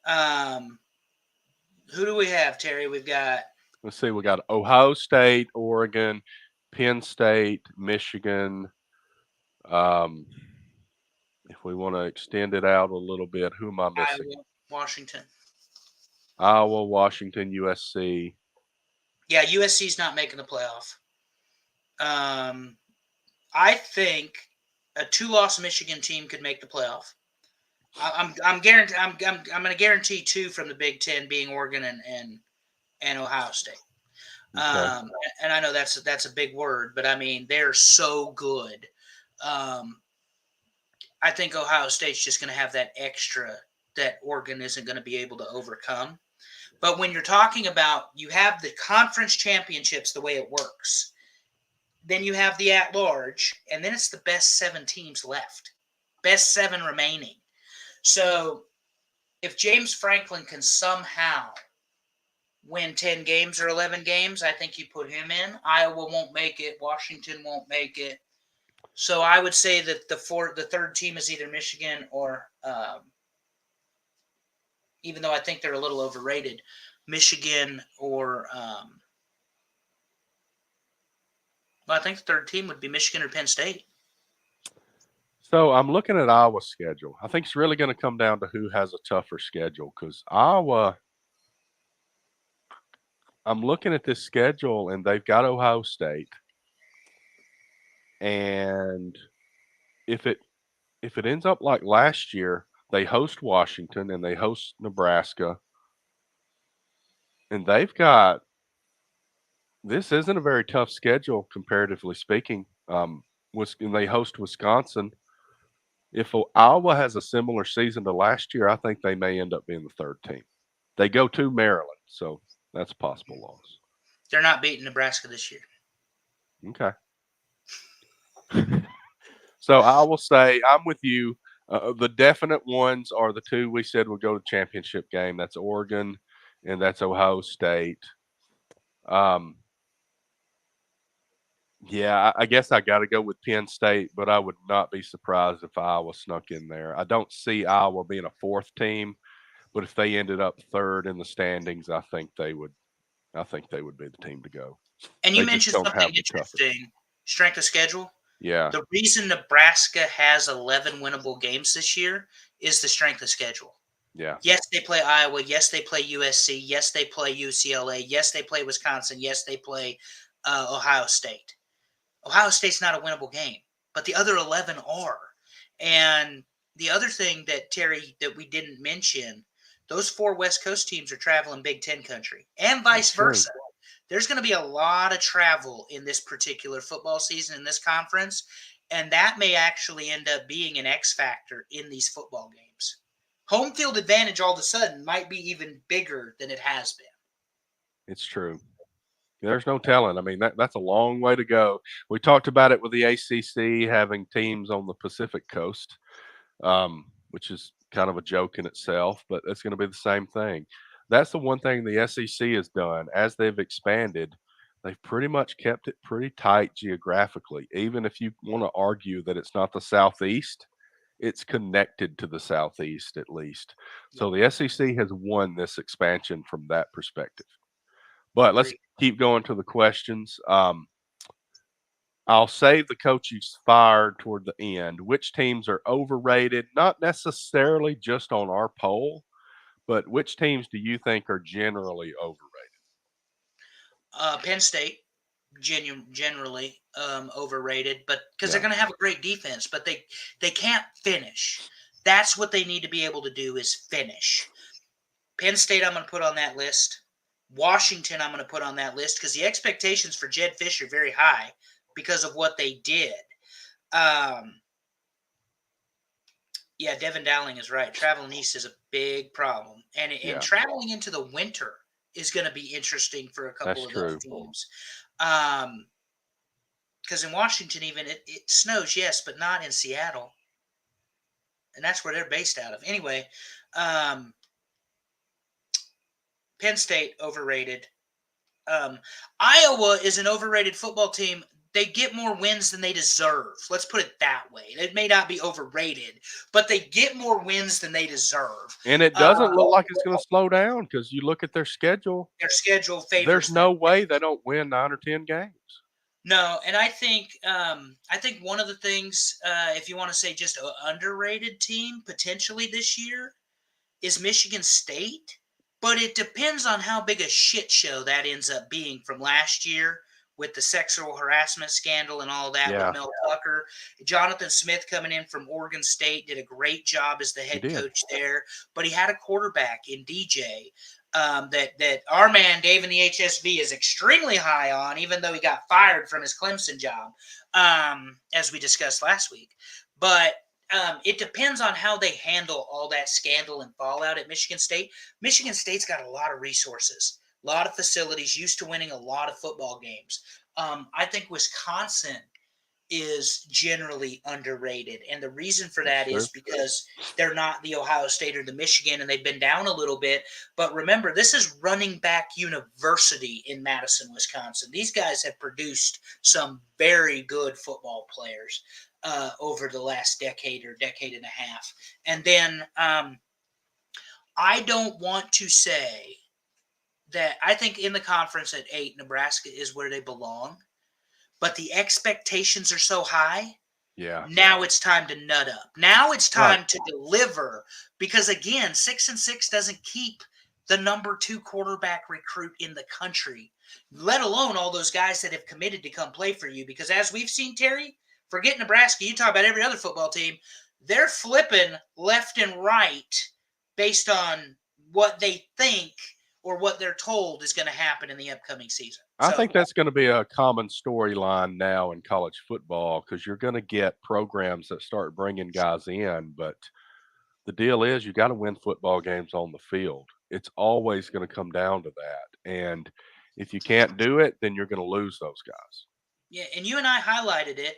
Who do we have, Terry? We've got... Let's see. We got Ohio State, Oregon, Penn State, Michigan. If we want to extend it out a little bit, who am I missing? Iowa, Washington. Iowa, Washington, USC. Yeah, USC's not making the playoff. I think a 2-loss Michigan team could make the playoff. I'm going to guarantee 2 from the Big Ten, being Oregon and Ohio State. Okay. And I know that's a big word, but I mean, they're so good. I think Ohio State's just going to have that extra that Oregon isn't going to be able to overcome. But when you're talking about, you have the conference championships, the way it works, then you have the at-large, and then it's the best 7 teams left, best 7 remaining. So if James Franklin can somehow win 10 games or 11 games, I think you put him in. Iowa won't make it. Washington won't make it. So I would say that the 3rd team is either Michigan or, even though I think they're a little overrated, Michigan or I think the 3rd team would be Michigan or Penn State. So I'm looking at Iowa's schedule. I think it's really going to come down to who has a tougher schedule, because Iowa, I'm looking at this schedule, and they've got Ohio State. And if it ends up like last year, they host Washington and they host Nebraska, and this isn't a very tough schedule comparatively speaking. And they host Wisconsin. If Iowa has a similar season to last year, I think they may end up being the 3rd team. They go to Maryland, so that's a possible loss. They're not beating Nebraska this year. Okay. So I will say I'm with you. The definite ones are the 2 we said would go to the championship game. That's Oregon and that's Ohio State. Yeah, I guess I got to go with Penn State, but I would not be surprised if Iowa snuck in there. I don't see Iowa being a 4th team, but if they ended up 3rd in the standings, I think they would be the team to go. And you mentioned something interesting, strength of schedule. Yeah. The reason Nebraska has 11 winnable games this year is the strength of schedule. Yeah. Yes, they play Iowa. Yes, they play USC. Yes, they play UCLA. Yes, they play Wisconsin. Yes, they play Ohio State. Ohio State's not a winnable game, but the other 11 are. And the other thing that, Terry, that we didn't mention, those 4 West Coast teams are traveling Big Ten country and vice versa. There's going to be a lot of travel in this particular football season in this conference, and that may actually end up being an X factor in these football games. Home field advantage all of a sudden might be even bigger than it has been. It's true. There's no telling. I mean, that's a long way to go. We talked about it with the ACC having teams on the Pacific coast, which is kind of a joke in itself, but it's going to be the same thing. That's the one thing the SEC has done as they've expanded. They've pretty much kept it pretty tight geographically. Even if you want to argue that it's not the Southeast, it's connected to the Southeast at least. So the SEC has won this expansion from that perspective. But let's keep going to the questions. I'll save the coaches fired toward the end. Which teams are overrated? Not necessarily just on our poll, but which teams do you think are generally overrated? Penn State, generally overrated, but because they're going to have a great defense, but they can't finish. That's what they need to be able to do is finish. Penn State, I'm going to put on that list. Washington, I'm going to put on that list because the expectations for Jed Fish are very high because of what they did. Yeah, Devin Dowling is right. Traveling east is a big problem. And traveling into the winter is going to be interesting for a couple of those teams. Because in Washington even, it snows, yes, but not in Seattle. And that's where they're based out of. Anyway, Penn State, overrated. Iowa is an overrated football team. They get more wins than they deserve. Let's put it that way. It may not be overrated, but they get more wins than they deserve. And it doesn't look like it's going to slow down because you look at their schedule. Their schedule favors There's them. no way they don't win 9 or 10 games. No, and I think one of the things, if you want to say just an underrated team potentially this year, is Michigan State. But it depends on how big a shit show that ends up being from last year with the sexual harassment scandal and all that with Mel Tucker. Jonathan Smith coming in from Oregon State did a great job as the head coach there. But he had a quarterback in DJ that our man Dave in the HSV is extremely high on, even though he got fired from his Clemson job, as we discussed last week. But it depends on how they handle all that scandal and fallout at Michigan State. Michigan State's got a lot of resources, a lot of facilities, used to winning a lot of football games. I think Wisconsin is generally underrated. And the reason for that is because they're not the Ohio State or the Michigan, and they've been down a little bit. But remember, this is Running Back University in Madison, Wisconsin. These guys have produced some very good football players over the last decade or decade and a half. And then I don't want to say that I think in the conference at 8, Nebraska is where they belong. But the expectations are so high. Yeah. Now it's time to nut up. Now it's time to deliver. Because again, 6-6 doesn't keep the number 2 quarterback recruit in the country, let alone all those guys that have committed to come play for you. Because as we've seen, Terry, forget Nebraska, you talk about every other football team, they're flipping left and right based on what they think or what they're told is going to happen in the upcoming season. I think that's going to be a common storyline now in college football because you're going to get programs that start bringing guys in. But the deal is you got to win football games on the field. It's always going to come down to that. And if you can't do it, then you're going to lose those guys. Yeah, and you and I highlighted it,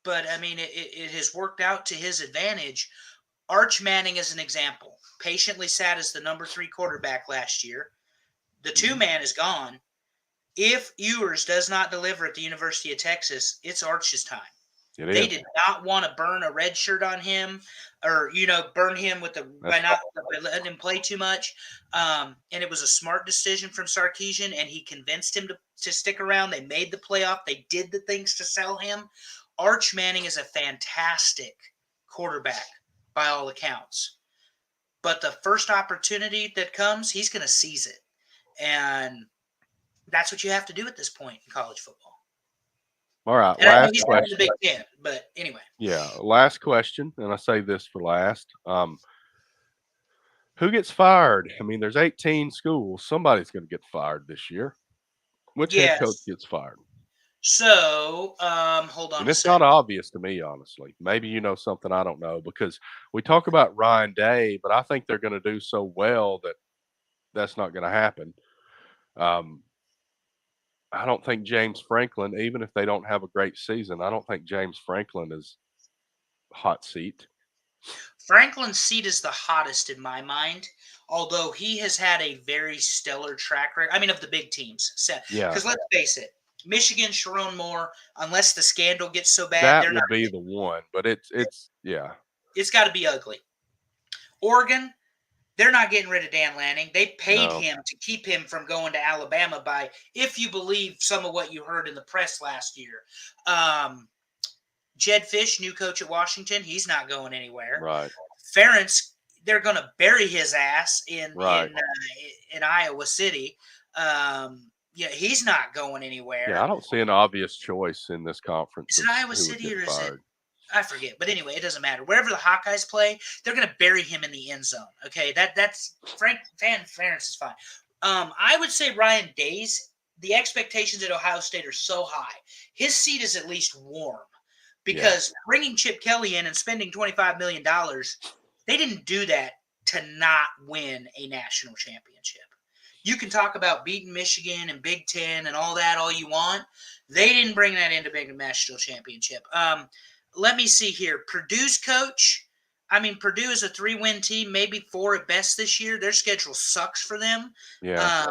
but, I mean, it has worked out to his advantage. Arch Manning is an example. Patiently sat as the number 3 quarterback last year. The 2-man is gone. If Ewers does not deliver at the University of Texas, it's Arch's time. They did not want to burn a red shirt on him or, burn him by letting him play too much. And it was a smart decision from Sarkisian, and he convinced him to stick around. They made the playoff. They did the things to sell him. Arch Manning is a fantastic quarterback by all accounts. But the first opportunity that comes, he's going to seize it. And That's what you have to do at this point in college football. All right, And I know last he's not in question. the Big Ten, but anyway. Yeah, last question, and I say this for last. Who gets fired? I mean, there's 18 schools. Somebody's going to get fired this year. Which head coach Yes. gets fired? So, hold on And a it's not second. obvious to me, honestly. Maybe you know something I don't know, because we talk about Ryan Day, but I think they're going to do so well that that's not going to happen. I don't think James Franklin, even if they don't have a great season, I don't think James Franklin is hot seat. Franklin's seat is the hottest in my mind, although he has had a very stellar track record. I mean, of the big teams. Yeah, Because let's face it, Michigan, Sharon Moore, unless the scandal gets so bad, that they're would not. be the one. But it's yeah, It's got to be ugly. Oregon, they're not getting rid of Dan Lanning. They paid No. him to keep him from going to Alabama by, if you believe some of what you heard in the press last year. Jed Fish, new coach at Washington, he's not going anywhere. right. Ferentz, they're going to bury his ass in Right. in Iowa City. Yeah, he's not going anywhere. Yeah, I don't see an obvious choice in this conference. Is of it Iowa who would City get or is it? fired. I forget. But anyway, it doesn't matter. Wherever the Hawkeyes play, they're going to bury him in the end zone. Okay, that's Ferentz is fine. I would say Ryan Day's, the expectations at Ohio State are so high. His seat is at least warm because bringing Chip Kelly in and spending $25 million, they didn't do that to not win a national championship. You can talk about beating Michigan and Big Ten and all that all you want. They didn't bring that into big national championship. Let me see here. Purdue's coach. I mean, Purdue is a 3-win team, maybe 4 at best this year. Their schedule sucks for them. Yeah.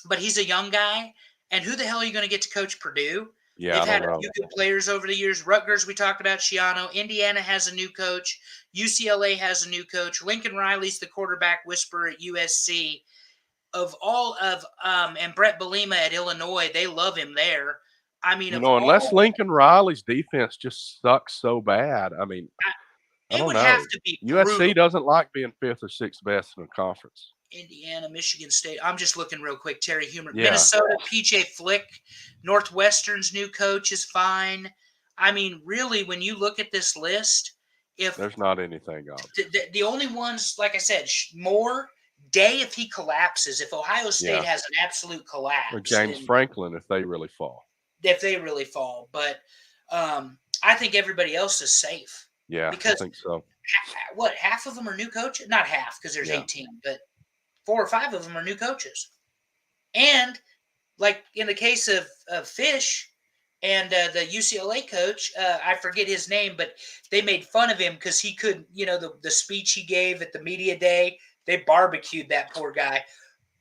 But he's a young guy. And who the hell are you going to get to coach Purdue? Yeah, They've I had don't a know. few good players over the years. Rutgers, we talked about Schiano. Indiana has a new coach. UCLA has a new coach. Lincoln Riley's the quarterback whisperer at USC. And Brett Bielema at Illinois, they love him there. I mean, unless Lincoln Riley's defense just sucks so bad. I mean, I don't would know. have to be USC brutal. doesn't like being 5th or 6th best in the conference. Indiana, Michigan State. I'm just looking real quick. Terry Humer. Yeah. Minnesota, PJ Flick. Northwestern's new coach is fine. I mean, really, when you look at this list, if There's not anything obvious. the only ones, like I said, Moore, Day, if he collapses, if Ohio State has an absolute collapse. Or James Franklin, if they really fall. But I think everybody else is safe. Yeah, because I think so. Half of them are new coaches? Not half, because there's 18, but 4 or 5 of them are new coaches. And like in the case of Fish and the UCLA coach, I forget his name, but they made fun of him because he couldn't, the speech he gave at the media day, they barbecued that poor guy.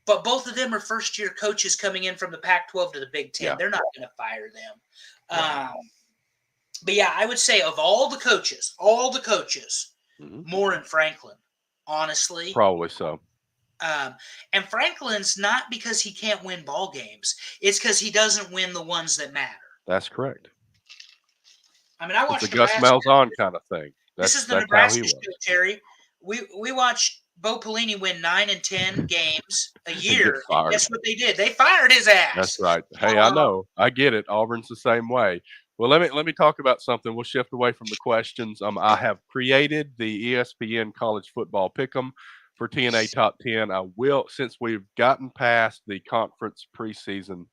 But both of them are first-year coaches coming in from the Pac-12 to the Big Ten. Yeah. They're not going to fire them. Right. But yeah, I would say of all the coaches, Moore and Franklin, honestly. Probably so. And Franklin's not because he can't win ball games. It's because he doesn't win the ones that matter. That's correct. I mean, I watched the Gus Malzahn kind of thing. This is the Nebraska show, Terry. We watched Bo Pelini win 9 and 10 games a year. And guess what they did? They fired his ass. That's right. Hey, I know. I get it. Auburn's the same way. Well, let me talk about something. We'll shift away from the questions. I have created the ESPN College Football Pick'em for TNA Top 10. I will, since we've gotten past the conference preseason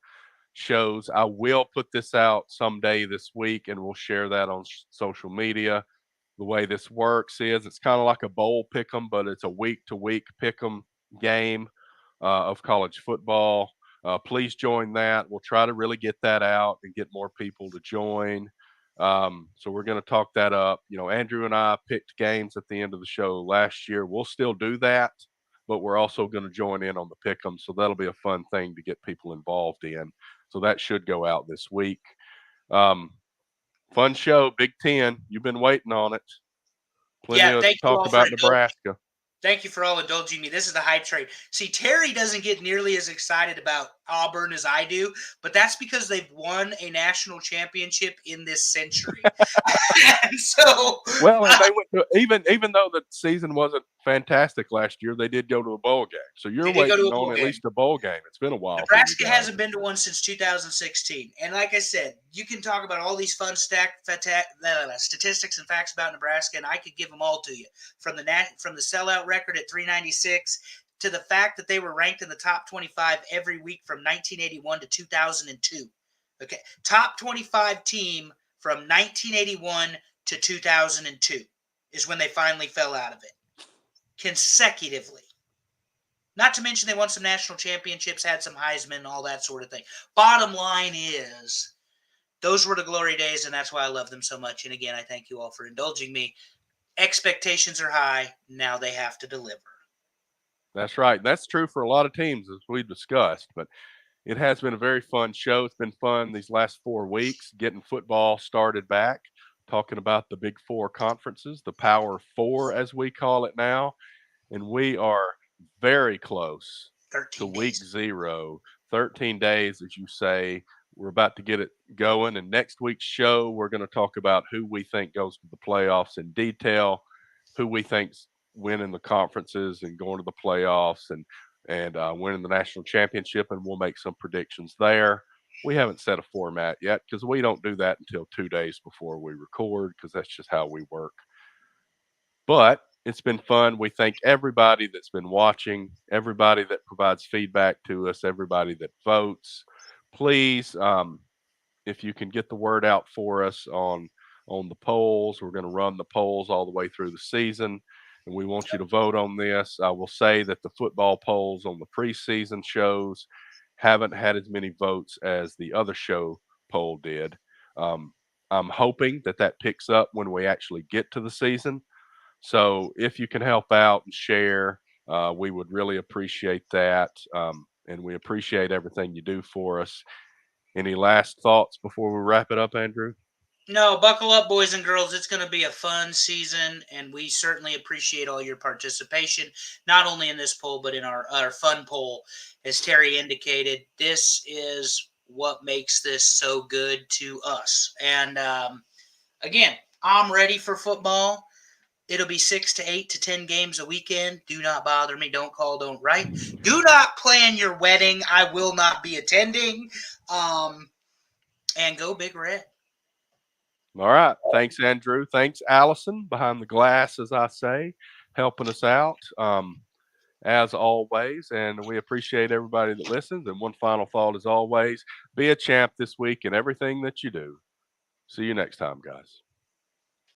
shows, I will put this out someday this week, and we'll share that on social media. The way this works is it's kind of like a bowl pick'em, but it's a week-to-week pick'em game of college football. Please join that. We'll try to really get that out and get more people to join. So we're going to talk that up. Andrew and I picked games at the end of the show last year. We'll still do that, but we're also going to join in on the pick'em. So that'll be a fun thing to get people involved in. So that should go out this week. Fun show, Big Ten. You've been waiting on it. Plenty of talk about Nebraska. Thank you for all indulging me. This is the hype train. See, Terry doesn't get nearly as excited about Auburn as I do, but that's because they've won a national championship in this century. And so, Well, and they went to, even though the season wasn't fantastic last year, they did go to a bowl game. So you're They did go to waiting a bowl on at game. least a bowl game. It's been a while. Nebraska for you guys. hasn't been to one since 2016. And like I said, you can talk about all these fun statistics and facts about Nebraska, and I could give them all to you. From the sellout record at 396 to the fact that they were ranked in the top 25 every week from 1981 to 2002. Okay, top 25 team from 1981 to 2002 is when they finally fell out of it consecutively. Not to mention they won some national championships, had some Heisman, all that sort of thing. Bottom line is, those were the glory days, and that's why I love them so much. And again, I thank you all for indulging me. Expectations are high. Now they have to deliver. That's right. That's true for a lot of teams, as we've discussed. But it has been a very fun show. It's been fun these last 4 weeks, getting football started back, talking about the Big Four conferences, the Power Four, as we call it now. And we are very close to week 0, 13 days, as you say. We're about to get it going. And next week's show, we're going to talk about who we think goes to the playoffs in detail, who we think's winning the conferences and going to the playoffs and winning the national championship. And we'll make some predictions there. We haven't set a format yet because we don't do that until 2 days before we record, because that's just how we work. But it's been fun. We thank everybody that's been watching, everybody that provides feedback to us, everybody that votes. Please, if you can get the word out for us on the polls. We're going to run the polls all the way through the season, and we want you to vote on this. I will say that the football polls on the preseason shows haven't had as many votes as the other show poll did. I'm hoping that picks up when we actually get to the season. So if you can help out and share, we would really appreciate that. And we appreciate everything you do for us. Any last thoughts before we wrap it up, Andrew? No, buckle up, boys and girls. It's going to be a fun season, and we certainly appreciate all your participation, not only in this poll, but in our fun poll. As Terry indicated, this is what makes this so good to us. And again, I'm ready for football. It'll be 6 to 8 to 10 games a weekend. Do not bother me. Don't call, don't write. Do not plan your wedding. I will not be attending. And go Big Red. All right. Thanks, Andrew. Thanks, Allison, behind the glass, as I say, helping us out as always. And we appreciate everybody that listens. And one final thought, as always, be a champ this week in everything that you do. See you next time, guys.